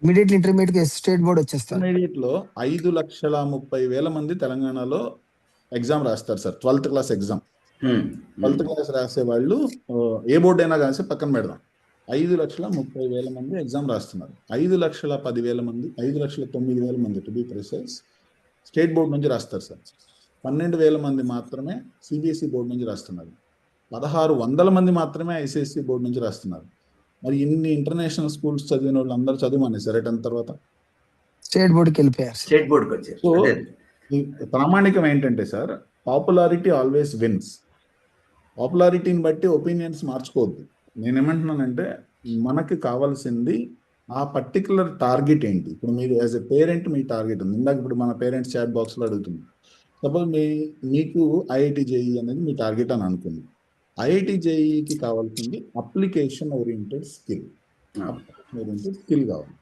ఇమీడియట్లీ ఇంటర్మీడియట్ స్టేట్ బోర్డ్ వచ్చేస్తారు. ఇంటర్మీడియట్ లో 5,30,30,000 మంది తెలంగాణలో ఎగ్జామ్ రాస్తారు sir. 12th class exam. 12th class రాసే వాళ్ళు ఏ బోర్డు అయినా కానీ పక్కన పెడదాం. 5,30,30,000 మంది ఎగ్జామ్ రాస్తున్నారు. 5,10,000 మంది, 5,09,000 మంది to be precise state board నుంచి రాస్తారు సార్. 12,000 మంది మాత్రమే సిబిఎస్ఈ బోర్డు నుంచి రాస్తున్నారు. 1,600 మంది మాత్రమే ఐసిఎస్ఈ బోర్డు నుంచి రాస్తున్నారు. మరి ఇన్ని ఇంటర్నేషనల్ స్కూల్స్ చదివిన వాళ్ళు అందరూ చదువుమని సరే 10th తర్వాత స్టేట్ బోర్డుకి వెళ్ళిపోయారు. స్టేట్ బోర్డుకి వచ్చారు. సో ఈ ప్రామాణికం ఏంటంటే సార్, పాపులారిటీ ఆల్వేస్ విన్స్. పాపులారిటీని బట్టి ఒపీనియన్స్ మార్చుకోవద్దు. నేనేమంటున్నానంటే మనకి కావాల్సింది ఆ పర్టికులర్ టార్గెట్ ఏంటి. ఇప్పుడు మీరు as a parent me target ఉంది. ఇందాక ఇప్పుడు మన పేరెంట్స్ చాట్ బాక్స్లో అడుగుతుంది. సపోజ్ మీకు ఐఐటి జేఈ అనేది మీ టార్గెట్ అని అనుకుంది. ఐఐటి జేఈకి కావాల్సింది అప్లికేషన్ ఓరియంటెడ్ స్కిల్. స్కిల్ కావాలి.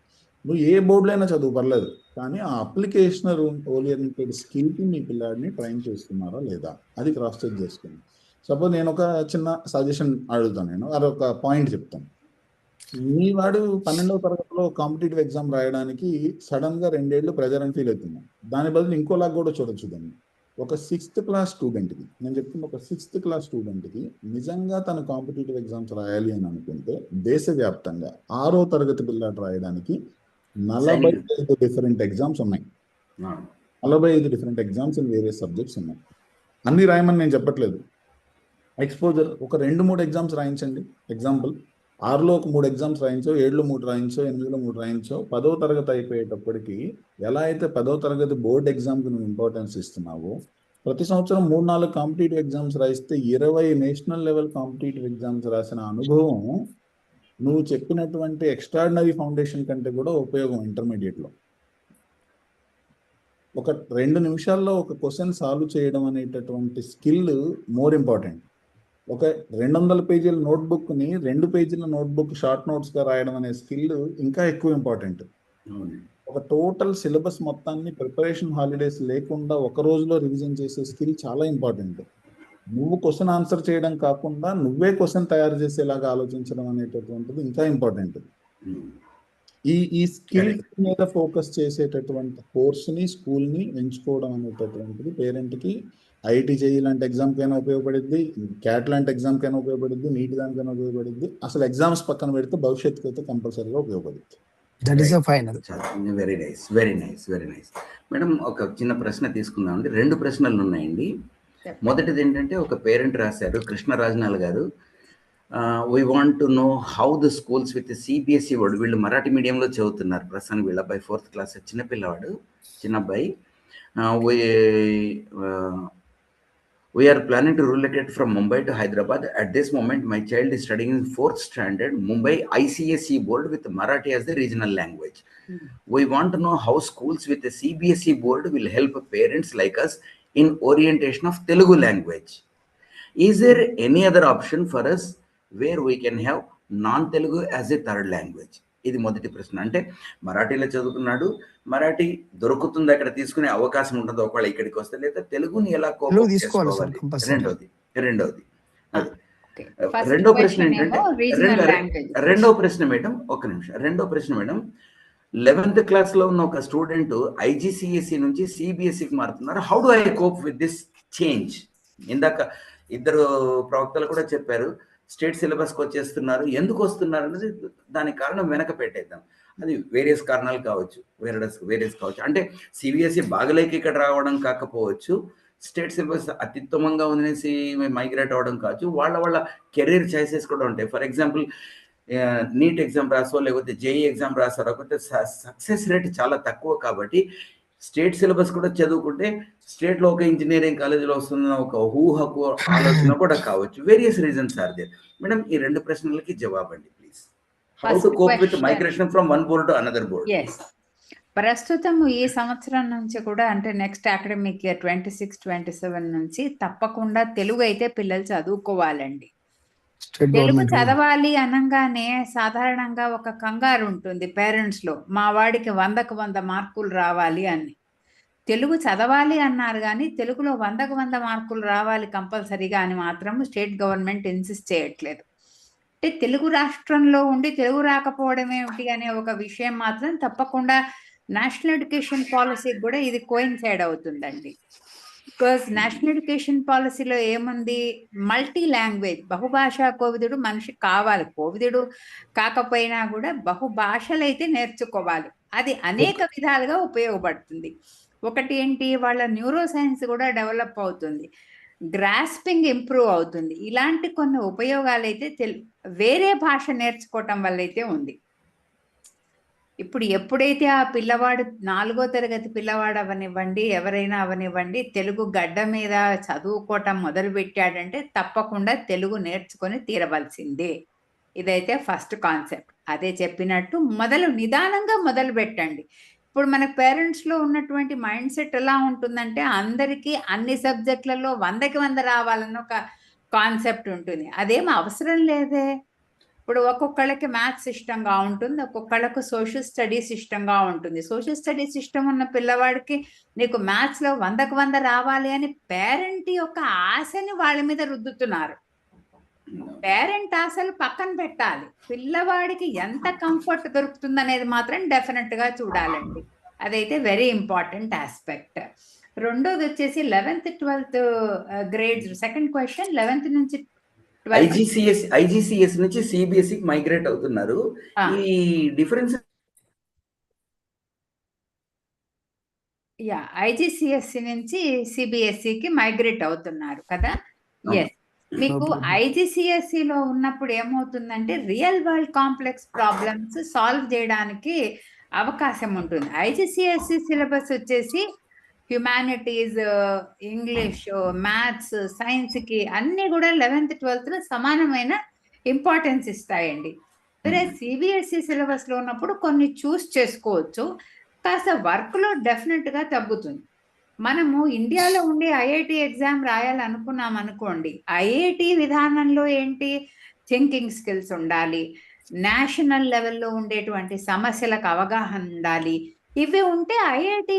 నువ్వు ఏ బోర్డులో అయినా చదువు పర్లేదు, కానీ ఆ అప్లికేషన్ ఓరియంటెడ్ స్కిల్కి మీ పిల్లాడిని ట్రైన్ చేస్తున్నారా లేదా అది క్రాస్ చెక్ చేసుకుని. సపోజ్ నేను ఒక చిన్న సజెషన్ అడుగుతాను. నేను అదొక పాయింట్ చెప్తాను. మీ వాడు 12వ తరగతిలో కాంపిటేటివ్ ఎగ్జామ్ రాయడానికి సడన్గా 2 ఏళ్ళు ప్రెజర్ అని ఫీల్ అవుతున్నాం. దాని బదులు ఇంకోలాగా కూడా చూడొచ్చు దాన్ని. ఒక 6th క్లాస్ స్టూడెంట్కి, నేను చెప్తున్న ఒక 6th క్లాస్ స్టూడెంట్కి నిజంగా తను కాంపిటేటివ్ ఎగ్జామ్స్ రాయాలి అని అనుకుంటే దేశవ్యాప్తంగా 6వ తరగతి పిల్లాడు రాయడానికి 45 డిఫరెంట్ ఎగ్జామ్స్ ఉన్నాయి. 45 different exams in various subjects ఉన్నాయి. అన్ని రాయమని నేను చెప్పట్లేదు. ఎక్స్పోజర్ ఒక 2-3 ఎగ్జామ్స్ రాయించండి. ఎగ్జాంపుల్ 6లో ఒక 3 ఎగ్జామ్స్ రాయించో, 7లో 3 రాయించో, 8లో 3 రాయించో, 10వ తరగతి అయిపోయేటప్పటికి ఎలా అయితే 10వ తరగతి బోర్డు ఎగ్జామ్కి నువ్వు ఇంపార్టెన్స్ ఇస్తున్నావో, ప్రతి సంవత్సరం 3-4 కాంపిటేటివ్ ఎగ్జామ్స్ రాయిస్తే 20 నేషనల్ లెవెల్ కాంపిటేటివ్ ఎగ్జామ్స్ రాసిన అనుభవం నువ్వు చెప్పినటువంటి ఎక్స్ట్రాడినరీ ఫౌండేషన్ కంటే కూడా ఉపయోగం ఇంటర్మీడియట్లో. ఒక 2 నిమిషాల్లో ఒక క్వశ్చన్ సాల్వ్ చేయడం అనేటటువంటి స్కిల్ మోర్ ఇంపార్టెంట్. ఒక 200 పేజీల నోట్బుక్ని 2 పేజీల నోట్బుక్ షార్ట్ నోట్స్గా రాయడం అనే స్కిల్ ఇంకా ఎక్కువ ఇంపార్టెంట్. ఒక టోటల్ సిలబస్ మొత్తాన్ని ప్రిపరేషన్ హాలిడేస్ లేకుండా ఒక రోజులో రివిజన్ చేసే స్కిల్ చాలా ఇంపార్టెంట్. నువ్వు క్వశ్చన్ ఆన్సర్ చేయడం కాకుండా నువ్వే క్వశ్చన్ తయారు చేసేలాగా ఆలోచించడం అనేటటువంటిది ఇంకా ఇంపార్టెంట్. ఈ స్కిల్ మీద ఫోకస్ చేసేటటువంటి కోర్సుని, స్కూల్ని ఎంచుకోవడం అనేటటువంటిది పేరెంట్కి ఐఐటి జేఈ లాంటి ఎగ్జామ్కైనా ఉపయోగపడుద్ది, క్యాట్ లాంటి ఎగ్జామ్కైనా ఉపయోగపడుద్ది, నీట్ దానికైనా ఉపయోగపడుద్ది. అసలు ఎగ్జామ్స్ పక్కన పెడితే భవిష్యత్తుకి అయితే కంపల్సరీగా ఉపయోగపడుద్ది. That is final. Very nice, very nice, very nice. Madam, ఒక చిన్న ప్రశ్న తీసుకుందామండి. 2 ప్రశ్నలు ఉన్నాయండి. మొదటిది ఏంటంటే ఒక పేరెంట్ రాశారు, కృష్ణరాజనాల్ గారు. We want to know how the schools with CBSE word. వీళ్ళు మరాఠీ మీడియంలో చదువుతున్నారు ప్రస్తుతానికి. వీళ్ళ అబ్బాయి 4th క్లాస్, చిన్నపిల్లవాడు, చిన్న అబ్బాయి. We are planning to relocate from Mumbai to Hyderabad. At this moment, my child is studying in 4th standard, Mumbai ICSE board with Marathi as the regional language. We want to know how schools with the CBSE board will help parents like us in orientation of Telugu language. Is there any other option for us where we can have non-Telugu as a third language? ఇది మొదటి ప్రశ్న. అంటే మరాఠీలో చదువుకున్నాడు, మరాఠీ దొరుకుతుంది అక్కడ, తీసుకునే అవకాశం ఉంటుంది ఒకవేళ ఇక్కడికి వస్తే, లేదా తెలుగుని ఎలా కోపం చేసుకోవాలి. రెండవది రెండో ప్రశ్న ఏంటంటే రెండో ప్రశ్న మేడం, ఒక్క నిమిషం. రెండో ప్రశ్న మేడం, 11th క్లాస్ లో ఉన్న ఒక స్టూడెంట్ ఐజిసిఎస్సి నుంచి సిబిఎస్ఈకి మారుతున్నారు. How do I cope with this change? ఇందాక ఇద్దరు ప్రవక్తలు కూడా చెప్పారు, స్టేట్ సిలబస్కి వచ్చేస్తున్నారు. ఎందుకు వస్తున్నారు అనేది దానికి కారణం వెనక పెట్టేద్దాం. అది వేరియస్ కారణాలు కావచ్చు, వేరియస్ కావచ్చు. అంటే సిబిఎస్ఈ బాగలేక ఇక్కడ రావడం కాకపోవచ్చు, స్టేట్ సిలబస్ అత్యుత్తమంగా ఉందనేసి మైగ్రేట్ అవ్వడం కావచ్చు. వాళ్ళ కెరీర్ చాయిసెస్ కూడా ఉంటాయి. For example NEET exam Raso లేకపోతే జేఈ ఎగ్జామ్ రాసో లేకపోతే సక్సెస్ రేట్ చాలా తక్కువ కాబట్టి స్టేట్ సిలబస్ కూడా చదువుకుంటే స్టేట్లో ఒక ఇంజనీరింగ్ కాలేజీలో వస్తున్న ఒక ఊహకు ఆలోచన కూడా కావచ్చు. Various reasons are there. Madam, ఈ రెండు ప్రశ్నలకి జవాబండి please. How to cope with migration from one board to another board? ప్రస్తుతం ఈ సంవత్సరం నుంచి కూడా, అంటే నెక్స్ట్ అకాడమిక్ ఇయర్ 26-27 నుంచి తప్పకుండా తెలుగు అయితే పిల్లలు చదువుకోవాలండి. తెలుగు చదవాలి అనగానే సాధారణంగా ఒక కంగారు ఉంటుంది పేరెంట్స్ లో, మా వాడికి 100కు 100 మార్కులు రావాలి అని. తెలుగు చదవాలి అన్నారు కానీ తెలుగులో 100కు 100 మార్కులు రావాలి కంపల్సరీగా అని మాత్రం స్టేట్ గవర్నమెంట్ ఇన్సిస్ట్ చేయట్లేదు. అంటే తెలుగు రాష్ట్రంలో ఉండి తెలుగు రాకపోవడం ఏమిటి అనే ఒక విషయం మాత్రం తప్పకుండా నేషనల్ ఎడ్యుకేషన్ పాలసీకి కూడా ఇది కోయిన్సైడ్ అవుతుందండి. బికాజ్ నేషనల్ ఎడ్యుకేషన్ పాలసీలో ఏముంది, మల్టీ లాంగ్వేజ్, బహుభాషా కోవిదుడు మనిషి కావాలి. కోవిదుడు కాకపోయినా కూడా బహుభాషలు అయితే నేర్చుకోవాలి. అది అనేక విధాలుగా ఉపయోగపడుతుంది. ఒకటి ఏంటి, వాళ్ళ న్యూరో సైన్స్ కూడా డెవలప్ అవుతుంది, గ్రాస్పింగ్ ఇంప్రూవ్ అవుతుంది. ఇలాంటి కొన్ని ఉపయోగాలు అయితే వేరే భాష నేర్చుకోవటం వల్ల అయితే ఉంది. ఇప్పుడు ఎప్పుడైతే ఆ పిల్లవాడు 4వ తరగతి పిల్లవాడు అవనివ్వండి, ఎవరైనా అవనివ్వండి, తెలుగు గడ్డ మీద చదువుకోవటం మొదలు పెట్టాడంటే తప్పకుండా తెలుగు నేర్చుకొని తీరవలసిందే. ఇదైతే ఫస్ట్ కాన్సెప్ట్. అదే చెప్పినట్టు నిదానంగా మొదలు పెట్టండి. ఇప్పుడు మన పేరెంట్స్లో ఉన్నటువంటి మైండ్ సెట్ ఎలా ఉంటుందంటే, అందరికీ అన్ని సబ్జెక్టులలో 100కి 100 రావాలన్న ఒక కాన్సెప్ట్ ఉంటుంది. అదేం అవసరం లేదే. ఇప్పుడు ఒక్కొక్కళ్ళకి మ్యాథ్స్ ఇష్టంగా ఉంటుంది, ఒక్కొక్కళ్ళకు సోషల్ స్టడీస్ ఇష్టంగా ఉంటుంది. సోషల్ స్టడీస్ ఇష్టం ఉన్న పిల్లవాడికి నీకు మ్యాథ్స్లో 100కు 100 రావాలి అని పేరెంట్ యొక్క ఆశని వాళ్ళ మీద రుద్దుతున్నారు. పేరెంట్ ఆశలు పక్కన పెట్టాలి. పిల్లవాడికి ఎంత కంఫర్ట్ దొరుకుతుంది అనేది మాత్రం డెఫినెట్గా చూడాలండి. అదైతే వెరీ ఇంపార్టెంట్ ఆస్పెక్ట్. రెండోది వచ్చేసి 11th 12th grades. Second question, 11th నుంచి ఐజిసిఎస్ నుంచి సిబిఎస్ఈకి మైగ్రేట్ అవుతున్నారు. ఈ డిఫరెన్స్ ఐజిసిఎస్సి నుంచి సిబిఎస్ఈకి మైగ్రేట్ అవుతున్నారు కదా. ఎస్, మీకు ఐజిసిఎస్సిలో ఉన్నప్పుడు ఏమవుతుందంటే real world complex problems solve చేయడానికి అవకాశం ఉంటుంది. ఐజిసిఎస్సి సిలబస్ వచ్చేసి హ్యుమానిటీస్, ఇంగ్లీష్, మ్యాథ్స్, సైన్స్కి అన్నీ కూడా 11th 12th సమానమైన ఇంపార్టెన్స్ ఇస్తాయండి. సరే, సిబిఎస్ఈ సిలబస్లో ఉన్నప్పుడు కొన్ని చూస్ చేసుకోవచ్చు. కాస్త వర్క్లో డెఫినెట్గా తగ్గుతుంది. మనము ఇండియాలో ఉండే ఐఐటి ఎగ్జామ్ రాయాలనుకున్నాం అనుకోండి, ఐఐటి విధానంలో ఏంటి, థింకింగ్ స్కిల్స్ ఉండాలి, నేషనల్ లెవెల్లో ఉండేటువంటి సమస్యలకు అవగాహన ఉండాలి. ఇవి ఉంటే ఐఐటి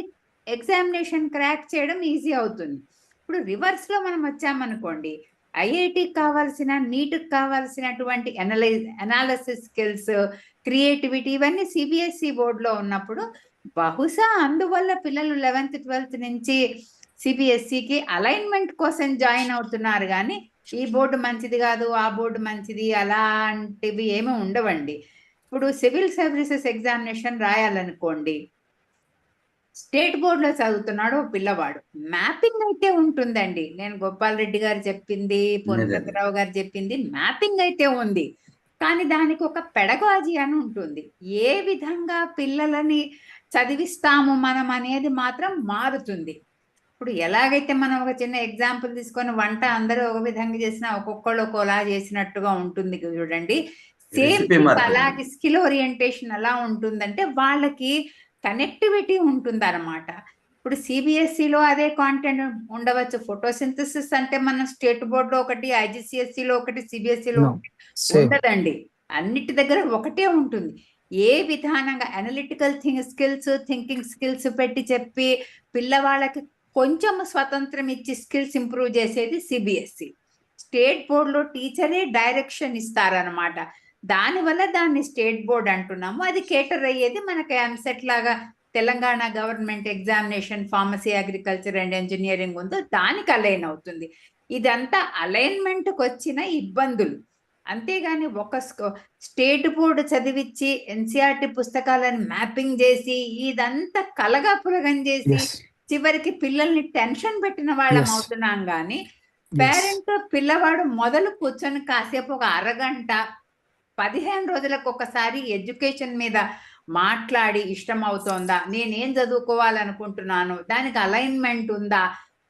ఎగ్జామినేషన్ క్రాక్ చేయడం ఈజీ అవుతుంది. ఇప్పుడు రివర్స్లో మనం వచ్చామనుకోండి, ఐఐటికి కావాల్సిన, నీట్కి కావాల్సినటువంటి అనాలిసిస్ స్కిల్స్, క్రియేటివిటీ ఇవన్నీ సిబిఎస్ఈ బోర్డులో ఉన్నప్పుడు బహుశా అందువల్ల పిల్లలు 11th 12th నుంచి సిబిఎస్ఈకి అలైన్మెంట్ కోసం జాయిన్ అవుతున్నారు. కానీ ఈ బోర్డు మంచిది కాదు, ఆ బోర్డు మంచిది, అలాంటివి ఏమీ ఉండవండి. ఇప్పుడు సివిల్ సర్వీసెస్ ఎగ్జామినేషన్ రాయాలనుకోండి, స్టేట్ బోర్డులో చదువుతున్నాడు పిల్లవాడు, మ్యాపింగ్ అయితే ఉంటుందండి. నేను గోపాల్ రెడ్డి గారు చెప్పింది, పూర్ణచంద్రరావు గారు చెప్పింది, మ్యాపింగ్ అయితే ఉంది. కానీ దానికి ఒక పెడగాజీ అని ఉంటుంది. ఏ విధంగా పిల్లలని చదివిస్తాము మనం అనేది మాత్రం మారుతుంది. ఇప్పుడు ఎలాగైతే మనం ఒక చిన్న ఎగ్జాంపుల్ తీసుకొని వంట అందరూ ఒక విధంగా చేసినా ఒక్కొక్కళ్ళు ఒకలా చేసినట్టుగా ఉంటుంది చూడండి. సేమ్ అలాగే స్కిల్ ఓరియంటేషన్ ఎలా ఉంటుందంటే వాళ్ళకి కనెక్టివిటీ ఉంటుంది అన్నమాట. ఇప్పుడు సిబిఎస్ఈలో అదే కాంటెంట్ ఉండవచ్చు. ఫోటోసింథసిస్ అంటే మన స్టేట్ బోర్డులో ఒకటి, ఐజిసిఎస్ఈలో ఒకటి, సిబిఎస్ఈలో ఉండదండి. అన్నిటి దగ్గర ఒకటే ఉంటుంది. ఏ విధానంగా అనలిటికల్ స్కిల్స్, థింకింగ్ స్కిల్స్ పెట్టి చెప్పి పిల్లవాళ్ళకి కొంచెం స్వతంత్రం ఇచ్చి స్కిల్స్ ఇంప్రూవ్ చేసేది సిబిఎస్ఈ. స్టేట్ బోర్డులో టీచరే డైరెక్షన్ ఇస్తారనమాట. దానివల్ల దాన్ని స్టేట్ బోర్డ్ అంటున్నాము. అది కేటర్ అయ్యేది మనకి ఎంసెట్ లాగా Telangana government examination pharmacy, agriculture and engineering ఉందో దానికి అలైన్ అవుతుంది. ఇదంతా అలైన్మెంట్కి వచ్చిన ఇబ్బందులు. అంతేగాని ఒక స్టేట్ బోర్డు చదివించి ఎన్సీఆర్టీ పుస్తకాలను మ్యాపింగ్ చేసి ఇదంతా కలగాపులగం చేసి చివరికి పిల్లల్ని టెన్షన్ పెట్టిన వాళ్ళం అవుతున్నాం. కానీ పేరెంట్ పిల్లవాడు మొదలు కూర్చొని కాసేపు ఒక అరగంట 15 రోజులకు ఒకసారి ఎడ్యుకేషన్ మీద మాట్లాడి ఇష్టం అవుతోందా, నేనేం చదువుకోవాలనుకుంటున్నాను, దానికి అలైన్మెంట్ ఉందా,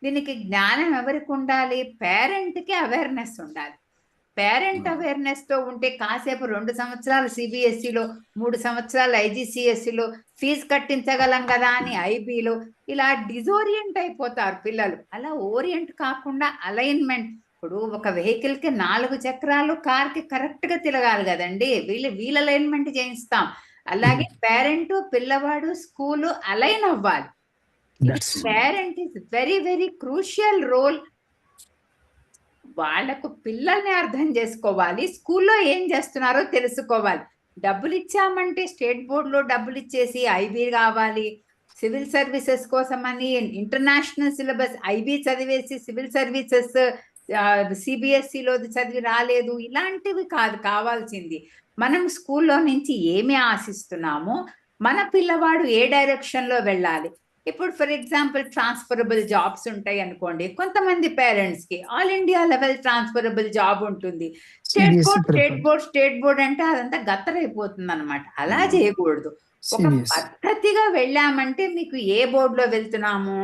దీనికి జ్ఞానం ఎవరికి ఉండాలి? పేరెంట్కి అవేర్నెస్ ఉండాలి. పేరెంట్ అవేర్నెస్ తో ఉంటే కాసేపు 2 సంవత్సరాలు సిబిఎస్ఈలో, 3 సంవత్సరాలు ఐజిసిఎస్ఈలో ఫీజు కట్టించగలం కదా అని ఐబీలో ఇలా డిజోరియంట్ అయిపోతారు పిల్లలు. అలా ఓరియంట్ కాకుండా అలైన్మెంట్. ఇప్పుడు ఒక వెహికల్ కి 4 చక్రాలు, కార్ కి కరెక్ట్ గా తిరగాలి కదండి. వీల్ అలైన్మెంట్ చేయిస్తాం. అలాగే పేరెంట్, పిల్లవాడు, స్కూలు అలైన్ అవ్వాలి. Parent is very very crucial role. వాళ్లకు పిల్లల్ని అర్థం చేసుకోవాలి, స్కూల్లో ఏం చేస్తున్నారో తెలుసుకోవాలి. డబ్బులు ఇచ్చామంటే స్టేట్ బోర్డులో డబ్బులు ఇచ్చేసి ఐబీ కావాలి, సివిల్ సర్వీసెస్ కోసం అని ఇంటర్నేషనల్ సిలబస్ ఐబీ చదివేసి సివిల్ సర్వీసెస్ సిబిఎస్ఈలో చదివి రాలేదు, ఇలాంటివి కాదు కావాల్సింది. మనం స్కూల్లో నుంచి ఏమి ఆశిస్తున్నామో, మన పిల్లవాడు ఏ డైరెక్షన్ లో వెళ్ళాలి. ఇప్పుడు ఫర్ ఎగ్జాంపుల్ ట్రాన్స్ఫరబుల్ జాబ్స్ ఉంటాయి అనుకోండి, కొంతమంది పేరెంట్స్ కి all India level transferable job ఉంటుంది. స్టేట్ బోర్డ్ అంటే అదంతా గత్తరైపోతుంది అనమాట. అలా చేయకూడదు. ఒక పద్ధతిగా వెళ్ళామంటే మీకు ఏ బోర్డులో వెళ్తున్నాము,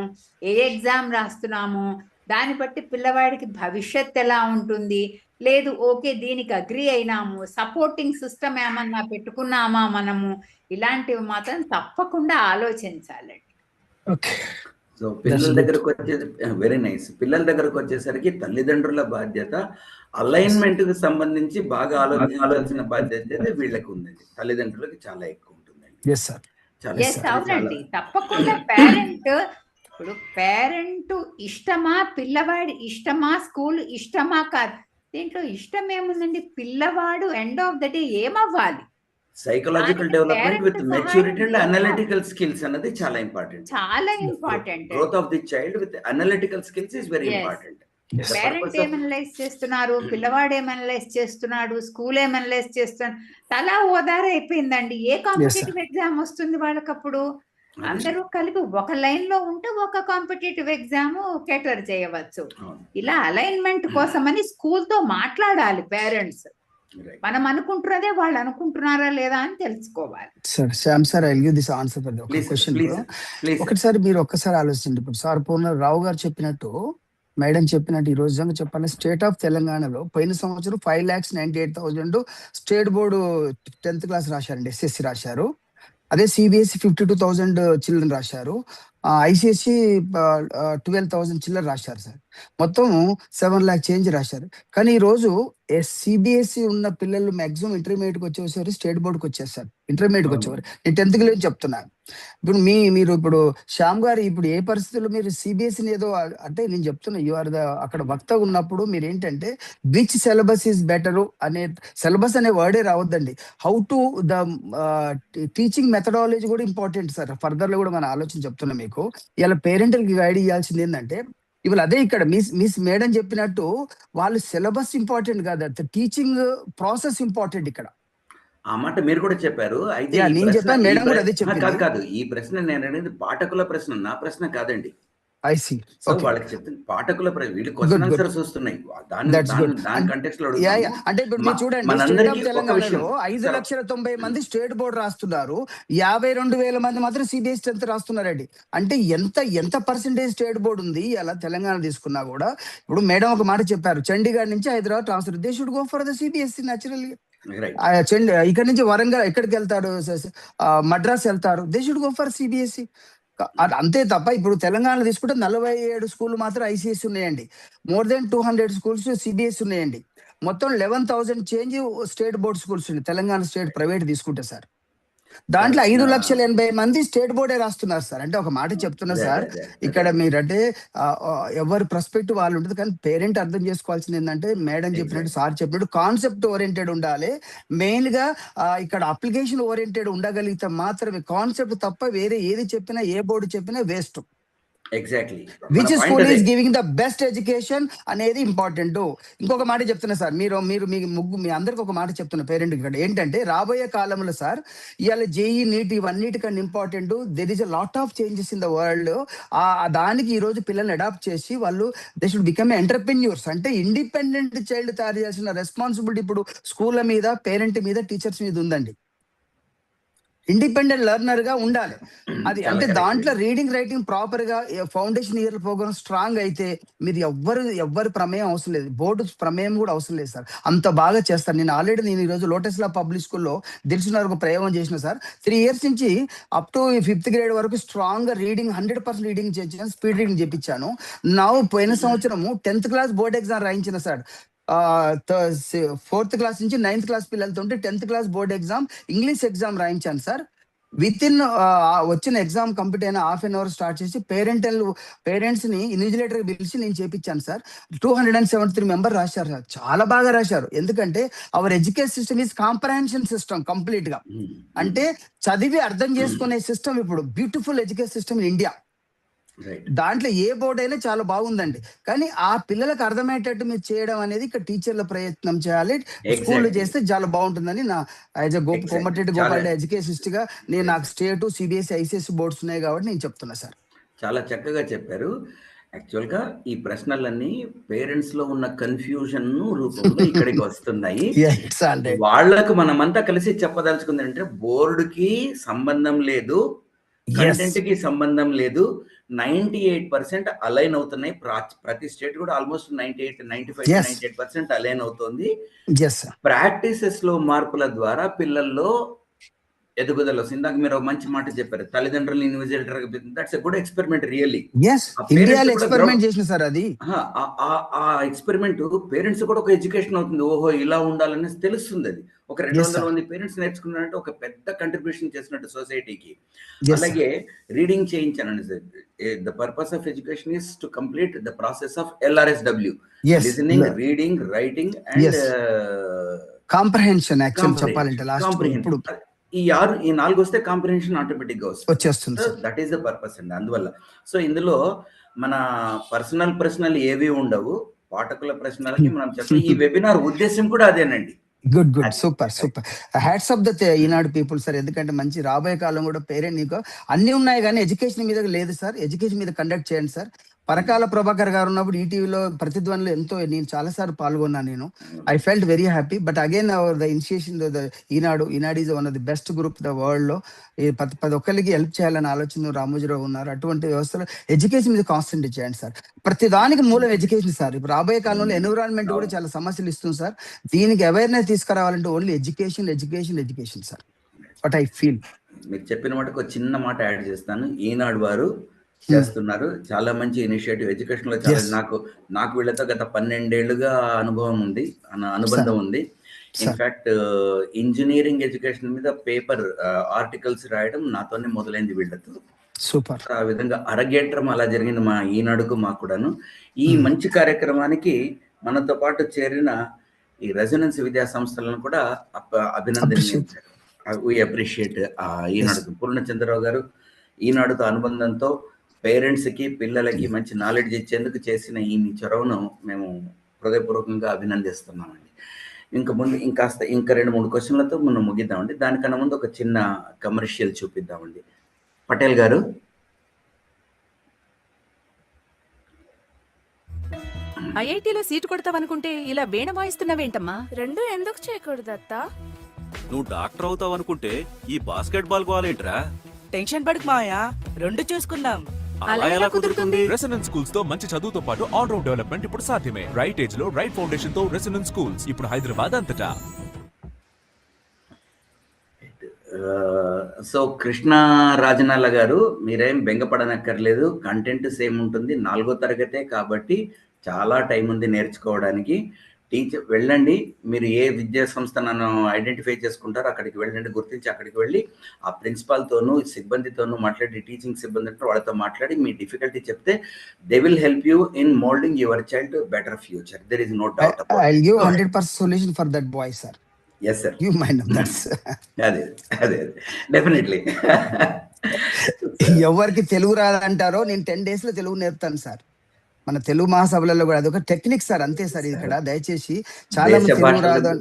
ఏ ఎగ్జామ్ రాస్తున్నాము, దాన్ని బట్టి పిల్లవాడికి భవిష్యత్ ఎలా ఉంటుంది, లేదు ఓకే దీనికి అగ్రి అయినాము, సపోర్టింగ్ సిస్టమ్ ఏమన్నా పెట్టుకున్నామా మనము, ఇలాంటివి మాత్రం తప్పకుండా ఆలోచించాలండి. సో పిల్లల దగ్గరకు వచ్చేది వెరీ నైస్. పిల్లల దగ్గరకు వచ్చేసరికి తల్లిదండ్రుల బాధ్యత అలైన్మెంట్ కి సంబంధించి బాగా ఆలోచించాల్సిన బాధ్యత వీళ్ళకి ఉందండి. తల్లిదండ్రులకి చాలా ఎక్కువ ఉంటుందండి. అవునండి, తప్పకుండా. పేరెంట్ ఇప్పుడు పేరెంట్ ఇష్టమా, పిల్లవాడి ఇష్టమా, స్కూల్ ఇష్టమా కాదు, దీంట్లో ఇష్టం ఏముందండి, పిల్లవాడు ఎండ్ ఆఫ్ ద డే ఏమవ్వాలి. Psychological development with maturity and analytical skills అన్నది చాలా ఇంపార్టెంట్. చాలా important. Growth of the child with analytical skills is very important. Parent ఏం అనలైజ్ చేస్తున్నారు, పిల్లవాడు ఏం అనలైజ్ చేస్తున్నాడు, స్కూల్ ఏం అనలైజ్ చేస్తున్నాడు, తలా ఓదార అయిపోయిందండి. ఏ కాంపిటేటివ్ ఎగ్జామ్ వస్తుంది వాళ్ళకప్పుడు? అందరూ కలిపి ఒక లైన్ లో ఉంటే ఒక కాంపిటేటివ్ ఎగ్జామ్ కేటర్ చేయవచ్చు. ఇలా అలైన్మెంట్ కోసమని స్కూల్ తో మాట్లాడాలి పేరెంట్స్. మనం అనుకుంటున్నదే వాళ్ళు అనుకుంటున్నారా లేదా అని తెలుసుకోవాలి. Sir Shyam sir, I give this answer for the question. ఒకసారి మీరు ఒక్కసారి ఆలోచించండి. ఇప్పుడు సార్ రావు గారు చెప్పినట్టు, మేడం చెప్పినట్టు, ఈ రోజు చెప్పాలి, స్టేట్ ఆఫ్ తెలంగాణలో పోయిన సంవత్సరం 5,98,000 స్టేట్ బోర్డు 10th క్లాస్ రాశారండి, ఎస్ఎస్సి రాశారు. అదే సిబిఎస్ఈ 52,000 చిల్డ్రన్ రాశారు. ఐసిఎస్సి 12,000 చిల్లర రాశారు సార్. మొత్తం 7 lakh చేంజ్ రాశారు. కానీ ఈ రోజు సిబిఎస్ఈ ఉన్న పిల్లలు మాక్సిమం ఇంటర్మీడియట్కి వచ్చేసారు, స్టేట్ బోర్డుకి వచ్చేసారు. ఇంటర్మీడియట్కి వచ్చేవారు. నేను 10th క్లాస్ చెప్తున్నాను. ఇప్పుడు మీరు ఇప్పుడు శ్యామ్ గారు ఇప్పుడు ఏ పరిస్థితుల్లో మీరు సిబిఎస్ఈని ఏదో అంటే నేను చెప్తున్నా, యు ఆర్ ద అక్కడ వక్త ఉన్నప్పుడు మీరు ఏంటంటే విచ్ సిలబస్ ఈస్ బెటర్ అనే, సిలబస్ అనే వర్డే రావద్దండి, how to the teaching methodology కూడా ఇంపార్టెంట్ సార్. ఫర్దర్ లో కూడా మన ఆలోచన చెప్తున్నా మీకు. ఇలా పేరెంట్కి గైడ్ ఇవ్వాల్సింది ఏంటంటే, ఇవాళ అదే ఇక్కడ మిస్ మేడం చెప్పినట్టు వాళ్ళు సిలబస్ ఇంపార్టెంట్ కాదు, టీచింగ్ ప్రాసెస్ ఇంపార్టెంట్ ఇక్కడ. ఆ మాట మీరు కూడా చెప్పారు. అయితే కాదు, ఈ ప్రశ్న నేను అనేది పాఠకుల ప్రశ్న, నా ప్రశ్న కాదండి. వాళ్ళకి చెప్తుంది పాఠకుల ప్రశ్న. వీళ్ళు క్వశ్చన్ ఆన్సర్స్ వస్తున్నాయి, దాని కంటెక్స్ట్ లో అంటే ఇప్పుడు మీరు చూడండి, తెలంగాణలో 5,90,000 మంది స్టేట్ బోర్డు రాస్తున్నారు, 52,000 మంది మాత్రం సిబిఎస్ 10th రాస్తున్నారండి. అంటే ఎంత పర్సెంటేజ్ స్టేట్ బోర్డు ఉంది అలా తెలంగాణ తీసుకున్నా కూడా. ఇప్పుడు మేడం ఒక మాట చెప్పారు, చండీగఢ్ నుంచి Hyderabad transfer, they should go for the CBSE naturally. ఇక్కడ నుంచి వరంగల్ ఎక్కడికి వెళ్తారు, మద్రాస్ వెళ్తారు, they should go for CBSE. అంతే తప్ప ఇప్పుడు తెలంగాణ తీసుకుంటే 47 స్కూల్ మాత్రం ఐసిఎస్సి ఉన్నాయండి, మోర్ దెన్ 200 స్కూల్స్ సిబిఎస్ ఉన్నాయండి. మొత్తం 11,000 చేంజ్ స్టేట్ బోర్డ్ స్కూల్స్ ఉన్నాయి తెలంగాణ స్టేట్ ప్రైవేట్ తీసుకుంటే సార్. దాంట్లో 5,80,000 మంది స్టేట్ బోర్డే రాస్తున్నారు సార్. అంటే ఒక మాట చెప్తున్నా సార్, ఇక్కడ మీరంటే ఎవరి పర్స్పెక్టివ్ వాళ్ళు ఉంటుంది, కానీ పేరెంట్ అర్థం చేసుకోవాల్సింది ఏంటంటే మేడం చెప్పినట్టు, సార్ చెప్పినట్టు కాన్సెప్ట్ ఓరియంటెడ్ ఉండాలి. మెయిన్ గా ఇక్కడ అప్లికేషన్ ఓరియంటెడ్ ఉండగలిగితే మాత్రమే, కాన్సెప్ట్ తప్ప వేరే ఏది చెప్పినా ఏ బోర్డు చెప్పినా waste. Exactly which school is giving the best education అనేది ఇంపార్టెంట్. ఇంకొక మాట చెప్తున్నా సార్, మీ అందరికి ఒక మాట చెప్తున్నా పేరెంట్ ఇక్కడ ఏంటంటే, రాబోయే కాలంలో సార్ ఇవాళ జేఈ నీట్ ఇవన్నిటికన్నా important. There is a lot of changes in the world. దానికి ఈ రోజు పిల్లల్ని అడాప్ట్ చేసి వాళ్ళు దే షుడ్ బికమ్ ఎంటర్ప్రెన్యూర్స్. అంటే ఇండిపెండెంట్ చైల్డ్ తయారు చేయాల్సిన రెస్పాన్సిబిలిటీ ఇప్పుడు స్కూళ్ళ మీద, పేరెంట్ మీద, టీచర్స్ మీద ఉందండి. ఇండిపెండెంట్ లెర్నర్ గా ఉండాలి అది. అంటే దాంట్లో రీడింగ్ రైటింగ్ ప్రాపర్ గా ఫౌండేషన్ ఇయర్ ప్రోగ్రామ్ స్ట్రాంగ్ అయితే మీరు ఎవ్వరు ప్రమేయం అవసరం లేదు, బోర్డు ప్రమేయం కూడా అవసరం లేదు సార్, అంత బాగా చేస్తారు. నేను ఈ రోజు లోటస్ లా పబ్లిక్ స్కూల్లో దిల్సునగర్ ఒక ప్రయోగం చేసిన సార్. 3 years నుంచి అప్ టు 5th grade వరకు స్ట్రాంగ్ గా రీడింగ్ 100% రీడింగ్ చేయించాను, స్పీడ్ రీడింగ్ చేయించాను. నా పోయిన సంవత్సరము 10th class బోర్డ్ ఎగ్జామ్ రాయించిన సార్. 4th class నుంచి 9th class పిల్లలతో 10th class board exam English exam రాయించాను సార్. విత్ ఇన్ వచ్చిన ఎగ్జామ్ కంప్లీట్ అయిన హాఫ్ అన్ అవర్ స్టార్ట్ చేసి పేరెంట్స్ ని ఇన్విజిలేటర్ పిలిచి నేను చేపించాను సార్. 273 మెంబర్ రాశారు సార్, చాలా బాగా రాశారు. ఎందుకంటే our education system is comprehension system complete గా. అంటే చదివి అర్థం చేసుకునే సిస్టమ్ ఇప్పుడు beautiful education system in India. దాంట్లో ఏ బోర్డు అయినా చాలా బాగుందండి, కానీ ఆ పిల్లలకు అర్థమయ్యేటట్టు మీరు చేయడం అనేది ఇక్కడ టీచర్ల ప్రయత్నం చేయాలి. స్కూల్ చేస్తే చాలా బాగుంటుందని నా యాజ్ కోమటిరెడ్డి గోపాల్ ఎడ్యుకేషనిస్ట్ గా నేను, నాకు స్టేట్, సిబిఎస్ఈ, ఐసిఎస్ఈ బోర్డ్స్ ఉన్నాయి కాబట్టి నేను చెప్తున్నా సార్. చాలా చక్కగా చెప్పారు. యాక్చువల్ గా ఈ ప్రశ్నలన్నీ పేరెంట్స్ లో ఉన్న కన్ఫ్యూజన్ రూపంలో ఇక్కడికి వస్తున్నాయి. వాళ్లకు మనమంతా కలిసి చెప్పదలుచుకుంది అంటే బోర్డుకి సంబంధం లేదు, కంటెంట్ కి సంబంధం లేదు, 98% అలైన్ అవుతున్నాయి. ప్రతి స్టేట్ కూడా ఆల్మోస్ట్ 95-98% అలైన్ అవుతుంది. ప్రాక్టీసెస్ లో మార్పుల ద్వారా పిల్లల్లో ఎదుగుదల వస్తుంది. ఇందాక మీరు ఒక మంచి మాట చెప్పారు, తల్లిదండ్రులు invigilator, that's a good experiment really. ఆ ఎక్స్పెరిమెంట్ పేరెంట్స్ కూడా ఒక ఎడ్యుకేషన్ అవుతుంది. ఓహో ఇలా ఉండాలని తెలుస్తుంది. అది ఒక 200 మంది పేరెంట్స్ నేర్చుకున్నారంటే ఒక పెద్ద కంట్రిబ్యూషన్ చేసినట్టు సొసైటీకి. అలాగే రీడింగ్ చేయించానండి sir. The purpose of education is to complete the process of LRSW, listening, reading, writing and comprehension. Actual చెప్పాలంటే ఇప్పుడు ఈ 4 వస్తే కాంప్రహెన్షన్ ఆటోమేటిక్ గా వచ్చేస్తుంది. దట్ ఈస్ ద పర్పస్ అండి. అందువల్ల సో ఇందులో మన పర్సనల్ ప్రశ్నలు ఏవి ఉండవు, పాఠకుల ప్రశ్నలకి మనం చెప్పి ఈ వెబినార్ ఉద్దేశం కూడా అదేనండి. Good super hats off the Eenadu people sir. ఎందుకంటే మంచి రాబోయే కాలం కూడా పేరెంట్ నీకు అన్ని ఉన్నాయి కానీ ఎడ్యుకేషన్ మీద లేదు సార్. ఎడ్యుకేషన్ మీద కండక్ట్ చేయండి సార్. పరకాల ప్రభాకర్ గారు ఉన్నప్పుడు ఈటీవీలో ప్రతిధ్వనిలో నేను చాలాసార్లు పాల్గొన్నాను. నేను I felt very happy. But again the initiation Eenadu is one of the best group the world లో. ప్రతి ఒక్కరికి హెల్ప్ చేయాలని ఆలోచన రామోజీరావు ఉన్నారు. అటువంటి వ్యవస్థలో ఎడ్యుకేషన్ మీద కాన్సన్ట్రేట్ చేయండి సార్. ప్రతి దానికి మూలం ఎడ్యుకేషన్ సార్. ఇప్పుడు రాబోయే కాలంలో ఎన్విరాన్మెంట్ కూడా చాలా సమస్యలు ఇస్తుంది సార్. దీనికి అవేర్నెస్ తీసుకురావాలంటే only education sir. But I feel మీరు చెప్పిన మటుకు ఒక చిన్న మాట యాడ్ చేస్తాను. ఈనాడు వారు చేస్తున్నారు చాలా మంచి ఇనిషియేటివ్ ఎడ్యుకేషన్ లో. చాలా నాకు వీళ్ళతో గత 12 ఏళ్లుగా అనుబంధం ఉంది. ఇన్ఫాక్ట్ ఇంజనీరింగ్ ఎడ్యుకేషన్ మీద పేపర్ ఆర్టికల్స్ రాయడం నాతోనే మొదలైంది వీళ్ళతో. సూపర్. ఆ విధంగా అరగేట్రం అలా జరిగింది మా ఈనాడుకు మాకు కూడాను. ఈ మంచి కార్యక్రమానికి మనతో పాటు చేరిన ఈ రెజొనెన్స్ విద్యా సంస్థలను కూడా అభినందించారు. We appreciate ఈనాడుకు. పూర్ణచంద్రరావు గారు ఈనాడుతో అనుబంధంతో పేరెంట్స్ కి, పిల్లలకి మంచి నాలెడ్జ్ ఇచ్చేందుకు చేసిన ఈ చొరవను మేము హృదయపూర్వకంగా అభినందిస్తున్నామండి. ఇంకా 2-3 క్వశ్చన్లతో మనం ముగిద్దామండి. దానికన్నా ముందు ఒక చిన్న కమర్షియల్ చూపిద్దామండి. పటేల్ గారు, ఐఐటీలో సీటు కొడతావనుకుంటే ఇలా వీణ వాయిస్తున్నావేంటమ్మా? 2 ఎందుకు చేయకూడదత్తా? నువ్వు డాక్టర్ అవుతావు అనుకుంటే ఈ బాస్కెట్ బాల్ గోలేంట్రా? టెన్షన్ పడకు మాయా, 2 చూసుకుందాం. అలా ఎలా కుదురుతుంది? రెసిడెన్స్ స్కూల్స్ తో మంచి చదువుతో పాటు ఆల్ రౌండ్ డెవలప్మెంట్ ఇప్పుడు సాధ్యమే. రైట్ ఏజ్ లో రైట్ ఫౌండేషన్ తో రెసిడెన్స్ స్కూల్స్ ఇప్పుడు హైదరాబాద్ అంతటా. సో కృష్ణ రాజనాల గారు, మీరేం బెంగపడనక్కర్లేదు. కంటెంట్ సేమ్ ఉంటుంది. 4వ తరగతే కాబట్టి చాలా టైం ఉంది నేర్చుకోవడానికి. టీచర్ వెళ్ళండి, మీరు ఏ విద్యా సంస్థను ఐడెంటిఫై చేసుకుంటారో అక్కడికి వెళ్ళండి, గుర్తించి అక్కడికి వెళ్ళి ఆ ప్రిన్సిపాల్తోనూ సిబ్బందితోనూ మాట్లాడి, టీచింగ్ సిబ్బంది అంటే వాళ్ళతో మాట్లాడి మీ డిఫికల్టీ చెప్తే they will help you in molding your child better future. There is no doubt about I'll it. give Go ahead. 100% solution for that boy, sir. Yes, sir. You mind of that's అదే డెఫినెట్లీ. ఎవరికి తెలుగు రాదంటారో నేను 10 days లో తెలుగు నేర్పుతాను సార్. మన తెలుగు మహాసభలలో కూడా అదొక టెక్నిక్ సార్, అంతే సార్. ఇక్కడ దయచేసి చాలా మంది తెలుగు రాదు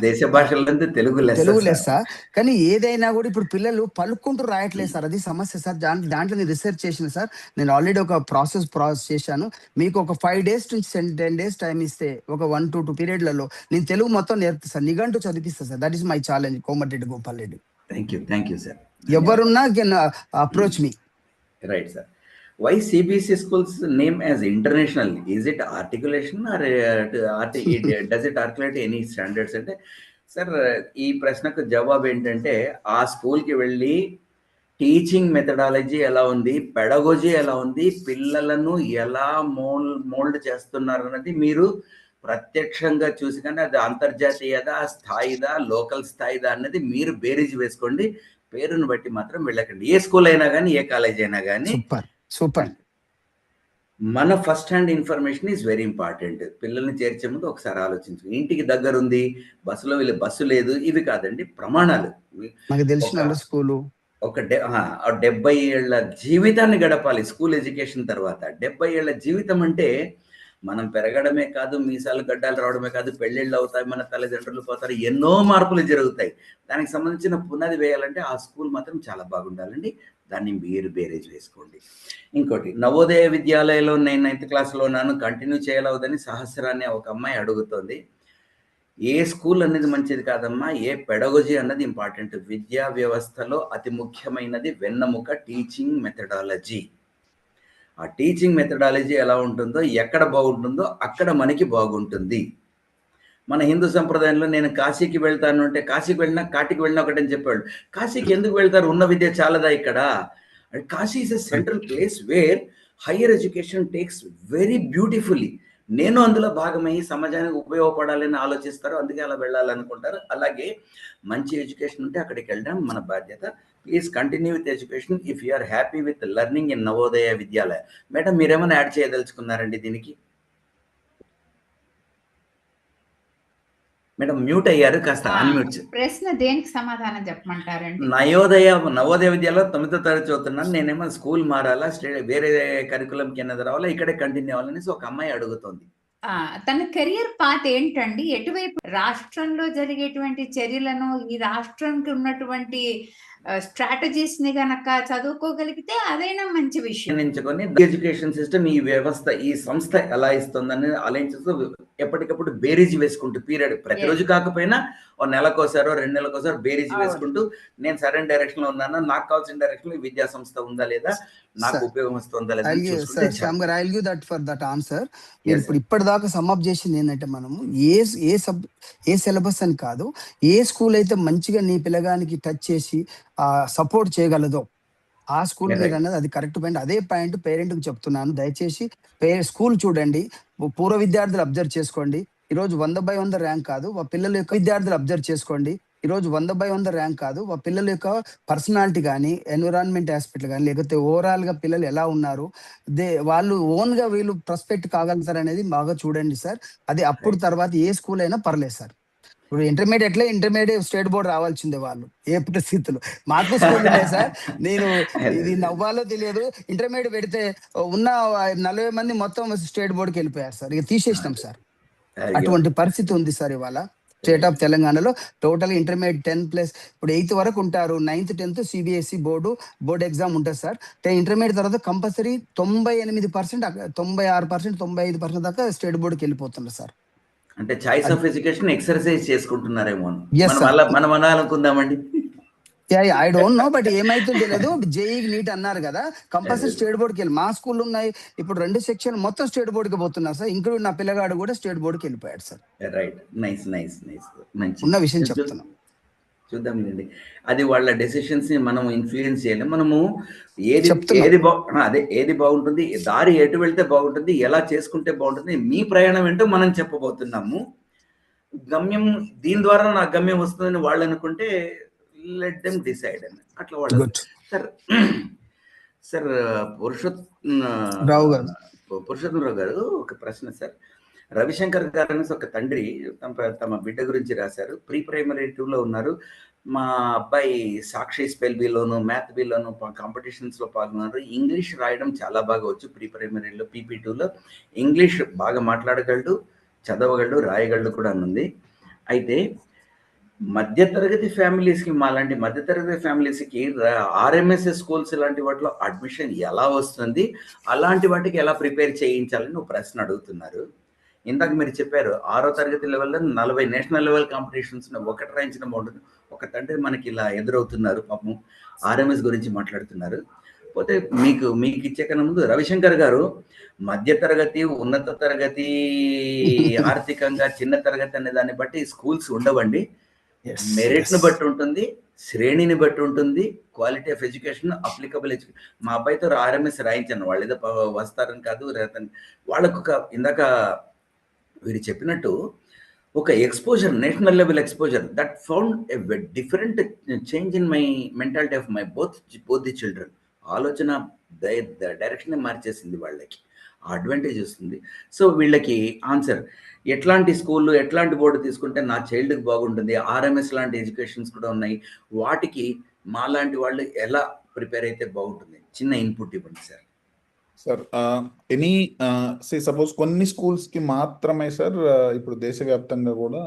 దేశ భాషల్లో తెలుగు తెలుగు లెస్స, కానీ ఏదైనా కూడా ఇప్పుడు పిల్లలు పలుకుంటూ రాయట్లేదు సార్, అది సమస్య సార్. దాంట్లో నేను రీసెర్చ్ చేసిన సార్, నేను ఆల్రెడీ ఒక ప్రాసెస్ చేశాను. మీకు ఒక 5 days నుంచి 10 days టైం ఇస్తే ఒక 1 to 2 పీరియడ్లలో నేను తెలుగు మొత్తం నేర్పుతాను సార్, నిఘంటు చదివిస్తాను sir. That is my challenge, Komatireddy Gopal Reddy. Thank you sir. ఎవరున్నా can approach me. Right, sir. Why CBSE schools name as international? Is it articulation or does it articulate any standards? అంటే సార్ ఈ ప్రశ్నకు జవాబు ఏంటంటే, ఆ స్కూల్కి వెళ్ళి టీచింగ్ మెథడాలజీ ఎలా ఉంది, పెడగోజీ ఎలా ఉంది, పిల్లలను ఎలా మోల్డ్ చేస్తున్నారు అన్నది మీరు ప్రత్యక్షంగా చూసి, కానీ అది అంతర్జాతీయదా, స్థాయిదా, లోకల్ స్థాయిదా అన్నది మీరు బేరీజ్ వేసుకోండి. పేరును బట్టి మాత్రం వెళ్ళకండి. ఏ స్కూల్ అయినా కానీ, ఏ కాలేజ్ అయినా కానీ. సూపర్. మన first hand information is very important. పిల్లల్ని చేర్చే ముందు ఒకసారి ఆలోచించు. ఇంటికి దగ్గర ఉంది, బస్సులో వెళ్ళి బస్సు లేదు, ఇవి కాదండి ప్రమాణాలు. నాకు తెలిసిన స్కూలు ఒక 70 ఏళ్ల జీవితాన్ని గడపాలి స్కూల్ ఎడ్యుకేషన్ తర్వాత. 70 ఏళ్ల జీవితం అంటే మనం పెరగడమే కాదు, మీసాలు గడ్డాలు రావడమే కాదు, పెళ్ళిళ్ళు అవుతాయి, మన తల్లిదండ్రులు పోతారు, ఎన్నో మార్పులు జరుగుతాయి. దానికి సంబంధించిన పునాది వేయాలంటే ఆ స్కూల్ మాత్రం చాలా బాగుండాలండి. దాన్ని మీరు బేరేజ్ వేసుకోండి. ఇంకోటి, నవోదయ విద్యాలయంలో నేను 9th క్లాస్లో ఉన్నాను, కంటిన్యూ చేయలేవద్దని సహస్రాన్ని ఒక అమ్మాయి అడుగుతోంది. ఏ స్కూల్ అనేది మంచిది కాదమ్మా, ఏ పెడగోజీ అన్నది ఇంపార్టెంట్. విద్యా వ్యవస్థలో అతి ముఖ్యమైనది వెన్నెముక టీచింగ్ మెథడాలజీ. ఆ టీచింగ్ మెథడాలజీ ఎలా ఉంటుందో, ఎక్కడ బాగుంటుందో అక్కడ మనకి బాగుంటుంది. మన హిందూ సంప్రదాయంలో నేను కాశీకి వెళ్తాను అంటే, కాశీకి వెళ్ళినా కాటికి వెళ్ళినా ఒకటని చెప్పాడు. కాశీకి ఎందుకు వెళ్తారు, ఉన్న విద్య చాలదా ఇక్కడ? Kashi is a central place where higher education takes very beautifully. నేను అందులో భాగమై సమాజానికి ఉపయోగపడాలని ఆలోచిస్తారు, అందుకే అలా వెళ్ళాలనుకుంటారు. అలాగే మంచి ఎడ్యుకేషన్ ఉంటే అక్కడికి వెళ్ళడం మన బాధ్యత. Please continue with education if you are happy with learning in Navodaya Vidyalaya. Madam, మీరేమైనా యాడ్ చేయదలుచుకున్నారండి దీనికి? మేడం మ్యూట్ అయ్యారు, కాస్త అన్మ్యూట్. ప్రశ్న దేనికి సమాధానం చెప్పమంటారండి? నవోదయ విద్యాలయంలో 9వ తరగతి చదువుతున్నాను, నేనేమో స్కూల్ మారాలా, వేరే కరికులం కింద రావాలా, ఇక్కడే కంటిన్యూ అవ్వాలనేసి ఒక అమ్మాయి అడుగుతోంది. తన కెరియర్ పాత్ ఏంటండి? ఎటువైపు? రాష్ట్రంలో జరిగేటువంటి చర్యలను, ఈ రాష్ట్రానికి ఉన్నటువంటి స్ట్రాటజీస్ ని గనక చదువుకోగలిగితే అదైనా మంచి విషయం. ఎంచుకొని ఎడ్యుకేషన్ సిస్టమ్, ఈ వ్యవస్థ, ఈ సంస్థ ఎలా ఇస్తుందని ఆలోచిస్తూ ఎప్పటికప్పుడు బేరీజ్ వేసుకుంటూ పీరియడ్, ప్రతిరోజు కాకపోయినా ఓ నెలకోసారో 2 నెలలకోసారో బేరీజ్ వేసుకుంటూ, నేను సరైన డైరెక్షన్ లో ఉన్నాను, నాకు కావాల్సిన డైరెక్షన్ లో విద్యా సంస్థ ఉందా లేదా, నాకు ఉపయోగం వస్తుందా లేదా. ఇప్పుడు ఇప్పటిదాకా సమ్అప్ చేసింది ఏంటంటే, మనము ఏ సిలబస్ అని కాదు, ఏ స్కూల్ అయితే మంచిగా నీ పిల్లగానికి టచ్ చేసి సపోర్ట్ చేయగలదో ఆ స్కూల్ మీరు అన్నది అది కరెక్ట్ పాయింట్. అదే పాయింట్ పేరెంట్ కి చెప్తున్నాను, దయచేసి స్కూల్ చూడండి, పూర్వ విద్యార్థులు అబ్జర్వ్ చేసుకోండి. ఈరోజు 100/100 ర్యాంక్ కాదు, ఆ పిల్లల యొక్క విద్యార్థులు అబ్జర్వ్ చేసుకోండి. ఈరోజు 100/100 ర్యాంక్ కాదు, ఆ పిల్లల యొక్క పర్సనాలిటీ కానీ, ఎన్విరాన్మెంట్ ఆస్పెక్ట్ కానీ, లేకపోతే ఓవరాల్ గా పిల్లలు ఎలా ఉన్నారు, వాళ్ళు ఓన్ గా వీళ్ళు ప్రస్పెక్ట్ కాగలుగుతారు అనేది బాగా చూడండి సార్. అది అప్పుడు తర్వాత ఏ స్కూల్ అయినా పర్లేదు సార్. ఇప్పుడు ఇంటర్మీడియట్ స్టేట్ బోర్డు రావాల్సిందే వాళ్ళు ఏ పరిస్థితులు. మాకు స్కూల్ ఉన్నాయి సార్, నేను ఇది నవ్వాలో తెలియదు, ఇంటర్మీడియట్ పెడితే ఉన్న 40 మంది మొత్తం స్టేట్ బోర్డుకి వెళ్ళిపోయారు సార్, ఇక తీసేసినాం సార్. అటువంటి పరిస్థితి ఉంది సార్ ఇవాళ స్టేట్ ఆఫ్ తెలంగాణలో. టోటల్ ఇంటర్మీడియట్ 10+, ఇప్పుడు 8th వరకు ఉంటారు, 9th 10th CBSE board exam ఉంటుంది సార్. ఇంటర్మీడియట్ తర్వాత కంపల్సరీ 98%, 96%, 95% దాకా స్టేట్ బోర్డుకి వెళ్ళిపోతున్నారు సార్. అంటే చాయిస్ ఆఫ్ ఎడ్యుకేషన్ ఎక్సర్సైజ్ చేసుకుంటున్నారేమో మనం అనాలనుకుందామండి. ఐ డోంట్ నో, బట్ ఏమైతుందో తెలియదు. జేఈ నీట్ అన్నారు కదా, కంపల్సరీ స్టేట్ బోర్డుకి వెళ్ళి. మా స్కూల్ ఉన్నాయి ఇప్పుడు 2 సెక్షన్ మొత్తం స్టేట్ బోర్డుకి పోతున్నారు సార్, ఇంక్లూడ్ నా పిల్లగాడు కూడా స్టేట్ బోర్డుకి వెళ్ళిపోయాడు సార్. Right, nice. ఉన్న విషయం చెప్తున్నాం. చూద్దాంలేండి. అది వాళ్ళ డెసిషన్స్ని మనం ఇన్ఫ్లుయెన్స్ చేయలేం. మనము చెప్తున్నా. ఏది బాగుంటుంది, దారి ఎటు వెళ్తే బాగుంటుంది, ఎలా చేసుకుంటే బాగుంటుంది, మీ ప్రయాణం ఏంటో మనం చెప్పబోతున్నాము. గమ్యం దీని ద్వారా నా గమ్యం వస్తుందని వాళ్ళు అనుకుంటే లెట్ దెమ్ డిసైడ్ అని అట్లా వాళ్ళు. గుడ్. సార్ రావు గారు. పురుషోత్తమరావు గారు, ఒక ప్రశ్న సార్. రవిశంకర్ గారు అనేసి ఒక తండ్రి తమ బిడ్డ గురించి రాశారు. ప్రీ ప్రైమరీ 2లో ఉన్నారు. మా అబ్బాయి సాక్షి స్పెల్ బీలోను మ్యాథ్ బీలోను కాంపిటీషన్స్లో పాల్గొన్నారు. ఇంగ్లీష్ రాయడం చాలా బాగా వచ్చు. ప్రీ ప్రైమరీలో PP2లో ఇంగ్లీష్ బాగా మాట్లాడగలడు, చదవగలడు, రాయగలడు కూడా ఉంది. అయితే మధ్యతరగతి ఫ్యామిలీస్కి, మాలాంటి మధ్యతరగతి ఫ్యామిలీస్కి RMS స్కూల్స్ లాంటి వాటిలో అడ్మిషన్ ఎలా వస్తుంది, అలాంటి వాటికి ఎలా ప్రిపేర్ చేయించాలని ఒక ప్రశ్న అడుగుతున్నారు. ఇందాక మీరు చెప్పారు 6వ తరగతి లెవెల్లో 40 నేషనల్ లెవెల్ కాంపిటీషన్స్ ఒకటి రాయించడం బాగుంటుంది. ఒక తండ్రి మనకి ఇలా ఎదురవుతున్నారు, పాపం RMS గురించి మాట్లాడుతున్నారు. పోతే మీకు ఇచ్చే కన్నా ముందు రవిశంకర్ గారు, మధ్యతరగతి, ఉన్నత తరగతి, ఆర్థికంగా చిన్న తరగతి అనే దాన్ని బట్టి స్కూల్స్ ఉండవండి. మెరిట్ను బట్టి ఉంటుంది, శ్రేణిని బట్టి ఉంటుంది, quality of education, applicable education. మా అబ్బాయితో RMS రాయించాను. వాళ్ళు ఏదో వస్తారని కాదు, వాళ్ళకు ఇందాక వీరు చెప్పినట్టు ఒక exposure, national level exposure that found a different change in my mentality of my both the children. ఆలోచన డైరెక్షనే మార్చేసింది వాళ్ళకి, ఆ అడ్వాంటేజ్ వస్తుంది. సో వీళ్ళకి ఆన్సర్, ఎట్లాంటి స్కూళ్ళు, ఎట్లాంటి బోర్డు తీసుకుంటే నా చైల్డ్కి బాగుంటుంది, RMS లాంటి ఎడ్యుకేషన్స్ కూడా ఉన్నాయి, వాటికి మా లాంటి వాళ్ళు ఎలా ప్రిపేర్ అయితే బాగుంటుంది, చిన్న ఇన్పుట్ ఇవ్వండి సార్. సార్ సపోజ్ కొన్ని స్కూల్స్ కి మాత్రమే సార్, ఇప్పుడు దేశవ్యాప్తంగా కూడా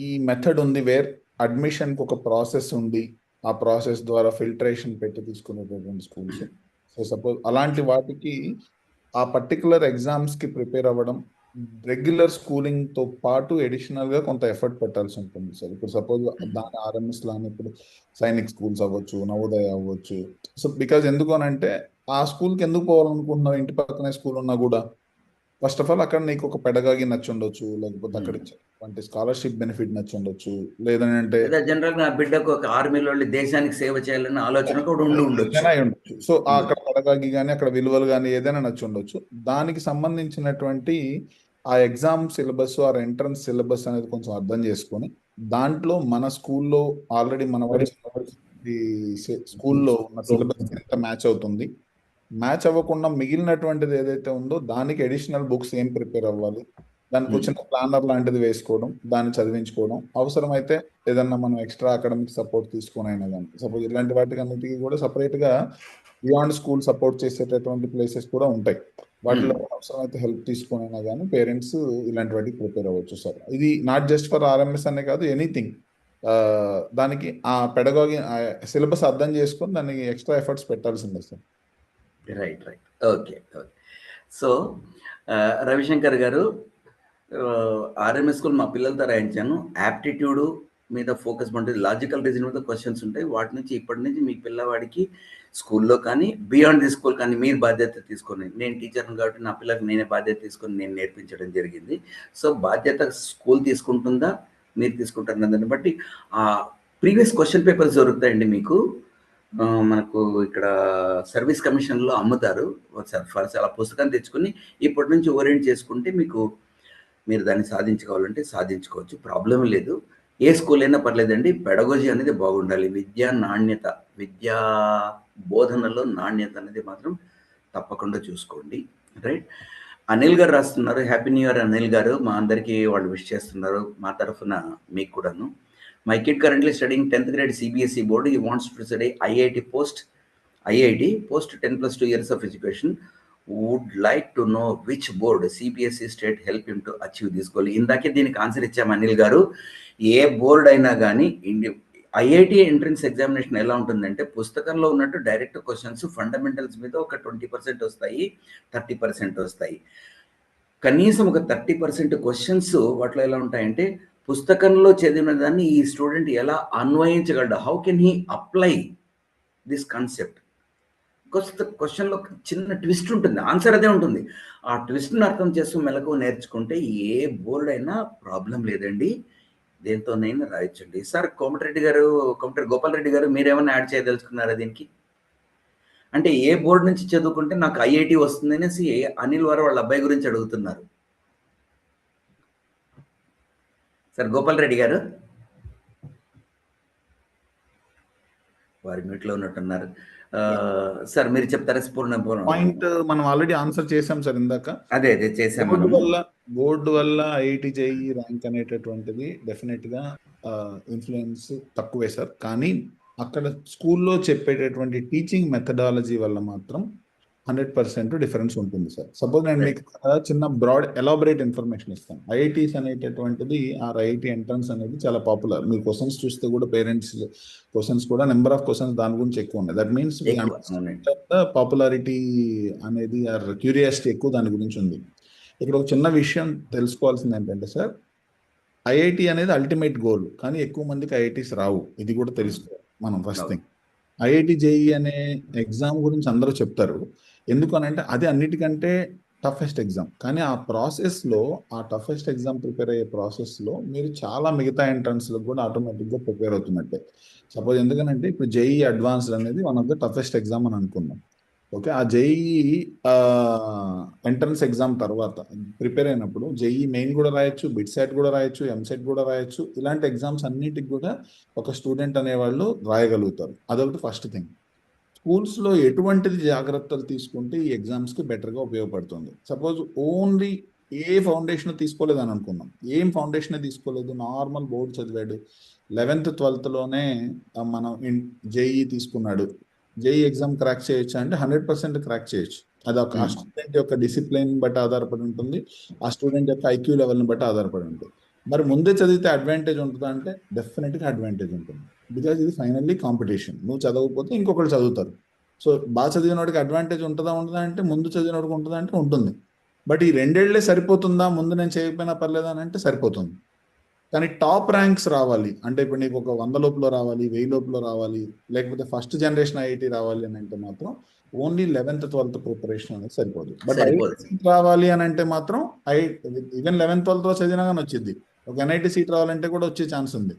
ఈ మెథడ్ ఉంది, వేర్ అడ్మిషన్ కి ఒక ప్రాసెస్ ఉంది, ఆ ప్రాసెస్ ద్వారా ఫిల్టరేషన్ పెట్టి తీసుకునేటటువంటి స్కూల్స్. సో సపోజ్ అలాంటి వాటికి ఆ పర్టికులర్ ఎగ్జామ్స్ కి ప్రిపేర్ అవ్వడం, రెగ్యులర్ స్కూలింగ్ తో పాటు అడిషనల్ గా కొంత ఎఫర్ట్ పెట్టాల్సి ఉంటుంది సార్. ఇప్పుడు సపోజ్ దాని RMS లాని ఇప్పుడు సైనిక్ స్కూల్స్ అవ్వచ్చు, నవోదయ అవ్వచ్చు. సో బికాజ్ ఎందుకు అని అంటే, ఆ స్కూల్కి ఎందుకు పోవాలనుకుంటున్నావు, ఇంటి పక్కనే స్కూల్ ఉన్నా కూడా ఫస్ట్ ఆఫ్ ఆల్ అక్కడ నీకు ఒక పెడగాగి నచ్చుండొచ్చు, లేకపోతే అక్కడ ఇచ్చేటువంటి స్కాలర్షిప్ బెనిఫిట్ నచ్చుండొచ్చు, లేదంటే జనరల్ గా బిడ్డకు ఒక ఆర్మీలో దేశానికి సేవ చేయాలనే ఆలోచన కూడా ఉండొచ్చు. సో అక్కడ పెడగాగి కానీ అక్కడ విలువలు కానీ ఏదైనా నచ్చుండొచ్చు. దానికి సంబంధించినటువంటి ఆ ఎగ్జామ్ సిలబస్, ఆ ఎంట్రన్స్ సిలబస్ అనేది కొంచెం అర్థం చేసుకొని, దాంట్లో మన స్కూల్లో ఆల్రెడీ మన వాడి స్కూల్లో ఉన్న సిలబస్ ఎంత మ్యాచ్ అవుతుంది, మ్యాచ్ అవ్వకుండా మిగిలినటువంటిది ఏదైతే ఉందో దానికి అడిషనల్ బుక్స్ ఏం ప్రిపేర్ అవ్వాలి, దానికి వచ్చిన ప్లానర్ లాంటిది వేసుకోవడం, దాన్ని చదివించుకోవడం, అవసరమైతే ఏదన్నా మనం ఎక్స్ట్రా అకాడమిక్ సపోర్ట్ తీసుకొని అయినా కానీ, సపోజ్ ఇలాంటి వాటికి అన్నిటికీ కూడా సపరేట్గా బియాండ్ స్కూల్ సపోర్ట్ చేసేటటువంటి ప్లేసెస్ కూడా ఉంటాయి. వాటిలో అవసరమైతే హెల్ప్ తీసుకొని అయినా కానీ పేరెంట్స్ ఇలాంటి వాటికి ప్రిపేర్ అవ్వచ్చు సార్. ఇది నాట్ జస్ట్ ఫర్ RMS అనే కాదు, ఎనీథింగ్. దానికి ఆ పెడగాగి సిలబస్ అర్థం చేసుకొని దానికి ఎక్స్ట్రా ఎఫర్ట్స్ పెట్టాల్సిందే sir. Right. Okay. So Ravishankar గారు, RMS స్కూల్ మా పిల్లలతో రాయించాను. యాప్టిట్యూడ్ మీద ఫోకస్ ఉంటుంది, లాజికల్ రీజన్ మీద క్వశ్చన్స్ ఉంటాయి. వాటి నుంచి ఇప్పటి నుంచి మీ పిల్లవాడికి స్కూల్లో కానీ బియాండ్ ది స్కూల్ కానీ మీరు బాధ్యత తీసుకొని, నేను టీచర్ని కాబట్టి నా పిల్లలకి నేనే బాధ్యత తీసుకొని నేను నేర్పించడం జరిగింది. సో బాధ్యత స్కూల్ తీసుకుంటుందా, మీరు తీసుకుంటారు దాన్ని బట్టి ఆ ప్రీవియస్ క్వశ్చన్ పేపర్స్ దొరుకుతాయండి మీకు. మనకు ఇక్కడ సర్వీస్ కమిషన్లో అమ్ముతారు. అలా పుస్తకం తెచ్చుకొని ఇప్పటి నుంచి ఓరియంట్ చేసుకుంటే మీరు దాన్ని సాధించుకోవాలంటే సాధించుకోవచ్చు, ప్రాబ్లం లేదు. ఏ స్కూల్ అయినా పర్లేదండి, పెడగోజీ అనేది బాగుండాలి. విద్యా బోధనలో నాణ్యత అనేది మాత్రం తప్పకుండా చూసుకోండి. రైట్. అనిల్ గారు రాస్తున్నారు, హ్యాపీ న్యూ ఇయర్ అనిల్ గారు. మా అందరికీ వాళ్ళు విష్ చేస్తున్నారు, మా తరఫున మీకు కూడాను. My kid currently studying 10th grade CBSE board. He wants to study IIT post 10+2 years of education. Would like to know which board CBSE state help him to achieve this goal. ఇందాకే దీనికి ఆన్సర్ ఇచ్చాము అనిల్ గారు. ఏ బోర్డ్ అయినా కానీ IIT ఎంట్రన్స్ ఎగ్జామినేషన్ ఎలా ఉంటుందంటే, పుస్తకంలో ఉన్నట్టు డైరెక్ట్ క్వశ్చన్స్ ఫండమెంటల్స్ మీద ఒక 20% వస్తాయి, 30% వస్తాయి. కనీసం ఒక 30% క్వశ్చన్స్ వాటిలో ఎలా ఉంటాయంటే, పుస్తకంలో చదివిన దాన్ని ఈ స్టూడెంట్ ఎలా అన్వయించగలడు, how can he apply this concept. క్వశ్చన్లో చిన్న ట్విస్ట్ ఉంటుంది, ఆన్సర్ అదే ఉంటుంది. ఆ ట్విస్ట్ని అర్థం చేస్తూ మెలకు నేర్చుకుంటే ఏ బోర్డు అయినా ప్రాబ్లం లేదండి. దేంతోనైనా రాయొచ్చండి. సార్ కోమటిరెడ్డి గోపాల్ రెడ్డి గారు మీరేమైనా యాడ్ చేయదలుచుకున్నారా దీనికి? అంటే ఏ బోర్డు నుంచి చదువుకుంటే నాకు ఐఐటి వస్తుంది అనేసి అనిల్ వారు వాళ్ళ అబ్బాయి గురించి అడుగుతున్నారు. సార్ గోపాల్ రెడ్డి గారు వారి మీట్లో ఉన్నట్టున్నారు. సార్ మీరు చెప్తారా? పాయింట్ మనం ఆల్రెడీ ఆన్సర్ చేసాం సార్ ఇందాక. అదే చేసాము. బోర్డు వల్ల ఐఐటి జేఈ ర్యాంక్ అనేటటువంటిది డెఫినెట్ గా ఇన్ఫ్లుయెన్స్ తక్కువే సార్. కానీ అక్కడ స్కూల్లో చెప్పేటటువంటి టీచింగ్ మెథడాలజీ వల్ల మాత్రం 100% డిఫరెన్స్ ఉంటుంది సార్. సపోజ్ నేను మీకు చిన్న బ్రాడ్ ఎలాబరేట్ ఇన్ఫర్మేషన్ ఇస్తాను. ఐఐటీస్ అనేటటువంటిది ఐఐటి ఎంట్రన్స్ అనేది చాలా పాపులర్. మీరు క్వశ్చన్స్ చూస్తే కూడా పేరెంట్స్ క్వశ్చన్స్ కూడా నెంబర్ ఆఫ్ క్వశ్చన్స్ దాని గురించి ఎక్కువ ఉన్నాయి. దట్ మీన్స్ పాపులారిటీ అనేది క్యూరియాసిటీ ఎక్కువ దాని గురించి ఉంది. ఇక్కడ ఒక చిన్న విషయం తెలుసుకోవాల్సింది ఏంటంటే సార్, ఐఐటి అనేది అల్టిమేట్ గోల్, కానీ ఎక్కువ మందికి ఐఐటీస్ రావు. ఇది కూడా తెలుసుకోవాలి మనం. ఫస్ట్ థింగ్, ఐఐటి జేఈ అనే ఎగ్జామ్ గురించి అందరూ చెప్తారు. ఎందుకనంటే అది అన్నిటికంటే టఫెస్ట్ ఎగ్జామ్. కానీ ఆ ప్రాసెస్లో, ఆ టఫెస్ట్ ఎగ్జామ్ ప్రిపేర్ అయ్యే ప్రాసెస్లో మీరు చాలా మిగతా ఎంట్రన్స్లకు కూడా ఆటోమేటిక్గా ప్రిపేర్ అవుతున్నట్టే. సపోజ్ ఎందుకనంటే ఇప్పుడు జేఈ అడ్వాన్స్డ్ అనేది one of the toughest exam అని అనుకుందాం. ఓకే, ఆ జేఈ ఎంట్రన్స్ ఎగ్జామ్ తర్వాత ప్రిపేర్ అయినప్పుడు జేఈ మెయిన్ కూడా రాయొచ్చు, బిట్ సెట్ కూడా రాయొచ్చు, ఎంసెట్ కూడా రాయొచ్చు. ఇలాంటి ఎగ్జామ్స్ అన్నిటికి కూడా ఒక స్టూడెంట్ అనేవాళ్ళు రాయగలుగుతారు. అదొకటి ఫస్ట్ థింగ్. స్కూల్స్లో ఎటువంటిది జాగ్రత్తలు తీసుకుంటే ఈ ఎగ్జామ్స్కి బెటర్గా ఉపయోగపడుతుంది. సపోజ్ ఓన్లీ ఏ ఫౌండేషన్ తీసుకోలేదు అని అనుకుందాం. ఏం ఫౌండేషన్ తీసుకోలేదు, నార్మల్ బోర్డు చదివాడు, 11th 12thలోనే మనం జేఈ తీసుకున్నాడు, జేఈ ఎగ్జామ్ క్రాక్ చేయొచ్చు అంటే 100% క్రాక్ చేయొచ్చు. అది ఒక ఆ స్టూడెంట్ యొక్క డిసిప్లిన్ బట్టి ఆధారపడి ఉంటుంది, ఆ స్టూడెంట్ యొక్క ఐక్యూ లెవెల్ని బట్టి ఆధారపడి ఉంటుంది. మరి ముందే చదివితే అడ్వాంటేజ్ ఉంటుందా అంటే డెఫినెట్గా అడ్వాంటేజ్ ఉంటుంది. బికాజ్ ఇది ఫైనల్లీ కాంపిటీషన్. నువ్వు చదవకపోతే ఇంకొకరు చదువుతారు. సో బాగా చదివిన వాడికి అడ్వాంటేజ్ ఉంటుందా అంటే ముందు చదివిన వాడికి ఉంటుందా అంటే ఉంటుంది. బట్ ఈ 2 ఏళ్లే సరిపోతుందా, ముందు నేను చేయకపోయినా పర్లేదా అని అంటే సరిపోతుంది. కానీ టాప్ ర్యాంక్స్ రావాలి అంటే ఇప్పుడు నీకు ఒక 100 లోపల రావాలి, 1000 లోపల రావాలి, లేకపోతే ఫస్ట్ జనరేషన్ ఐఐటి రావాలి అని అంటే మాత్రం ఓన్లీ 11th 12th ప్రిపరేషన్ అనేది సరిపోదు. బట్ సీట్ రావాలి అని అంటే మాత్రం ఈవెన్ 11th 12th చదివినా కానీ వచ్చింది. ఒక ఎన్ఐటి సీట్ రావాలంటే కూడా వచ్చే ఛాన్స్ ఉంది.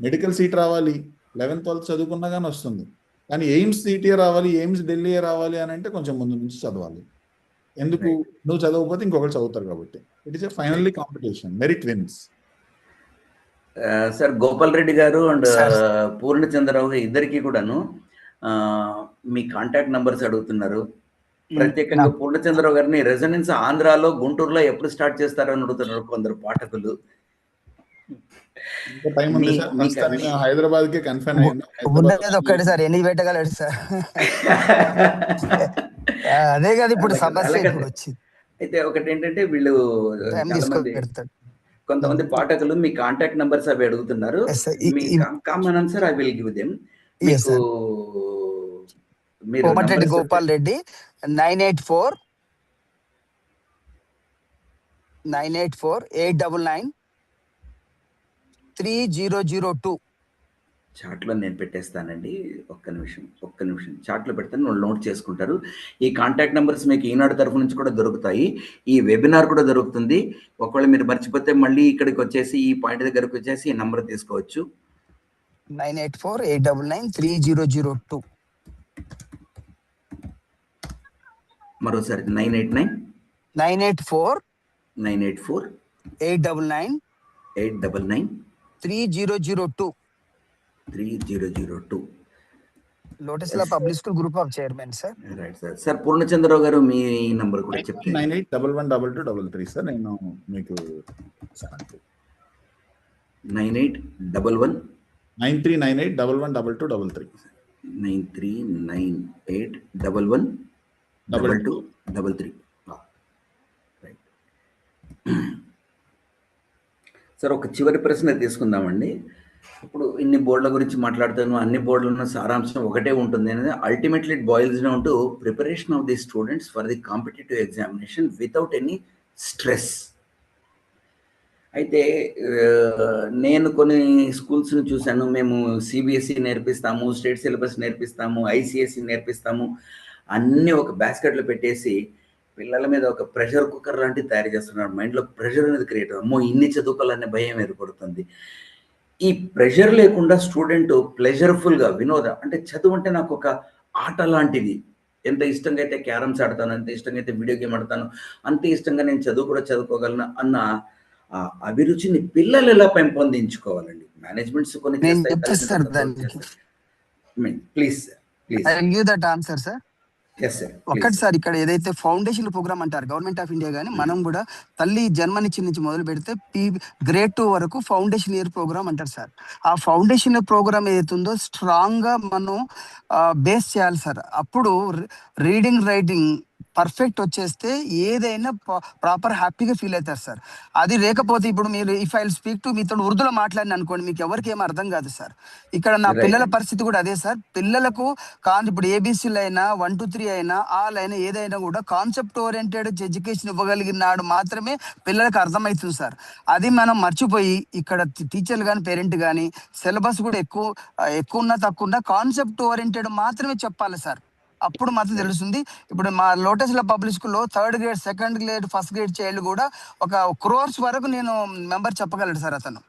మెడికల్ సీట్ రావాలి 11th 12th చదువుకున్నా కానీ వస్తుంది. కానీ ఎయిమ్స్ సీటే రావాలి, ఎయిమ్స్ ఢిల్లీ రావాలి అని అంటే కొంచెం ముందు నుంచి చదవాలి. ఎందుకు? నువ్వు చదవకపోతే ఇంకొకరు చదువుతారు కాబట్టి. It is a finally competition, merit wins. Sir Gopal Reddy గారు అండ్ పూర్ణచంద్రరావు ఇద్దరికి కూడాను మీ కాంటాక్ట్ నంబర్స్ అడుగుతున్నారు. ప్రత్యేకంగా పూర్ణచంద్రరావు గారిని రెజనెన్స్ ఆంధ్రాలో, గుంటూరులో ఎప్పుడు స్టార్ట్ చేస్తారని అడుగుతున్నారు కొందరు పాఠకులు. హైదరాబాద్ కి కన్ఫర్మ్ ఒక్కటి సార్, ఎన్ని పెట్టగలడు సార్? అదే కదా ఇప్పుడు సమస్య వచ్చింది. అయితే ఒకటి ఏంటంటే వీళ్ళు కొంతమంది పాఠకులు మీ కాంటాక్ట్ నంబర్స్ అవి అడుగుతున్నారు. Common answer I will give them. Komatireddy Gopal Reddy 984-899-3002. చాట్లో నేను పెట్టేస్తానండి. ఒక్క నిమిషం చాట్లో పెడతాను, వాళ్ళు నోట్ చేసుకుంటారు. ఈ కాంటాక్ట్ నెంబర్స్ మీకు ఈనాడు తరఫు నుంచి కూడా దొరుకుతాయి, ఈ వెబినార్ కూడా దొరుకుతుంది. ఒకవేళ మీరు మర్చిపోతే మళ్ళీ ఇక్కడికి వచ్చేసి ఈ పాయింట్ దగ్గరకు వచ్చేసి ఈ నంబర్ తీసుకోవచ్చు. 984-899-3002. మరోసారి 984-899-3002. 3002. Lotus law public school group of chairman sir. Right sir. Sir Purnachandrarao గారు మీ నంబర్ కూడా చెప్తే 98112233 సార్. నేను మీకు 9811 9398112233 9398112233. రైట్ సార్, ఒక చివరి ప్రశ్న తీసుకుందామండి. ఇప్పుడు ఇన్ని బోర్డుల గురించి మాట్లాడుతాను, అన్ని బోర్డుల సారాంశం ఒకటే ఉంటుంది అనేది. Ultimately it boils down to preparation of the students for the competitive examination without any stress. అయితే నేను కొన్ని స్కూల్స్ని చూశాను. మేము సిబిఎస్ఈ నేర్పిస్తాము, స్టేట్ సిలబస్ నేర్పిస్తాము, ఐసిఎస్ఈ నేర్పిస్తాము, అన్నీ ఒక బాస్కెట్లో పెట్టేసి పిల్లల మీద ఒక ప్రెషర్ కుక్కర్ లాంటివి తయారు చేస్తున్నారు. మైండ్లో ప్రెషర్ అనేది క్రియేట్, అమ్మో ఇన్ని చదువుకోవాలనే భయం ఏర్పడుతుంది. ఈ ప్రెషర్ లేకుండా స్టూడెంట్ ప్లెజర్ఫుల్గా అంటే చదువు అంటే నాకు ఒక ఆట లాంటిది. ఎంత ఇష్టంగా అయితే క్యారమ్స్ ఆడతాను, ఎంత ఇష్టంగా అయితే వీడియో గేమ్ ఆడతాను, అంతే ఇష్టంగా నేను చదువు కూడా చదువుకోగలను అన్న అభిరుచిని పిల్లలు ఎలా పెంపొందించుకోవాలండి? మేనేజ్మెంట్స్ కొన్ని నేను చేస్తాయి, చెప్తా సార్ దానికి. Please please. I give that answer sir. Yes sir. ఒకటి సార్, ఇక్కడ ఏదైతే ఫౌండేషన్ ప్రోగ్రామ్ అంటారు గవర్నమెంట్ ఆఫ్ ఇండియా, కానీ మనం కూడా తల్లి జన్మనిచ్చి నుంచి మొదలు పెడితే గ్రేడ్ 2 వరకు ఫౌండేషన్ ఇయర్ ప్రోగ్రామ్ అంటారు సార్. ఆ ఫౌండేషన్ ఇయర్ ప్రోగ్రామ్ ఏదైతుందో స్ట్రాంగ్ గా మనం బేస్ చేయాలి సార్. అప్పుడు రీడింగ్ రైటింగ్ పర్ఫెక్ట్ వచ్చేస్తే ఏదైనా ప్రాపర్ హ్యాపీగా ఫీల్ అవుతారు సార్. అది లేకపోతే ఇప్పుడు మీరు ఇఫ్ ఐ స్పీక్ టు మీతో ఉర్దూలో మాట్లాడిన అనుకోండి, మీకు ఎవరికి ఏం అర్థం కాదు సార్. ఇక్కడ నా పిల్లల పరిస్థితి కూడా అదే సార్. పిల్లలకు ఇప్పుడు ఏబిసిలు అయినా 1 2 3 అయినా ఆల్ అయినా ఏదైనా కూడా కాన్సెప్ట్ ఓరియంటెడ్ ఎడ్యుకేషన్ ఇవ్వగలిగినాడు మాత్రమే పిల్లలకు అర్థమవుతుంది సార్. అది మనం మర్చిపోయి ఇక్కడ టీచర్లు కానీ పేరెంట్ కానీ సిలబస్ కూడా ఎక్కువ ఉన్నా తక్కువ ఉన్నా కాన్సెప్ట్ ఓరియంటెడ్ మాత్రమే చెప్పాలి సార్. అప్పుడు మాత్రం తెలుస్తుంది. ఇప్పుడు మా లోటస్ లా పబ్లిక్ స్కూల్లో 3rd grade 2nd grade 1st grade child కూడా ఒక crores వరకు నేను మెంబర్ చెప్పగలడు సార్ అతను.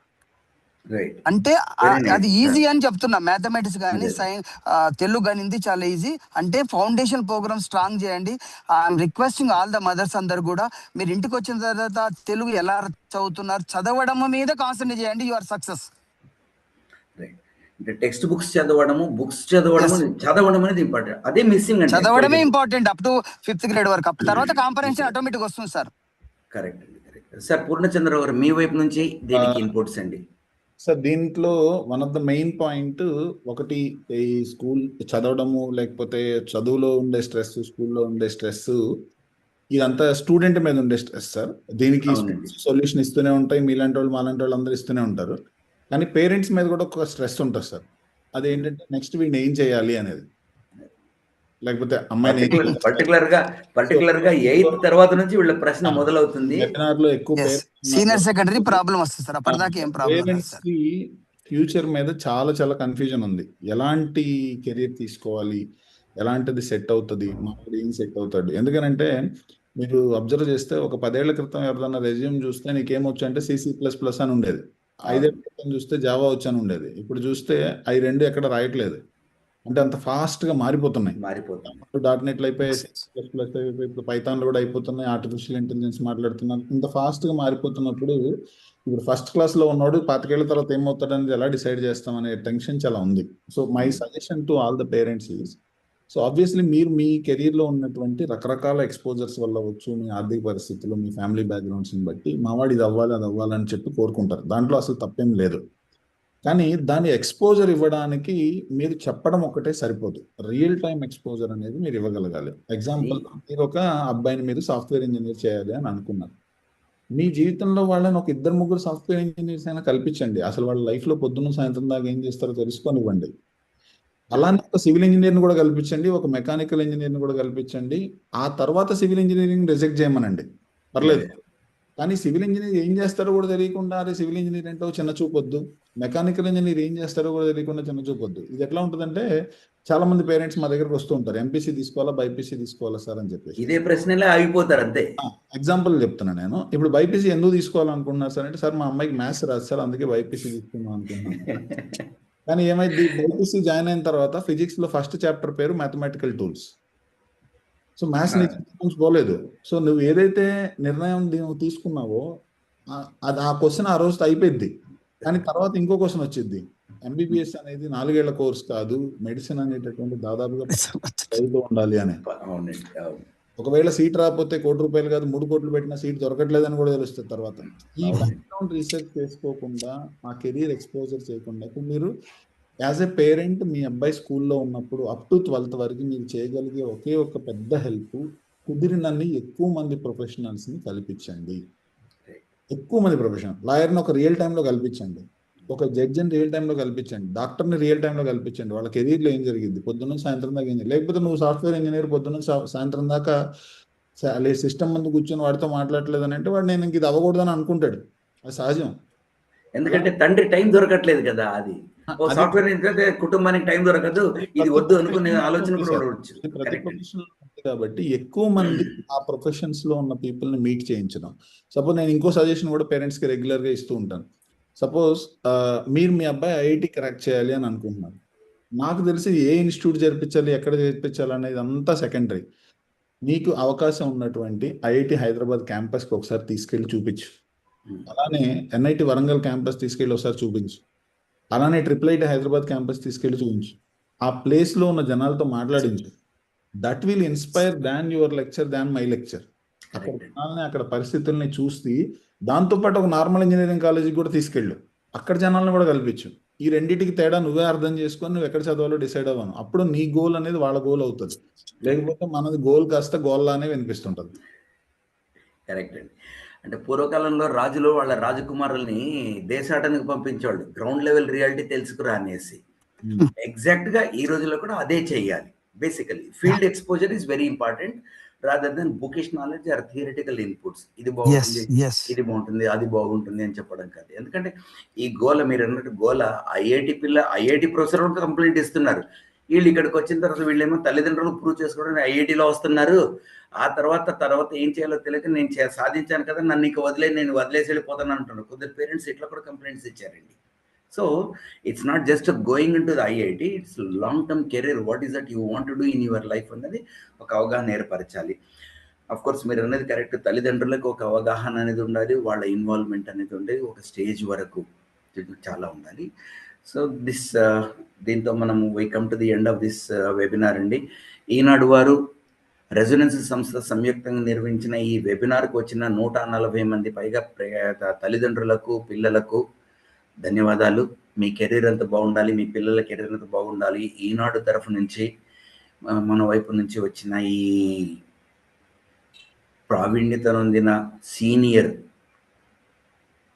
అంటే అది ఈజీ అని చెప్తున్నా. మ్యాథమెటిక్స్ కానీ తెలుగు కానీ హిందీ చాలా ఈజీ. అంటే ఫౌండేషన్ ప్రోగ్రామ్ స్ట్రాంగ్ చేయండి. I am requesting all the mothers అందరు కూడా, మీరు ఇంటికి వచ్చిన తర్వాత తెలుగు ఎలా చదువుతున్నారు, చదవడం మీద కాన్సన్ట్రేట్ చేయండి. You are success. అంటే టెక్స్ట్ బుక్స్ చదవడము, చదవడం అనేది ఇంపార్టెంట్. అదే మిస్సింగ్ అండి. చదవడమే important up to 5th grade వరకు. తర్వాత కాంపరెన్షన్ ఆటోమేటిక్ వస్తుంది సార్. కరెక్ట్ అండి, కరెక్ట్. సార్ పూర్ణచంద్ర గారు, మీ వైపు నుంచి దీనికి ఇన్పుట్స్ అండి. సార్ దీంట్లో one of the main point ఒకటి, ఈ స్కూల్ చదవడము లేకపోతే చదువులో ఉండే స్ట్రెస్, స్కూల్లో ఉండే స్ట్రెస్, ఇదంతా స్టూడెంట్ మీద ఉండే స్ట్రెస్ సార్. దీనికి సొల్యూషన్ ఇస్తూనే ఉంటాయి మీలాంటి వాళ్ళు మాలాంటి వాళ్ళు అందరూ ఇస్తూనే ఉంటారు. కానీ పేరెంట్స్ మీద కూడా ఒక స్ట్రెస్ ఉంటుంది సార్. అదేంటంటే నెక్స్ట్ వీడిని ఏం చేయాలి అనేది, లేకపోతే అమ్మాయిని పర్టికులర్ గా 8th తర్వాత నుంచి వీళ్ళ ప్రశ్న మొదలవుతుంది. వెబినార్ లో ఎక్కువ సీనియర్ సెకండరీ ప్రాబ్లం వస్తుంది సార్. అప్పటిదాకా ఏం ప్రాబ్లం లేదు పేరెంట్స్ కి ఫ్యూచర్ మీద చాలా కన్ఫ్యూజన్ ఉంది. ఎలాంటి కెరీర్ తీసుకోవాలి, ఎలాంటిది సెట్ అవుతుంది, మాకు ఏం సెట్ అవుతాడు. ఎందుకనంటే మీరు అబ్జర్వ్ చేస్తే ఒక 10 ఏళ్ల క్రితం ఎవరైనా రెజ్యూమ్ చూస్తే నీకేమొచ్చు అంటే C++ అని ఉండేది. 5 ఏళ్ల క్రితం చూస్తే జావా వచ్చని ఉండేది. ఇప్పుడు చూస్తే అవి 2 ఎక్కడ రాయట్లేదు. అంటే అంత ఫాస్ట్ గా మారిపోతున్నాయి. .NET అయిపోయి ఇప్పుడు పైథాన్లో కూడా అయిపోతున్నాయి. ఆర్టిఫిషియల్ ఇంటెలిజెన్స్ మాట్లాడుతున్నారు. ఇంత ఫాస్ట్ గా మారిపోతున్నప్పుడు ఇప్పుడు ఫస్ట్ క్లాస్ లో ఉన్నవాడు 25 ఏళ్ల తర్వాత ఏమవుతాడు అనేది ఎలా డిసైడ్ చేస్తామనే టెన్షన్ చాలా ఉంది. So my suggestion to all the parents is, so obviously మీరు మీ కెరీర్ లో ఉన్నటువంటి రకరకాల ఎక్స్పోజర్స్ వల్ల వచ్చు, మీ ఆర్థిక పరిస్థితులు, మీ ఫ్యామిలీ బ్యాక్గ్రౌండ్స్ ని బట్టి మావాడు ఇది అవ్వాలి అది అవ్వాలని చెప్పి కోరుకుంటారు. దాంట్లో అసలు తప్పేం లేదు. కానీ దాని ఎక్స్పోజర్ ఇవ్వడానికి మీరు చెప్పడం ఒకటే సరిపోదు. రియల్ టైం ఎక్స్పోజర్ అనేది మీరు ఇవ్వగలగాలి. ఎగ్జాంపుల్, మీరు ఒక అబ్బాయిని మీరు సాఫ్ట్వేర్ ఇంజనీర్ చేయాలి అని అనుకున్నారు. మీ జీవితంలో వాళ్ళని ఒక 2-3 సాఫ్ట్వేర్ ఇంజనీర్స్ అయినా కల్పించండి. అసలు వాళ్ళ లైఫ్ లో పొద్దున్న సాయంత్రం దాకా ఏం చేస్తారో తెలుసుకొనివ్వండి. అలానే ఒక సివిల్ ఇంజనీర్ని కూడా కల్పించండి, ఒక మెకానికల్ ఇంజనీర్ని కూడా కల్పించండి. ఆ తర్వాత సివిల్ ఇంజనీరింగ్ రిజెక్ట్ చేయమనండి, పర్లేదు. కానీ సివిల్ ఇంజనీర్ ఏం చేస్తారో కూడా తెలియకుండా అరే సివిల్ ఇంజనీర్ అంటే చిన్న చూపొద్దు, మెకానికల్ ఇంజనీర్ ఏం చేస్తారో కూడా తెలియకుండా చిన్న చూపొద్దు. ఇది ఎట్లా ఉంటుందంటే చాలా మంది పేరెంట్స్ మా దగ్గరకు వస్తూ ఉంటారు, ఎంపీసీ తీసుకోవాలా బైపీసీ తీసుకోవాలా సార్ అని చెప్పేసి. ఇదే ప్రశ్నలే ఆగిపోతారు అంతే. ఎగ్జాంపుల్ చెప్తున్నా నేను. ఇప్పుడు బైపీసీ ఎందుకు తీసుకోవాలనుకుంటున్నారు సార్ అంటే, సార్ మా అమ్మాయికి మ్యాథ్స్ రాదు సార్ అందుకే బైపీసీ తీసుకుందాం అనుకున్నాను. కానీ ఏమైంది, బైపీసీ జాయిన్ అయిన తర్వాత ఫిజిక్స్ లో ఫస్ట్ చాప్టర్ పేరు మ్యాథమెటికల్ టూల్స్. సో మ్యాథ్స్ నీకు పోలేదు. సో నువ్వు ఏదైతే నిర్ణయం నువ్వు తీసుకున్నావో అది ఆ క్వశ్చన్ ఆ రోజు అయిపోయింది. కానీ తర్వాత ఇంకో క్వశ్చన్ వచ్చింది. ఎంబీబీఎస్ అనేది 4 ఏళ్ల కోర్స్ కాదు, మెడిసిన్ అనేటటువంటి దాదాపుగా చదువుతూ ఉండాలి అని. ఒకవేళ సీట్ రాకపోతే ₹1,00,00,000 కాదు 3 కోట్లు పెట్టిన సీట్ దొరకట్లేదని కూడా తెలుస్తుంది తర్వాత. ఈ బ్యాక్గ్రౌండ్ రీసెర్చ్ చేసుకోకుండా, ఆ కెరీర్ ఎక్స్పోజర్ చేయకుండా, మీరు యాజ్ ఎ పేరెంట్ మీ అబ్బాయి స్కూల్లో ఉన్నప్పుడు అప్ టు 12th వరకు మీరు చేయగలిగే ఒకే ఒక పెద్ద హెల్ప్, కుదిరినన్ని ఎక్కువ మంది ప్రొఫెషనల్స్ ని కల్పించండి. ఎక్కువ మంది ప్రొఫెషనల్, లాయర్ని ఒక రియల్ టైంలో కల్పించండి, ఒక జడ్జిని రియల్ టైంలో కల్పించండి, డాక్టర్ని రియల్ టైంలో కల్పించండి. వాళ్ళ కెరీర్లో ఏం జరిగింది, పొద్దున్న సాయంత్రం దాకా ఏం జరిగింది. లేకపోతే నువ్వు సాఫ్ట్వేర్ ఇంజనీర్ పొద్దున్న సాయంత్రం దాకా సిస్టమ్ ముందు కూర్చొని వాడితో మాట్లాడలేదు అని అంటే వాడు నేను ఇంక ఇది అవ్వకూడదని అనుకుంటాడు. అది సహజం. ఎందుకంటే తండ్రి టైం దొరకట్లేదు కదా. అది సాఫ్ట్వేర్ కుటుంబానికి టైం దొరకదు, ఇది వద్దు అనుకునే ఆలోచన కూడా ఉండవచ్చు. ప్రతి ప్రొఫెషన్ కాబట్టి ఎక్కువ మంది ఆ ప్రొఫెషన్స్ లో ఉన్న పీపుల్ ని మీట్ చేయించడం. సపోజ్ నేను ఇంకో సజెషన్ కూడా పేరెంట్స్ కి రెగ్యులర్ గా ఇస్తూ ఉంటాను. సపోజ్ మీరు మీ అబ్బాయి ఐఐటి క్రాక్ చేయాలి అని అనుకుంటున్నారు. నాకు తెలిసి ఏ ఇన్స్టిట్యూట్ చేర్పించాలి, ఎక్కడ చేర్పించాలి అనేది అంతా సెకండరీ. నీకు అవకాశం ఉన్నటువంటి ఐఐటి హైదరాబాద్ క్యాంపస్కి ఒకసారి తీసుకెళ్ళి చూపించు. అలానే ఎన్ఐటి వరంగల్ క్యాంపస్ తీసుకెళ్ళి ఒకసారి చూపించు. అలానే IIIT హైదరాబాద్ క్యాంపస్ తీసుకెళ్ళి చూపించు. ఆ ప్లేస్లో ఉన్న జనాలతో మాట్లాడించు. That will inspire than your lecture, than my lecture. అక్కడ జనాల్ని, అక్కడ పరిస్థితుల్ని చూసి దాంతోపాటు ఒక నార్మల్ ఇంజనీరింగ్ కాలేజీకి కూడా తీసుకెళ్ళు. అక్కడ జనాలను కూడా కల్పించు. ఈ రెండింటికి తేడా నువ్వే అర్థం చేసుకొని నువ్వు ఎక్కడ చదవాలో డిసైడ్ అవ్వను. అప్పుడు నీ గోల్ అనేది వాళ్ళ గోల్ అవుతుంది. లేకపోతే మనది గోల్ కాస్త గోల్లానే వినిపిస్తుంటది. కరెక్ట్ అండి. అంటే పూర్వకాలంలో రాజులు వాళ్ళ రాజకుమారుల్ని దేశాటనకు పంపించేవాళ్ళు, గ్రౌండ్ లెవెల్ రియాలిటీ తెలుసుకురా అనేసి. ఎగ్జాక్ట్ గా ఈ రోజుల్లో కూడా అదే చేయాలి. Basically field exposure is very important rather than bookish knowledge or theoretical inputs. ఇది బాగుంటుంది, ఇది బాగుంటుంది, అది బాగుంటుంది అని చెప్పడం కాదు. ఎందుకంటే ఈ గోల, మీరు అన్నట్టు గోల, ఐఐటి ప్రొఫెసర్ కంప్లైంట్ ఇస్తున్నారు. వీళ్ళు ఇక్కడికి వచ్చిన తర్వాత వీళ్ళేమో తల్లిదండ్రులు ప్రూవ్ చేసుకోవడానికి ఐఐటిలో వస్తున్నారు. ఆ తర్వాత ఏం చేయాలో తెలియక నేను సాధించాను కదా, నన్ను ఇక నేను వదిలేసి వెళ్ళిపోతాను అంటున్నాను. కొందరు పేరెంట్స్ ఇట్లా కూడా కంప్లైంట్స్ ఇచ్చారండి. So it's not just going in to the IIT, it's long term career. What is that you want to do in your life అన్నది ఒక అవగాహన ఏర్పరచాలి. అఫ్ కోర్స్ మీరు అనేది కరెక్ట్. తల్లిదండ్రులకు ఒక అవగాహన అనేది ఉండాలి, వాళ్ళ ఇన్వాల్వ్మెంట్ అనేది ఉండేది ఒక స్టేజ్ వరకు చాలా ఉండాలి. సో దీంతో మనం we come to the end of this webinar అండి. ఈనాడు వారు రెజొనెన్స్ సంస్థ సంయుక్తంగా నిర్వహించిన ఈ వెబినార్కు వచ్చిన 140 మంది పైగా తల్లిదండ్రులకు, పిల్లలకు ధన్యవాదాలు. మీ కెరీర్ అంతా బాగుండాలి, మీ పిల్లల కెరీర్ అంతా బాగుండాలి. ఈనాడు తరఫు నుంచి, మన వైపు నుంచి వచ్చిన ఈ ప్రావీణ్యత నొందిన సీనియర్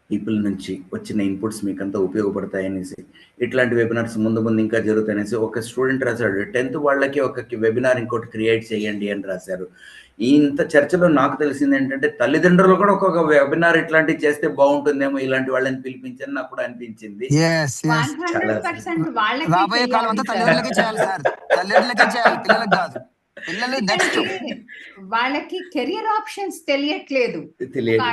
పీపుల్ నుంచి వచ్చిన ఇన్పుట్స్ మీకు అంతా ఉపయోగపడతాయనేసి, ఇట్లాంటి వెబినార్స్ ముందు ఇంకా జరుగుతాయనేసి ఒక స్టూడెంట్ రాశాడు. 10th వాళ్ళకి ఒక వెబినార్ ఇంకోటి క్రియేట్ చేయండి అని రాశారు. ఇంత చర్చలో నాకు తెలిసింది ఏంటంటే తల్లిదండ్రులు కూడా ఒక్కొక్క వెబినార్ ఇట్లాంటివి చేస్తే బాగుంటుందేమో, ఇలాంటి వాళ్ళని పిలిపించని నాకు కూడా అనిపించింది. రాబోయే కాలం అంతా తల్లిదండ్రులకే చేయాలి సార్, తల్లిదండ్రులకే చేయాలి, పిల్లలకు కాదు. వాళ్ళకి కెరియర్ ఆప్షన్స్ తెలియట్లేదు.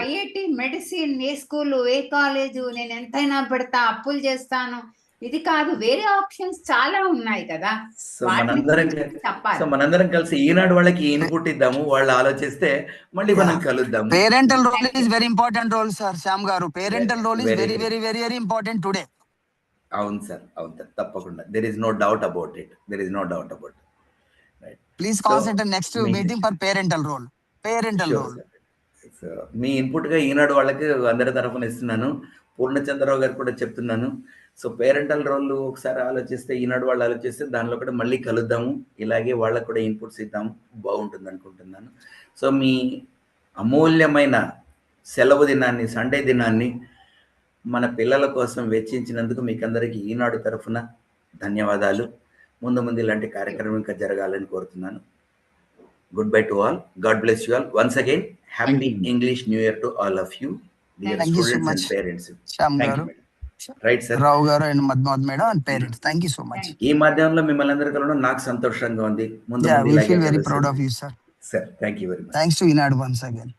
ఐఐటి, మెడిసిన్, ఏ స్కూల్, ఏ కాలేజు, నేను ఎంతైనా పెడతా, అప్పులు చేస్తాను, ఇది కాదు, వేరే ఆప్షన్స్ చాలా ఉన్నాయి కదా. సో మనందరం కలిసి ఈనాడు వాళ్ళకి ఇన్పుట్ ఇద్దాము, వాళ్ళు ఆలోచిస్తే మళ్ళీ మనం కలుద్దాం. Parental role is very important role sir. Shyam garu, parental role is very very very very important today. అవును సార్, అవును సార్, తప్పకుండా. There is no doubt about it. Please consider next meeting for parental role. మీ ఇన్పుట్ గా ఈనాడు వాళ్ళకి అందరి తరఫున ఇస్తున్నాను. పూర్ణచంద్రరావు గారు కూడా చెప్తున్నాను. సో పేరెంటల్ రోల్ ఒకసారి ఆలోచిస్తే, ఈనాడు వాళ్ళు ఆలోచిస్తే దానిలో కూడా మళ్ళీ కలుద్దాము. ఇలాగే వాళ్ళకు కూడా ఇన్పుట్స్ ఇద్దాము, బాగుంటుంది అనుకుంటున్నాను. సో మీ అమూల్యమైన సెలవు దినాన్ని, సండే దినాన్ని మన పిల్లల కోసం వెచ్చించినందుకు మీకు అందరికీ ఈనాడు తరఫున ధన్యవాదాలు. ముందు ఇలాంటి కార్యక్రమం ఇంకా జరగాలని కోరుతున్నాను. Goodbye to all. God bless you all. Once again happy English new year to all of you, dear students and parents. Right sir, Rao garu and మద్మావత్ madam and parents, thank you so much. ఈ మాధ్యమంలో మిమ్మల్ని అందరూ కలవడం నాకు సంతోషంగా ఉంది. We feel very proud of you, sir. Sir, thank you very much. Thanks to Eenadu once again.